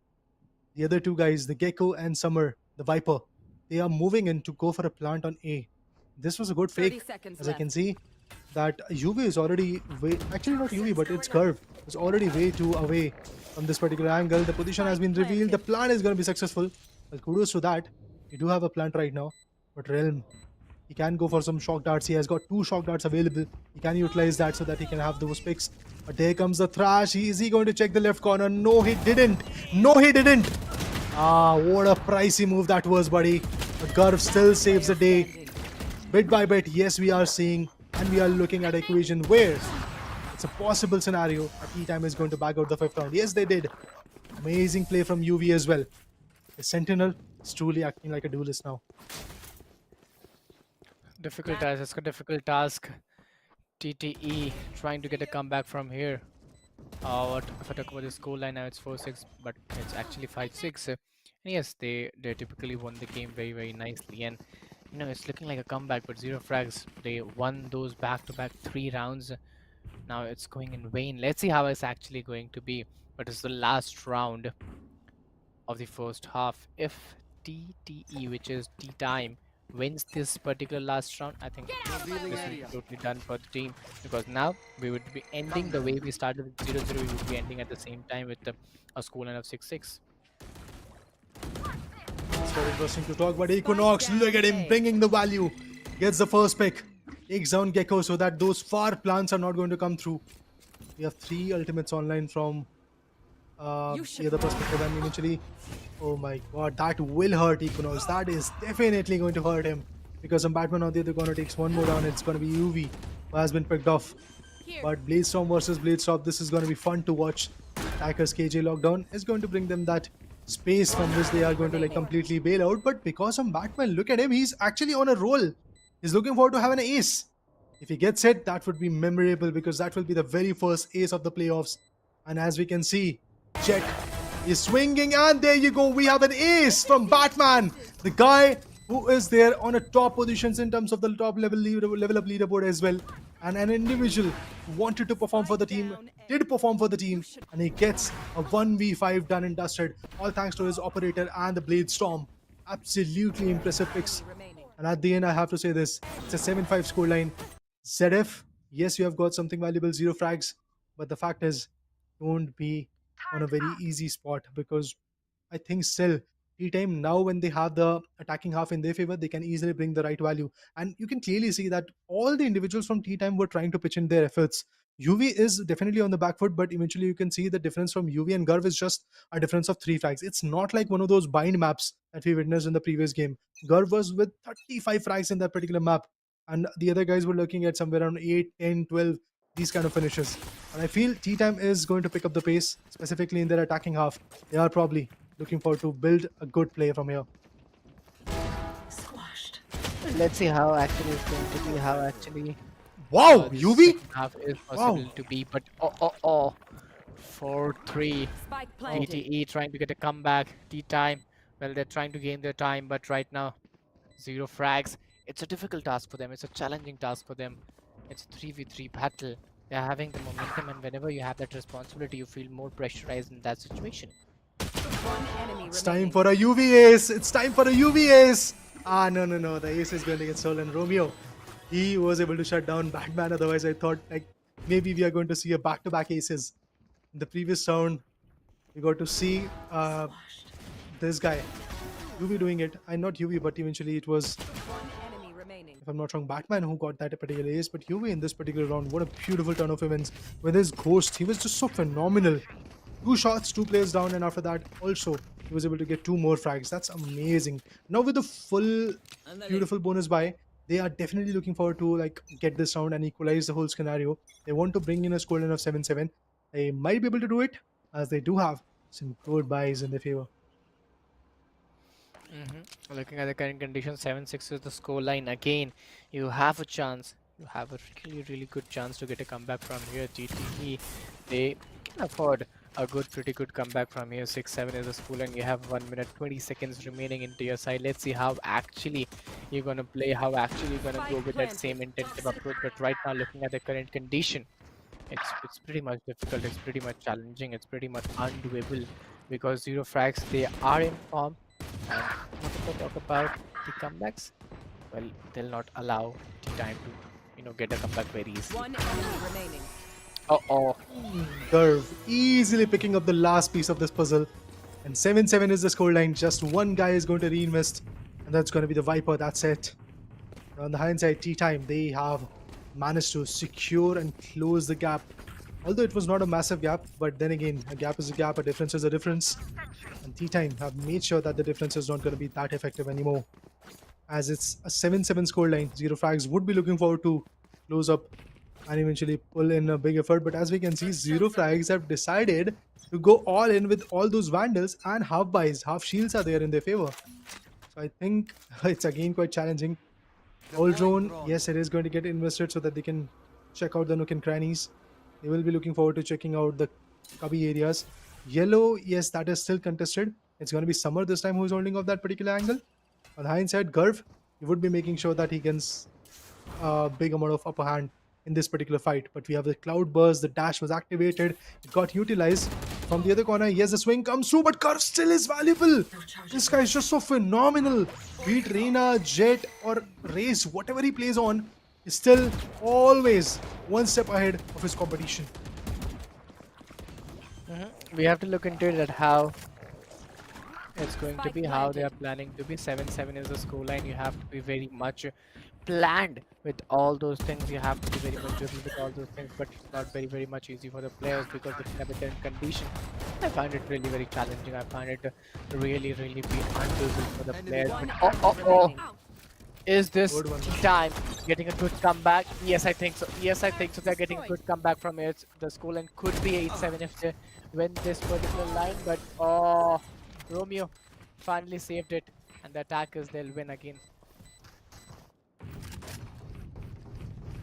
the other two guys, the Gecko and Summer, the Viper, they are moving in to go for a plant on A. This was a good 30 fake, seconds as I can left. see that UV is already way, actually not UV, but it's Curve is already way too away from this particular angle. The position has been revealed. The plan is going to be successful. Well, kudos to that. We do have a plant right now, but Realm, he can go for some shock darts. He has got 2 shock darts available. He can utilize that so that he can have those picks. But there comes the Thrash. Is he going to check the left corner? No, he didn't. No, he didn't. Ah, what a pricey move that was, buddy. But Gurv still saves the day. Bit by bit, yes, we are seeing and we are looking at an equation where it's a possible scenario that T-Time is going to back out the 5th round. Yes, they did. Amazing play from UV as well. The Sentinel is truly acting like a duelist now. Difficult task. It's a difficult task. TTE trying to get a comeback from here. What if I talk about the score line now? It's 4-6, but it's actually 5-6. And yes, they typically won the game very nicely, and it's looking like a comeback. But Zerofrags, they won those back-to-back 3 rounds. Now it's going in vain. Let's see how it's actually going to be. But it's the last round of the first half. If TTE, which is T-Time, wins this particular last round, I think this will be totally done for the team, because now we would be ending the way we started with 0-0. We would be ending at the same time with a scoreline of 6-6. It's very interesting to talk about Equinox. Look at him bringing the value. Gets the first pick. Takes down Gecko so that those far plants are not going to come through. We have 3 ultimates online from the other perspective, and eventually, oh my god, that will hurt Equinox. That is definitely going to hurt him, because some Batman on the other corner takes one more down. It's going to be UV who has been picked off. But Bladestorm versus Bladestorm, this is going to be fun to watch. Attackers KJ lockdown is going to bring them that space from which they are going to like completely bail out. But because of Batman, look at him, he's actually on a roll. He's looking forward to having an ace. If he gets it, that would be memorable, because that will be the very first ace of the playoffs. And as we can see, Jet is swinging, and there you go. We have an ace from Batman, the guy who is there on a top positions in terms of the top level up leaderboard as well. And an individual who wanted to perform for the team, did perform for the team, and he gets a 1v5 done and dusted, all thanks to his operator and the Blade Storm. Absolutely impressive picks. And at the end, I have to say this, it's a 7-5 scoreline. ZF, yes, you have got something valuable, 0 frags, but the fact is, don't be on a very easy spot, because I think still T-Time now, when they have the attacking half in their favor, they can easily bring the right value. And you can clearly see that all the individuals from T-Time were trying to pitch in their efforts. UV is definitely on the back foot, but eventually you can see the difference from UV and Gurv is just a difference of 3 frags. It's not like one of those bind maps that we witnessed in the previous game. Gurv was with 35 frags in that particular map, and the other guys were looking at somewhere around 8, 10, 12, these kind of finishes. And I feel T-Time is going to pick up the pace, specifically in their attacking half. They are probably looking forward to build a good play from here. Squashed. Let's see how actually it's going to be, how actually Wow, the UV? second half is possible to be. But 4-3. Spike planted. TTE trying to get a comeback. T-Time, well, they're trying to gain their time, but right now 0 frags. It's a difficult task for them. It's a challenging task for them. It's a 3v3 battle. They're having the momentum, and whenever you have that responsibility, you feel more pressurized in that situation. One enemy It's time remaining. for a UV ace. It's time for a UV ace. Ah, no. The ace is going to get stolen. Romeo, he was able to shut down Batman. Otherwise, I thought like maybe we are going to see a back-to-back aces. In the previous round, we got to see this guy, UV, doing it. And not UV, but eventually it was, One enemy remaining. if I'm not wrong, Batman who got that particular ace. But UV in this particular round, what a beautiful turn of events. With his ghost, he was just so phenomenal. 2 shots, 2 players down, and after that also he was able to get 2 more frags. That's amazing. Now with the full beautiful bonus buy, they are definitely looking forward to like get this round and equalize the whole scenario. They want to bring in a scoreline of 7-7. They might be able to do it, as they do have some good buys in their favor. Looking at the current conditions, 7-6 is the score line. Again, you have a chance You have a really good chance to get a comeback from here. GTE, they can afford a pretty good comeback from here. 6-7 is the score, and you have 1 minute 20 seconds remaining into your side. Let's see how actually you're gonna play, how actually you're gonna go with that same intensive approach. But right now, looking at the current condition, it's pretty much difficult. It's pretty much challenging. It's pretty much undoable because Zerofrags, they are in form. And what if I talk about the comebacks? Well, they'll not allow the time to get a comeback very easily. One enemy remaining. Oh. Curve easily picking up the last piece of this puzzle. And 7-7 is the scoreline. Just one guy is going to reinvest, and that's going to be the Viper. That's it. On the hindsight, tea time, they have managed to secure and close the gap. Although it was not a massive gap, but then again, a gap is a gap, a difference is a difference. And tea time have made sure that the difference is not going to be that effective anymore. As it's a 7-7 scoreline, Zerofrags would be looking forward to close up and eventually pull in a big effort. But as we can see, Zerofrags have decided to go all in with all those Vandals, and half buys, half shields are there in their favor. So I think it's again quite challenging. Old drone, yes, it is going to get invested so that they can check out the nook and crannies. They will be looking forward to checking out the cubby areas. Yellow, yes, that is still contested. It's going to be Summer this time who is holding off that particular angle. On the hindsight, Gurv, he would be making sure that he gets a big amount of upper hand in this particular fight. But we have the cloud burst, the dash was activated, it got utilized. From the other corner, yes, the swing comes through, but Gurv still is valuable. This guy is just so phenomenal. Be it Reina, Jet, or Raze, whatever he plays on, is still always one step ahead of his competition. We have to look into it at how it's going to be, how they are planning to be. 7-7 is the scoreline. You have to be very much planned with all those things. You have to be very much driven with all those things, but it's not very much easy for the players because looking at the current condition, I find it really challenging. I find it really be undoable for the players. But oh. Is this time getting a good comeback? Yes, I think so. They're getting a good comeback from it. The scoreline could be 8-7 if they win this particular line, but Romeo finally saved it, and the attackers, they'll win again.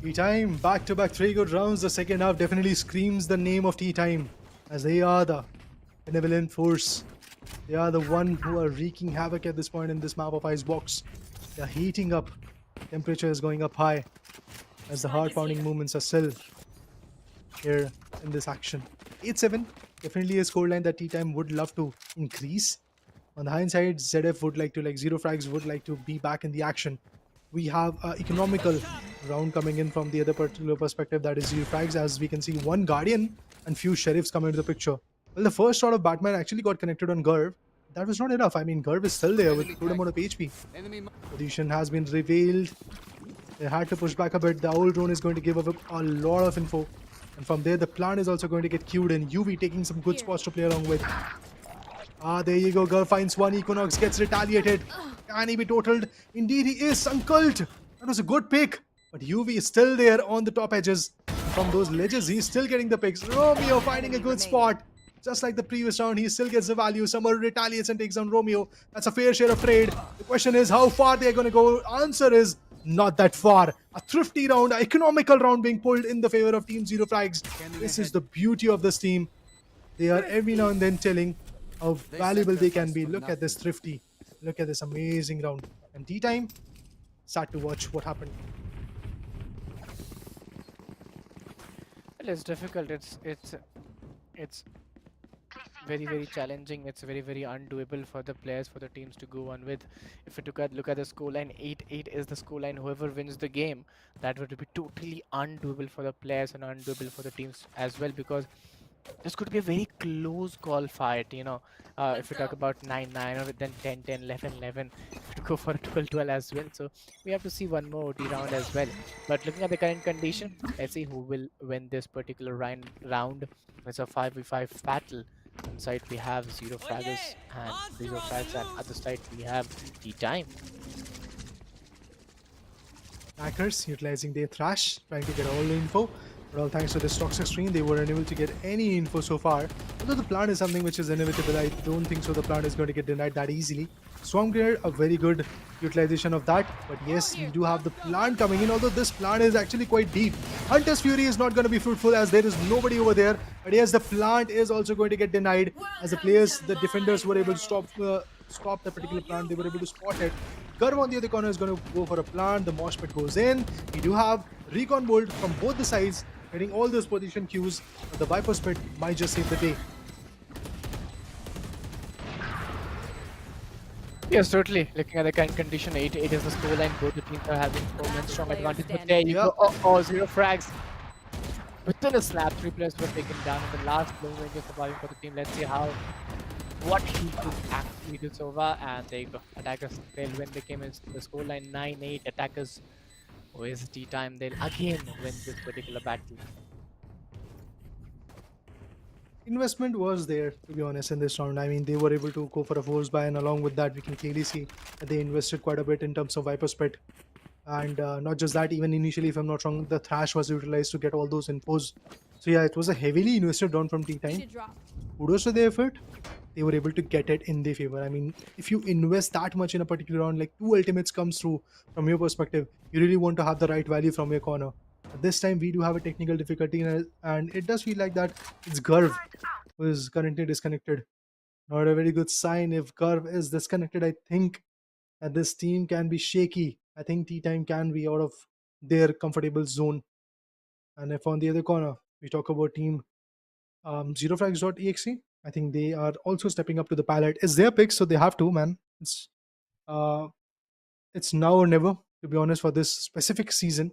Tea time, back-to-back 3 good rounds. The second half definitely screams the name of Tea time, as they are the benevolent force. They are the one who are wreaking havoc at this point in this map of Icebox. They are heating up. Temperature is going up high as the heart-pounding movements are still here in this action. 8-7, definitely a scoreline that Tea time would love to increase. On the hindsight, ZF would like to, Zerofrags would like to be back in the action. We have an economical round coming in from the other particular perspective, that is Zerofrags, as we can see one Guardian and few Sheriffs come into the picture. Well, the first shot of Batman actually got connected on Gurv. That was not enough. I mean, Gurv is still there with a good amount of HP. Position has been revealed. They had to push back a bit. The old drone is going to give up a lot of info. And from there, the plan is also going to get queued in. UV taking some good spots to play along with. There you go. Gurv finds one. Equinox gets retaliated. Can he be totaled? Indeed, he is. Sunkult. That was a good pick. But UV is still there on the top edges. From those ledges, he's still getting the picks. Romeo finding a good spot. Just like the previous round, he still gets the value. Summer retaliates and takes down Romeo. That's a fair share of trade. The question is how far they're going to go. Answer is not that far. A thrifty round, an economical round being pulled in the favor of Team Zerofrags. This is the beauty of this team. They are every now and then telling how valuable they can be. Look at this thrifty. Look at this amazing round. And tea time, sad to watch what happened. Well, it's difficult. It's very challenging. It's very undoable for the players, for the teams to go on with. If you look at the scoreline, 8-8 is the scoreline. Whoever wins the game, that would be totally undoable for the players and undoable for the teams as well, because this could be a very close call fight, if you talk about 9-9 or then 10-10, 11-11, to go for a 12-12 as well. So we have to see one more OT round as well. But looking at the current condition, let's see who will win this particular round. It's a 5v5 battle. On side we have Zerofrags and Zerofrags, and other side we have Tea time. Hackers utilizing their thrash, trying to get all the info. But all thanks to this toxic screen, they were unable to get any info so far. Although the plan is something which is inevitable, I don't think so the plan is going to get denied that easily. Swarm Grenade, a very good utilization of that. But yes, we do have the plan coming in, although this plan is actually quite deep. Hunter's Fury is not going to be fruitful as there is nobody over there. But yes, the plant is also going to get denied as the players, the defenders were able to stop the particular plant. They were able to spot it. Garv on the other corner is going to go for a plant. The mosh pit goes in. We do have Recon Bolt from both the sides, getting all those position cues. But the Viper's Pit might just save the day. Yes, totally. Looking at the current condition, 8 is the scoreline. Both the teams are having so strong advantage. But there you go. Oh, 0 frags. Within a slap, 3 players were taken down in the last blow range of surviving for the team. Let's see what he could actually do so far. And there you go. Attackers they'll win the game. Is the scoreline 9-8. Attackers OST time. They'll again win this particular battle. Investment was there, to be honest, in this round. I mean, they were able to go for a force buy, and along with that, we can clearly see that they invested quite a bit in terms of Viper's Pit. And not just that, even initially, if I'm not wrong, the Thrash was utilized to get all those infos. So yeah, it was a heavily invested round from T-Time. Kudos to their effort. They were able to get it in their favor. I mean, if you invest that much in a particular round, like 2 ultimates comes through from your perspective, you really want to have the right value from your corner. But this time we do have a technical difficulty, and it does feel like that it's Garv who is currently disconnected. Not a very good sign. If Garv is disconnected, I think that this team can be shaky. I think T-Time can be out of their comfortable zone. And if on the other corner, we talk about team Zerofrags.exe, I think they are also stepping up to the palette. It's their pick, so they have to, man. Uh, it's now or never, to be honest, for this specific season.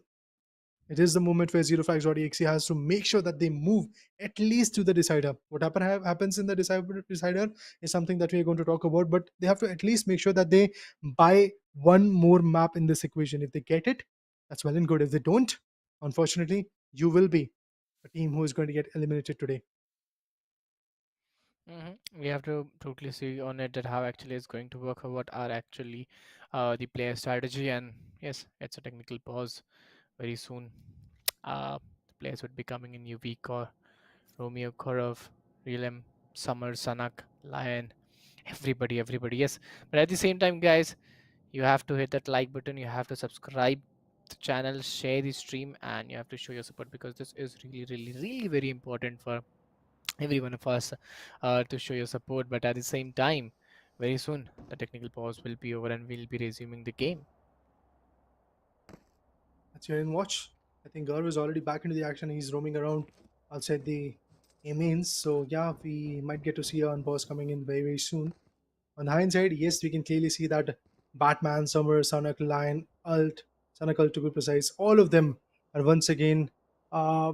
It is the moment where Zerofrags.exe has to make sure that they move at least to the decider. What happens in the decider is something that we are going to talk about, but they have to at least make sure that they buy one more map in this equation. If they get it, that's well and good. If they don't, unfortunately, you will be a team who is going to get eliminated today. We have to totally see on it that how actually it's going to work, or what are actually the player strategy. And yes, it's a technical pause very soon. The players would be coming in Yuvik, Romeo, Korov, Realem, Summer, Sanak, Lion, everybody. Yes, but at the same time, guys, you have to hit that like button. You have to subscribe the channel, share the stream, and you have to show your support, because this is really very important for every one of us to show your support. But at the same time, very soon the technical pause will be over and we'll be resuming the game. That's here in watch. I think Garv is already back into the action. He's roaming around outside the mains. So yeah, we might get to see our boss coming in very soon. On the hindsight, yes, we can clearly see that Batman, Summer, Sonic, Lion, Sonic Ult to be precise, all of them are once again uh,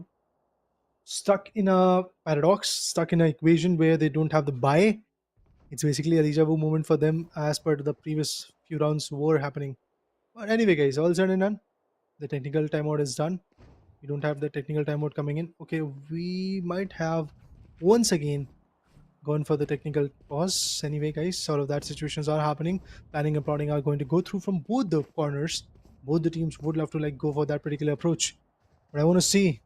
stuck in a paradox, stuck in an equation where they don't have the buy. It's basically a deja vu moment for them as per the previous few rounds were happening. But anyway, guys, all said and done, the technical timeout is done. We don't have the technical timeout coming in. Okay, we might have once again gone for the technical pause. Anyway, guys, all of that situations are happening. Planning and plotting are going to go through from both the corners. Both the teams would love to like go for that particular approach. But I want to see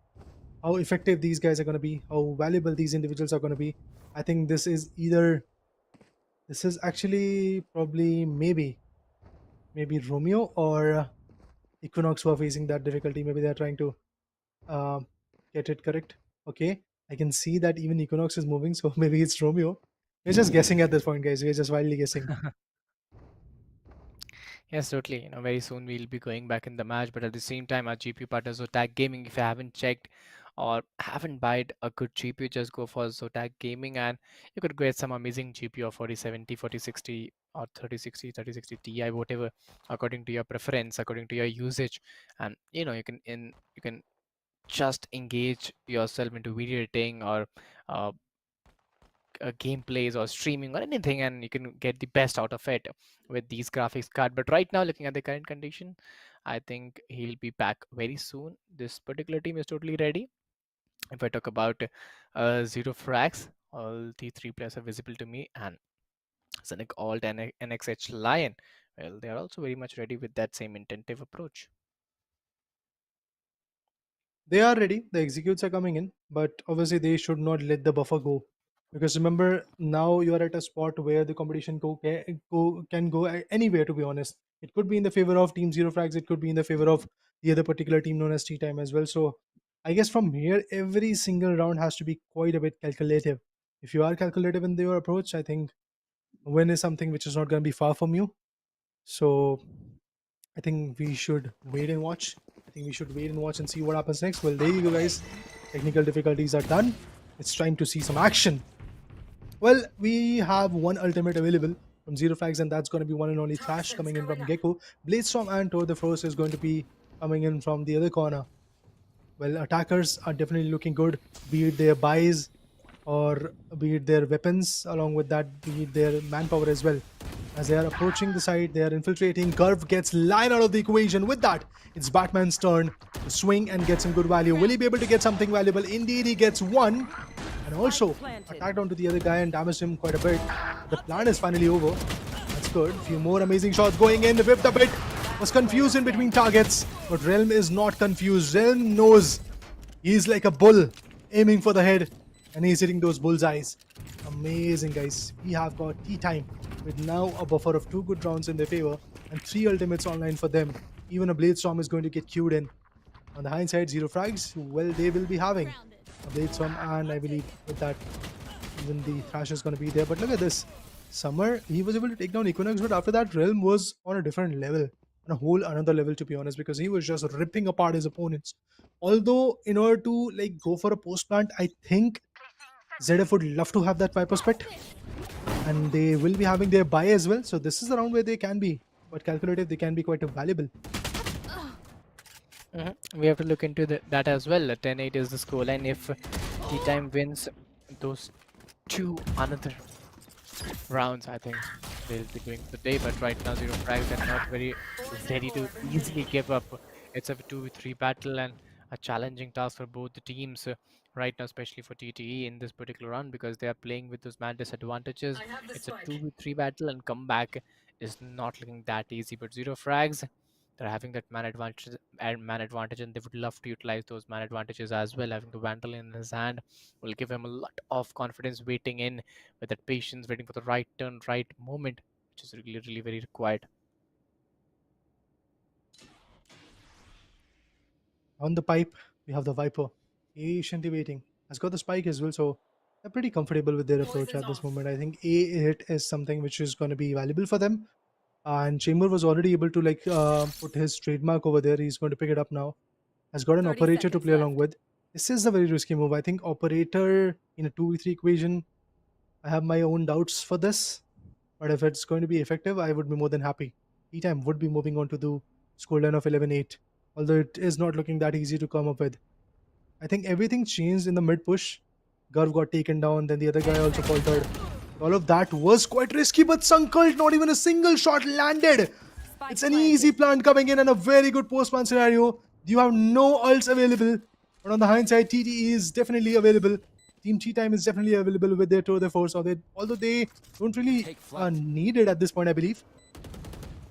how effective these guys are going to be, how valuable these individuals are going to be. I think this is actually probably maybe Romeo or Equinox who are facing that difficulty. Maybe they're trying to get it correct. Okay, I can see that even Equinox is moving, so maybe it's Romeo. We're just guessing at this point, guys. We're just wildly guessing. Yes, totally. Very soon we'll be going back in the match, but at the same time, our GPU partners Zotac Gaming, if you haven't checked or haven't bought a good GPU, just go for Zotac Gaming and you could get some amazing GPU of 4070, 4060 or 3060 Ti, whatever, according to your preference, according to your usage. And you can just engage yourself into video editing or uh, gameplays or streaming or anything, and you can get the best out of it with these graphics card. But right now, looking at the current condition, I think he'll be back very soon. This particular team is totally ready. If I talk about Zero Frags, all the 3 players are visible to me, and Sonic Alt and NXH Lion, well, they are also very much ready with that same intensive approach. They are ready. The executes are coming in, but obviously they should not let the buffer go. Because remember, now you are at a spot where the competition can go anywhere, to be honest. It could be in the favor of Team Zero Frags, it could be in the favor of the other particular team known as Tea Time as well. So I guess from here, every single round has to be quite a bit calculative. If you are calculative in your approach, I think win is something which is not going to be far from you. So I think we should wait and watch. I think we should wait and watch and see what happens next. Well, there you go, guys. Technical difficulties are done. It's time to see some action. Well, we have one ultimate available from Zero Frags, and that's going to be one and only Thrash coming in from Gecko. Bladestorm and Tour the Force is going to be coming in from the other corner. Well, attackers are definitely looking good, be it their buys or be it their weapons, along with that, be it their manpower as well. As they are approaching the side, they are infiltrating. Curve gets line out of the equation. With that, it's Batman's turn to swing and get some good value. Will he be able to get something valuable? Indeed, he gets one. And also attacked onto the other guy and damaged him quite a bit. The plan is finally over. That's good. A few more amazing shots going in. Whipped a bit. Was confused in between targets. But Realm is not confused. Realm knows he's like a bull aiming for the head. And he's hitting those bullseyes. Amazing, guys. We have got tea time with now a buffer of 2 good rounds in their favor and 3 ultimates online for them. Even a Bladestorm is going to get queued in. On the hindsight, Zero Frags, well, they will be having a Bladestorm, and I believe with that, even the Thrash is going to be there. But look at this. Summer, he was able to take down Equinox, but after that, Realm was on a different level. On a whole another level, to be honest, because he was just ripping apart his opponents. Although, in order to like go for a post plant, I think ZF would love to have that Viper Spec, and they will be having their buy as well. So this is the round where they can be quite calculative, they can be quite valuable. We have to look into that as well. 10-8 is the scoreline. If Tea Time wins those 2 another rounds, I think they'll be doing the day. But right now, Zero Frags are not very ready to easily give up. It's a 2v3 battle and a challenging task for both the teams right now, especially for TTE in this particular round, because they are playing with those man disadvantages. It's a 2v3 battle, and comeback is not looking that easy. But Zero Frags, they're having that man advantage, and they would love to utilize those man advantages as well. Having the Vandal in his hand will give him a lot of confidence, waiting in with that patience, waiting for the right turn, right moment, which is really, really very required. On the pipe, we have the Viper, patiently waiting. Has got the spike as well, so they're pretty comfortable with their approach at this moment. I think A hit is something which is going to be valuable for them. And Chamber was already able to like put his trademark over there. He's going to pick it up now. Has got an 30 operator to seconds play along left. with. This is a very risky move. I think operator in a 2v3 equation, I have my own doubts for this. But if it's going to be effective, I would be more than happy. Tea Time would be moving on to the scoreline of 11-8. Although it is not looking that easy to come up with. I think everything changed in the mid push. Garv got taken down, then the other guy also faltered. All of that was quite risky, but Sankult, not even a single shot landed. It's an easy plant coming in and a very good post-plant scenario. You have no ults available, but on the hindsight, TTE is definitely available. Team Tea Time is definitely available with their Tour de Force, although they don't really need it at this point, I believe.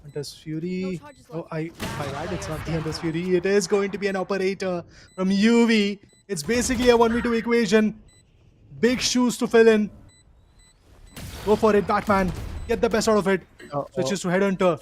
Hunter's Fury. Oh, I lied. It's not the Hunter's Fury. It is going to be an operator from UV. It's basically a 1v2 equation. Big shoes to fill in. Go for it, Batman. Get the best out of it. Switches to Headhunter.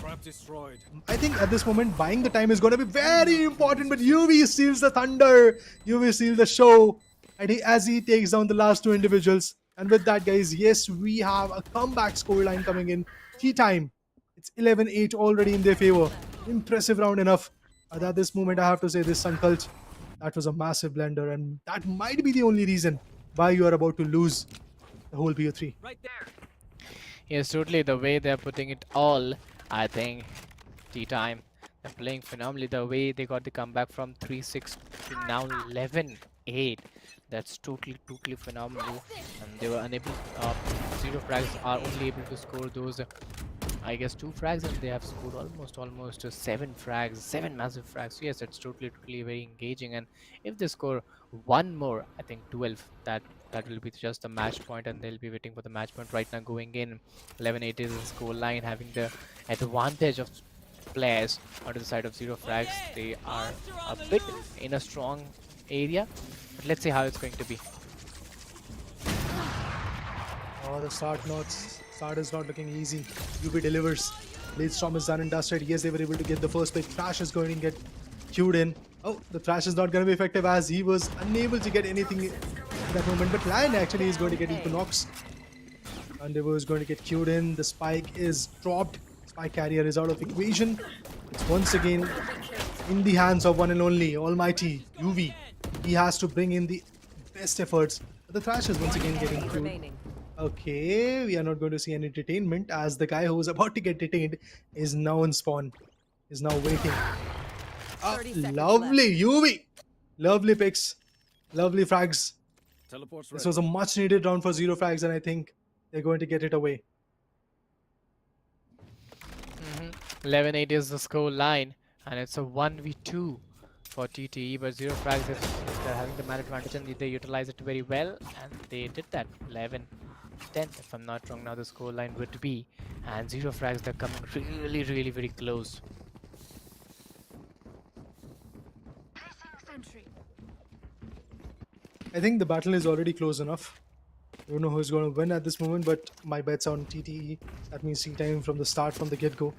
I think at this moment, buying the time is going to be very important, but UV steals the thunder. UV steals the show. And as he takes down the last 2 individuals. And with that, guys, yes, we have a comeback scoreline coming in. Tea Time. It's 11-8 already in their favor. Impressive round enough. But at this moment, I have to say this Sankult, that was a massive blender. And that might be the only reason why you are about to lose the whole BO3. Right there. Yes, totally. The way they're putting it all, I think Tea Time, they're playing phenomenally. The way they got the comeback from 3-6 to now 11-8, that's totally phenomenal. And they were unable. Zero Frags are only able to score those, I guess, 2 frags, and they have scored almost 7 frags, 7 massive frags. So yes, it's totally very engaging. And if they score 1 more, I think 12, that will be just the match point, and they'll be waiting for the match point right now. Going in 11-8 is the score line, having the advantage of players onto the side of Zero Frags. They are a bit in a strong area, but let's see how it's going to be. Oh, the start is not looking easy. UV delivers. Blade Storm is done and dusted. Yes, they were able to get the first pick. Thrash is going to get queued in. Oh, the Thrash is not going to be effective as he was unable to get anything at that moment. But Lion actually is going to get Equinox. Endeavor is going to get queued in. The spike is dropped. Spike carrier is out of equation. It's once again in the hands of one and only almighty UV. He has to bring in the best efforts. But the Thrash is once again getting queued. Remaining. Okay, we are not going to see any detainment as the guy who was about to get detained is now in spawn. Is now waiting. 30 seconds Lovely UV. Lovely picks. Lovely frags. Teleport's This ready. was a much needed round for Zerofrags and I think they're going to get it away. 11-8 is the score line, and it's a 1v2 for TTE, but Zerofrags, they're having the man advantage and they utilize it very well, and they did that. 11-10, if I'm not wrong, now the score line would be, and Zerofrags, they're coming really very close. I think the battle is already close enough. I don't know who's going to win at this moment, but my bet's on TTE. That means C-time from the start, from the get-go.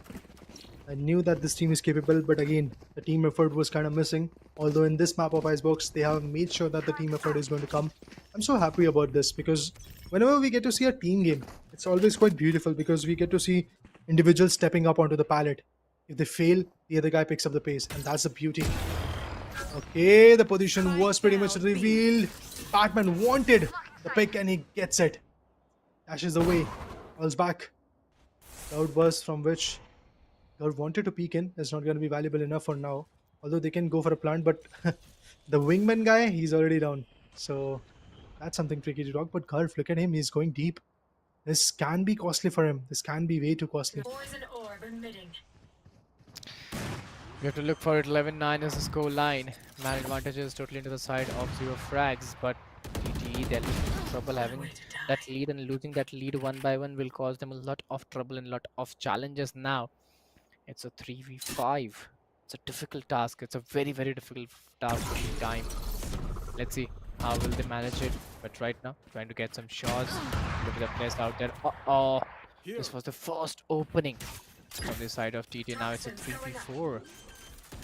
I knew that this team is capable, but again, the team effort was kind of missing. Although in this map of Icebox, they have made sure that the team effort is going to come. I'm so happy about this because whenever we get to see a team game, it's always quite beautiful because we get to see individuals stepping up onto the palette. If they fail, the other guy picks up the pace, and that's the beauty. Okay, the position was pretty much revealed. Batman wanted the pick and he gets it. Dashes away. Falls back. Cloud burst from which Cloud wanted to peek in. It's not going to be valuable enough for now. Although they can go for a plant, but the wingman guy, he's already down. So that's something tricky to talk. But Gulf, look at him. He's going deep. This can be costly for him. This can be way too costly. We have to look for it. 11-9 is the score line. Man advantage is totally into the side of Zerofrags, but TTE, they're in trouble having that lead, and losing that lead one by one will cause them a lot of trouble and a lot of challenges now. It's a 3v5. It's a difficult task. It's a very difficult task for the time. Let's see how will they manage it. But right now, trying to get some shots. Look at the place out there. Uh-oh. This was the first opening from the side of TT. Now it's a 3v4.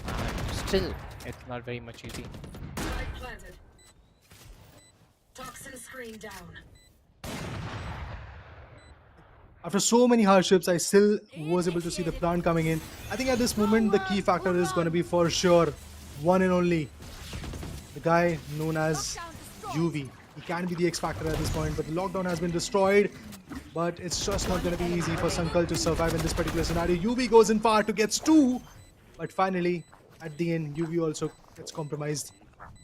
And still, it's not very much easy. Toxin screen down. After so many hardships, I still was able to see the plant coming in. I think at this moment, the key factor is going to be for sure one and only the guy known as UV. He can be the X factor at this point, but the lockdown has been destroyed. But it's just not going to be easy for Sankal to survive in this particular scenario. UV goes in far to gets 2, but finally, at the end, UV also gets compromised.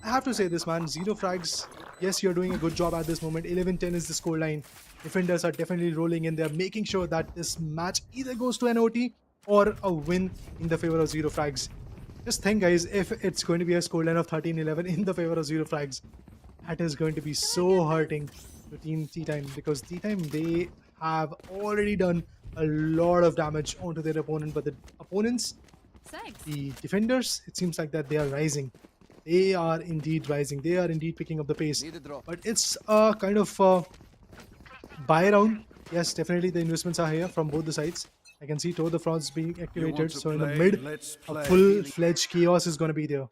I have to say this, man. Zerofrags, yes, you're doing a good job at this moment. 11-10 is the scoreline. Defenders are definitely rolling in. They're making sure that this match either goes to an OT or a win in the favor of Zerofrags. Just think, guys, if it's going to be a scoreline of 13-11 in the favor of Zerofrags, that is going to be so hurting to Team T-Time, because T-Time, they have already done a lot of damage onto their opponent, but the opponents, the defenders, it seems like that they are rising. They are indeed rising. They are indeed picking up the pace. But it's a kind of buy round. Yes, definitely the investments are here from both the sides. I can see Toe the Frogs being activated. So in the mid, a full-fledged chaos is going to be there.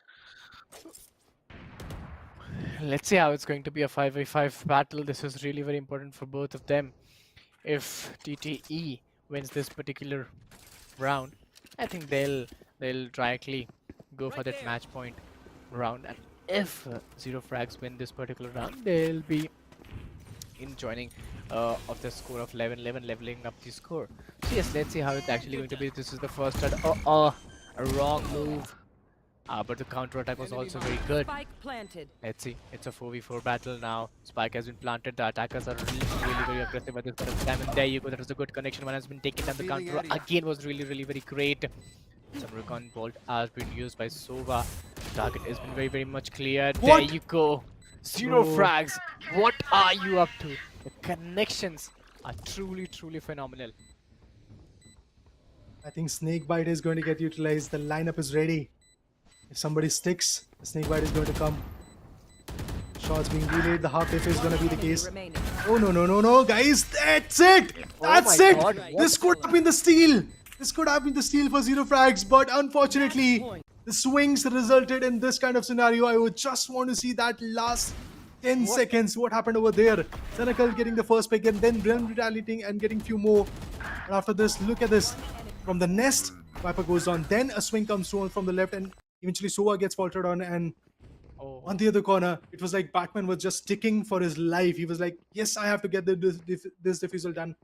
Let's see how it's going to be a 5v5 battle. This is really very important for both of them. If TTE wins this particular round, I think they'll directly go for that match point round. And if Zerofrags win this particular round, they'll be in joining of the score of 11-11, leveling up the score. So yes, let's see how it's actually going to be. This is the first start. A wrong move. But the counter attack was also very good. Spike planted. Let's see. It's a 4v4 battle now. Spike has been planted. The attackers are really very aggressive at this point of time. And there you go. That was a good connection. One has been taken down. The counter again was really very great. Some recon bolt has been used by Sova. Target has been very much cleared. What? There you go. Zerofrags. What are you up to? The connections are truly phenomenal. I think Snakebite is going to get utilized. The lineup is ready. If somebody sticks, the Snakebite is going to come. Shots being delayed. The half if is gonna be the case. Remaining. Oh no, guys! That's it! That's my it! God, This could have been the steal! This could have been the steal for Zerofrags, but unfortunately, the swings resulted in this kind of scenario. I would just want to see that last 10 seconds. What happened over there? Senecal getting the first pick and then Realm retaliating and getting few more. And after this, look at this. From the nest, Viper goes on. Then a swing comes through from the left and eventually Sova gets faltered on, and on the other corner, it was like Batman was just sticking for his life. He was like, yes, I have to get this defusal done.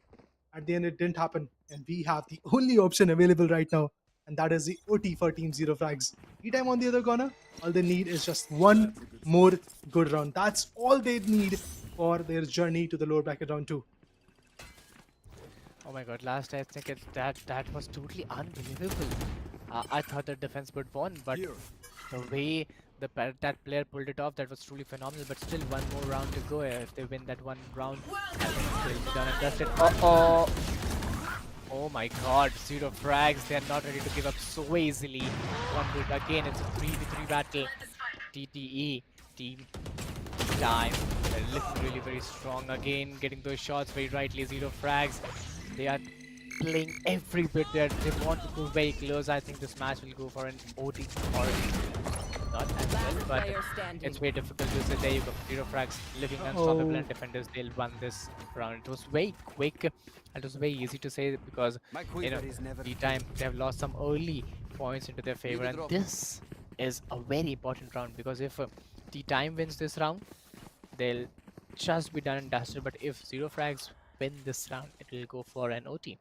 At the end, it didn't happen. And we have the only option available right now. And that is the OT for Team Zerofrags. Time on the other corner, all they need is just one more good round. That's all they need for their journey to the lower bracket round 2. Oh my god, last I think that was totally unbelievable. I thought the defense would won, but the way that player pulled it off, that was truly phenomenal. But still, one more round to go. If they win that one round, I think they'll be done and dusted. Oh my god, Zerofrags, they're not ready to give up so easily. One good again, it's a 3v3 battle. TTE, team time. They're looking really very strong again, getting those shots very rightly. Zerofrags, they are playing every bit there. They want to go very close. I think this match will go for an OT or not as well, but it's very difficult to say. There you go, Zerofrags looking unstoppable and defenders, they'll win this round. It was very quick. It was very easy to say because the time they have lost some early points into their favor, and this is a very important round because if the time wins this round, they'll just be done and dusted. But if Zerofrags win this round, it will go for an OT.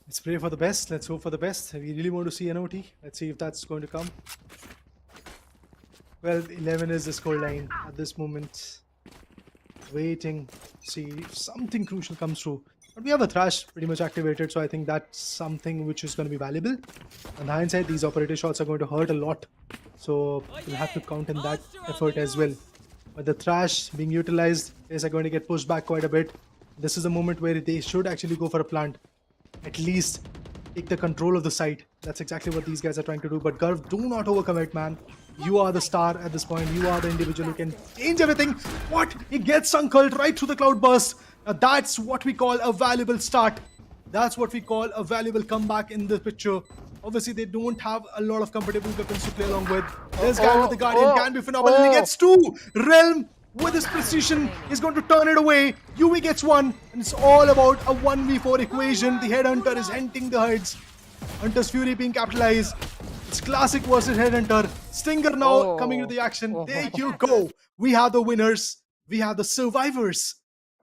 Let's pray for the best. Let's hope for the best. We really want to see an OT. Let's see if that's going to come. 12-11 is the scoreline at this moment. Waiting to see if something crucial comes through. But we have a Thrash pretty much activated, so I think that's something which is going to be valuable. On the hindsight, these operator shots are going to hurt a lot. So we'll have to count in that effort as well. But the Thrash being utilized is going to get pushed back quite a bit. This is a moment where they should actually go for a plant. At least take the control of the site. That's exactly what these guys are trying to do. But Garv, do not overcommit, man. You are the star at this point. You are the individual who can change everything. What? He gets Unculed right through the cloud burst. Now that's what we call a valuable start. That's what we call a valuable comeback in the picture. Obviously, they don't have a lot of comfortable weapons to play along with. This guy with the Guardian can be phenomenal. He gets 2. Realm, with his precision, is going to turn it away. Yui gets 1. And it's all about a 1v4 equation. The Headhunter is hunting the heads. Hunter's Fury being capitalized. It's classic versus Headhunter. Stinger now coming to the action. There you go. We have the winners. We have the survivors.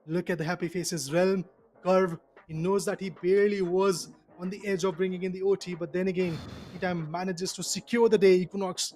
Look at the happy faces. Realm, Curve. He knows that he barely was on the edge of bringing in the OT. But then again, T-Time manages to secure the day. Equinox.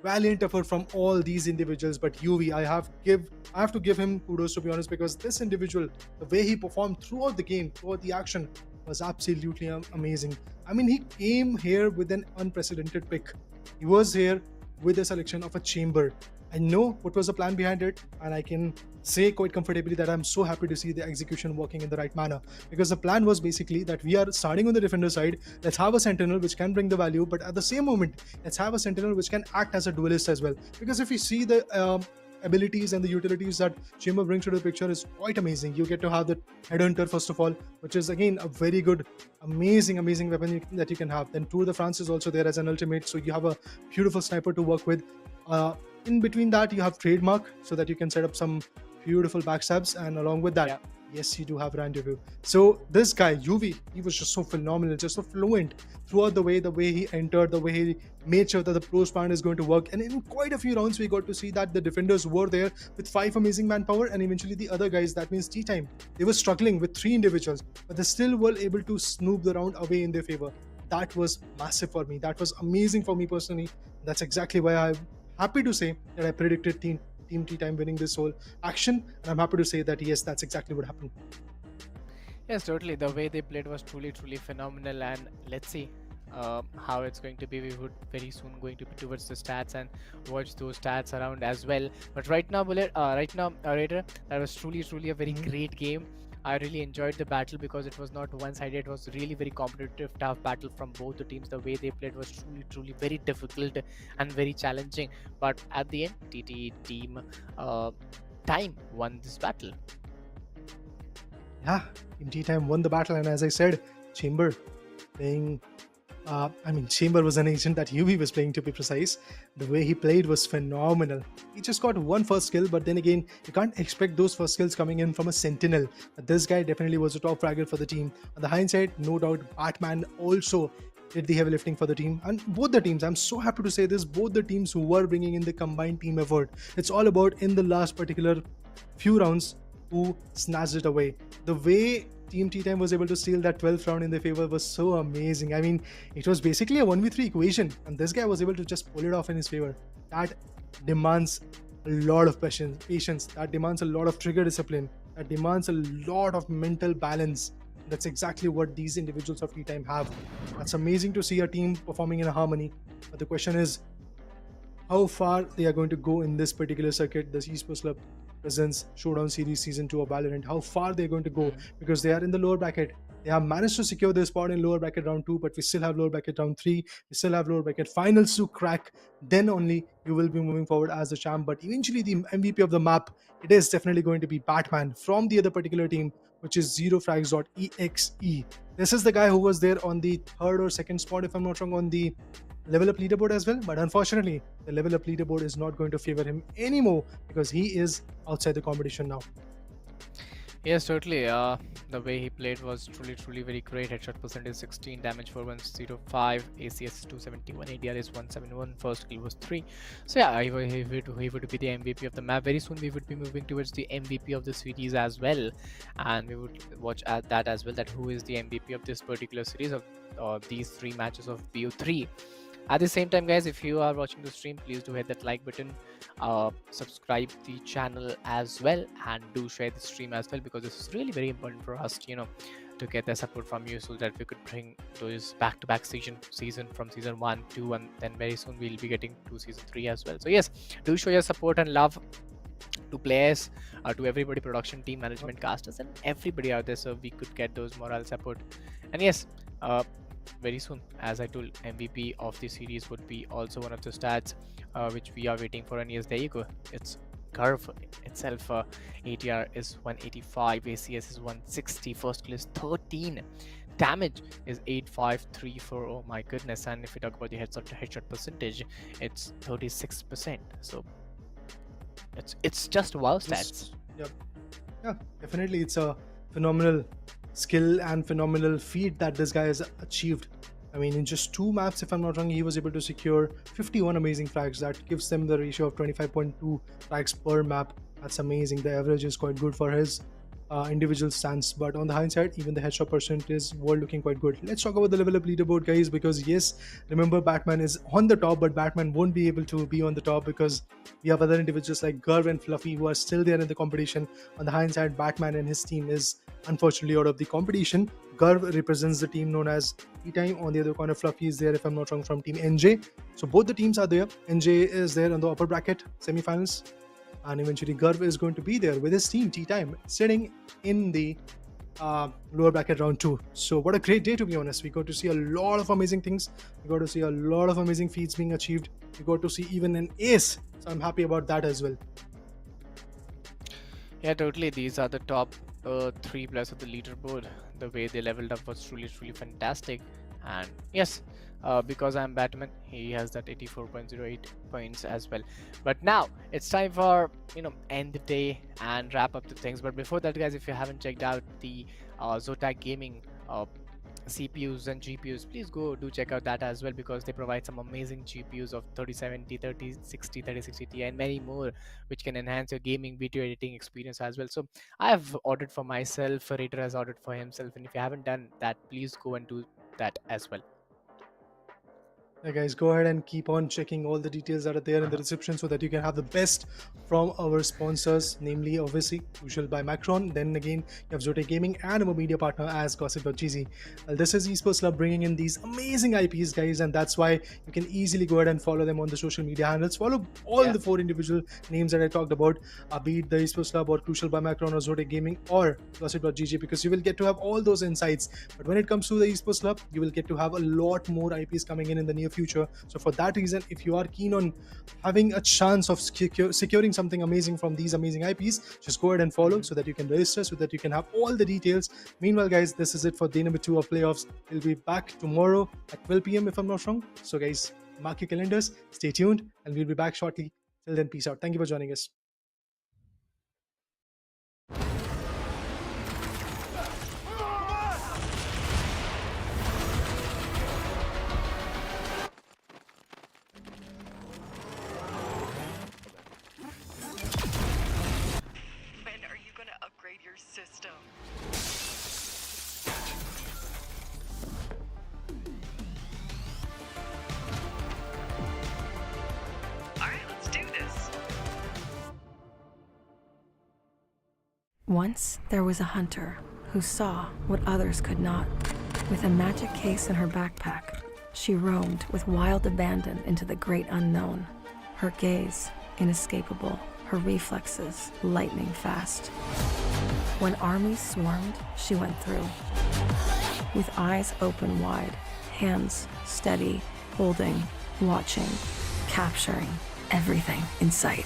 Valiant effort from all these individuals. But UV, I have to give him kudos, to be honest, because this individual, the way he performed throughout the game, throughout the action, was absolutely amazing. I mean, he came here with an unprecedented pick. He was here with a selection of a chamber. I know what was the plan behind it, and I can say quite comfortably that I'm so happy to see the execution working in the right manner, because the plan was basically that we are starting on the defender side. Let's have a sentinel which can bring the value, but at the same moment, let's have a sentinel which can act as a duelist as well. Because if you see the abilities and the utilities that Chamber brings to the picture is quite amazing. You get to have the Headhunter first of all, which is again a very good, amazing weapon that you can have. Then Tour de France is also there as an ultimate, so you have a beautiful sniper to work with. In between that, you have Trademark, so that you can set up some beautiful backstabs, and along with that, yes, you do have Rendezvous. So this guy UV, he was just so phenomenal, just so fluent throughout the way he entered, the way he made sure that the pro span is going to work. And in quite a few rounds, we got to see that the defenders were there with 5 amazing manpower, and eventually the other guys, that means T-Time, they were struggling with 3 individuals, but they still were able to snoop the round away in their favor. That was massive for me. That was amazing for me personally. That's exactly why I'm happy to say that I predicted Team T-Time winning this whole action, and I'm happy to say that yes, that's exactly what happened. Yes, totally. The way they played was truly phenomenal, and let's see how it's going to be. We would very soon going to be towards the stats and watch those stats around as well. But right now, Bullet, Raider, that was truly a very great game. I really enjoyed the battle because it was not one-sided. It was really very competitive, tough battle from both the teams. The way they played was truly very difficult and very challenging. But at the end, TT team time won this battle. Yeah, Team Tea Time won the battle, and as I said, Chamber playing. Chamber was an agent that UV was playing, to be precise. The way he played was phenomenal. He just got one first kill, but then again, you can't expect those first kills coming in from a Sentinel. But this guy definitely was a top fragger for the team. On the hindsight, no doubt, Batman also did the heavy lifting for the team. And both the teams, I'm so happy to say this, both the teams who were bringing in the combined team effort. It's all about in the last particular few rounds who snatched it away. The way Team Tea Time was able to steal that 12th round in their favor was so amazing. I mean, it was basically a 1v3 equation, and this guy was able to just pull it off in his favor. That demands a lot of patience. That demands a lot of trigger discipline. That demands a lot of mental balance. That's exactly what these individuals of Tea Time have. That's amazing to see a team performing in a harmony. But the question is, how far they are going to go in this particular circuit, this Esports Club presents Showdown Series Season 2 of Valorant, how far they're going to go, because they are in the lower bracket. They have managed to secure their spot in lower bracket round 2, but we still have lower bracket round 3. We still have lower bracket finals to crack. Then only you will be moving forward as the champ. But eventually the MVP of the map, it is definitely going to be Batman from the other particular team, which is Zerofrags.exe. This is the guy who was there on the third or second spot, if I'm not wrong, on the level up leaderboard as well, but unfortunately the level up leaderboard is not going to favor him anymore because he is outside the competition now. Yes, totally. The way he played was truly very great. Headshot percentage 16, damage 4105, ACS 271, ADR is 171, first kill was 3. So yeah, he would be the MVP of the map. Very soon we would be moving towards the MVP of the series as well, and we would watch at that as well, that who is the MVP of this particular series of these 3 matches of BO3. At the same time, guys, if you are watching the stream, please do hit that like button, subscribe the channel as well, and do share the stream as well, because this is really very important for us, to get the support from you, so that we could bring those back-to-back season from season 1, 2, and then very soon we'll be getting to season 3 as well. So yes, do show your support and love to players, to everybody, production team, management, casters, and everybody out there, so we could get those moral support. And yes, very soon, as I told, MVP of the series would be also one of the stats which we are waiting for. And yes, there you go, it's Curve itself. ATR is 185, ACS is 160, first kill is 13, damage is 8534. Oh my goodness. And if we talk about the headshot percentage, it's 36%. So it's just wow stats. Yeah, definitely it's a phenomenal skill and phenomenal feat that this guy has achieved. I mean, in just 2 maps, if I'm not wrong, he was able to secure 51 amazing frags. That gives them the ratio of 25.2 frags per map. That's amazing. The average is quite good for his individual stance, but on the hindsight, even the headshot percentage were looking quite good. Let's talk about the level up leaderboard, guys, because yes, remember, Batman is on the top, but Batman won't be able to be on the top because we have other individuals like Gurv and Fluffy who are still there in the competition. On the hindsight, Batman and his team is unfortunately out of the competition. Gurv represents the team known as Tea Time. On the other corner, Fluffy is there, if I'm not wrong, from team NJ. So both the teams are there. NJ is there on the upper bracket semifinals, and eventually Gurv is going to be there with his team Tea Time sitting in the lower bracket round 2. So what a great day, to be honest. We got to see a lot of amazing things. We got to see a lot of amazing feats being achieved. We got to see even an ace, so I'm happy about that as well. Yeah, totally. These are the top 3 players of the leaderboard. The way they leveled up was truly fantastic. And yes, because I'm Batman, he has that 84.08 points as well. But now it's time for end the day and wrap up the things. But before that, guys, if you haven't checked out the Zotac Gaming CPUs and GPUs, please go do check out that as well, because they provide some amazing GPUs of 3070, 3060, 3060 Ti, and many more, which can enhance your gaming video editing experience as well. So I have ordered for myself, Raider has ordered for himself, and if you haven't done that, please go and do that as well. Yeah, guys, go ahead and keep on checking all the details that are there in the description so that you can have the best from our sponsors, namely obviously Crucial by Macron. Then again, you have Zotac Gaming and our media partner as gossip.gz. Well, this is Esports Club bringing in these amazing IPs, guys, and that's why you can easily go ahead and follow them on the social media handles. Follow all the 4 individual names that I talked about, be it the Esports Club or Crucial by Macron or Zotac Gaming or gossip.gg, because you will get to have all those insights. But when it comes to the Esports Club, you will get to have a lot more IPs coming in the near future. So for that reason, if you are keen on having a chance of securing something amazing from these amazing IPs, just go ahead and follow so that you can register, so that you can have all the details. Meanwhile, guys, this is it for day number 2 of playoffs. We'll be back tomorrow at 12 p.m. if I'm not wrong. So guys, mark your calendars, stay tuned, and we'll be back shortly. Till then, peace out. Thank you for joining us. When are you gonna upgrade your system? Alright, let's do this. Once there was a hunter who saw what others could not. With a magic case in her backpack, she roamed with wild abandon into the great unknown. Her gaze inescapable, her reflexes lightning fast. When armies swarmed, she went through. With eyes open wide, hands steady, holding, watching, capturing everything in sight.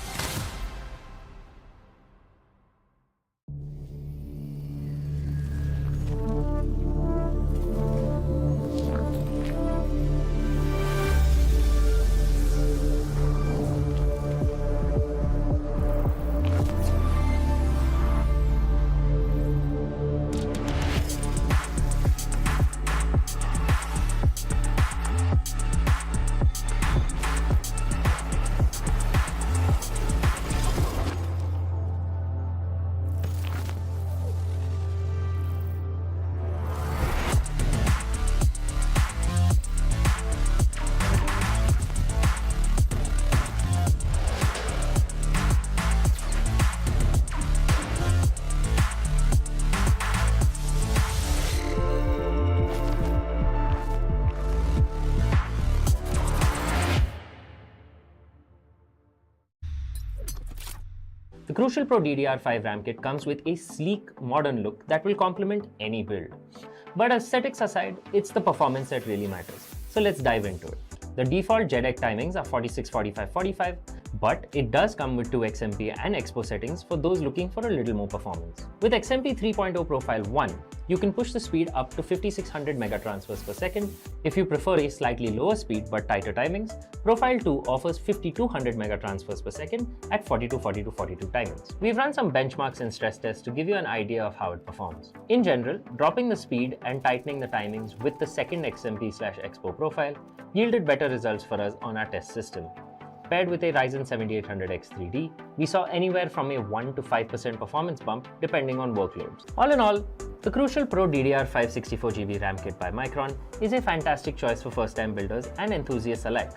The Crucial Pro DDR5 RAM kit comes with a sleek, modern look that will complement any build. But aesthetics aside, it's the performance that really matters. So let's dive into it. The default JEDEC timings are 46, 45, 45, but it does come with 2 XMP and Expo settings for those looking for a little more performance. With XMP 3.0 Profile 1, you can push the speed up to 5600 megatransfers per second. If you prefer a slightly lower speed but tighter timings, Profile 2 offers 5200 megatransfers per second at 42, 42, 42 timings. We've run some benchmarks and stress tests to give you an idea of how it performs. In general, dropping the speed and tightening the timings with the second XMP/Expo profile yielded better results for us on our test system. Paired with a Ryzen 7800X 3D, we saw anywhere from a 1 to 5% performance bump depending on workloads. All in all, the Crucial Pro DDR5 64GB RAM kit by Micron is a fantastic choice for first-time builders and enthusiasts alike.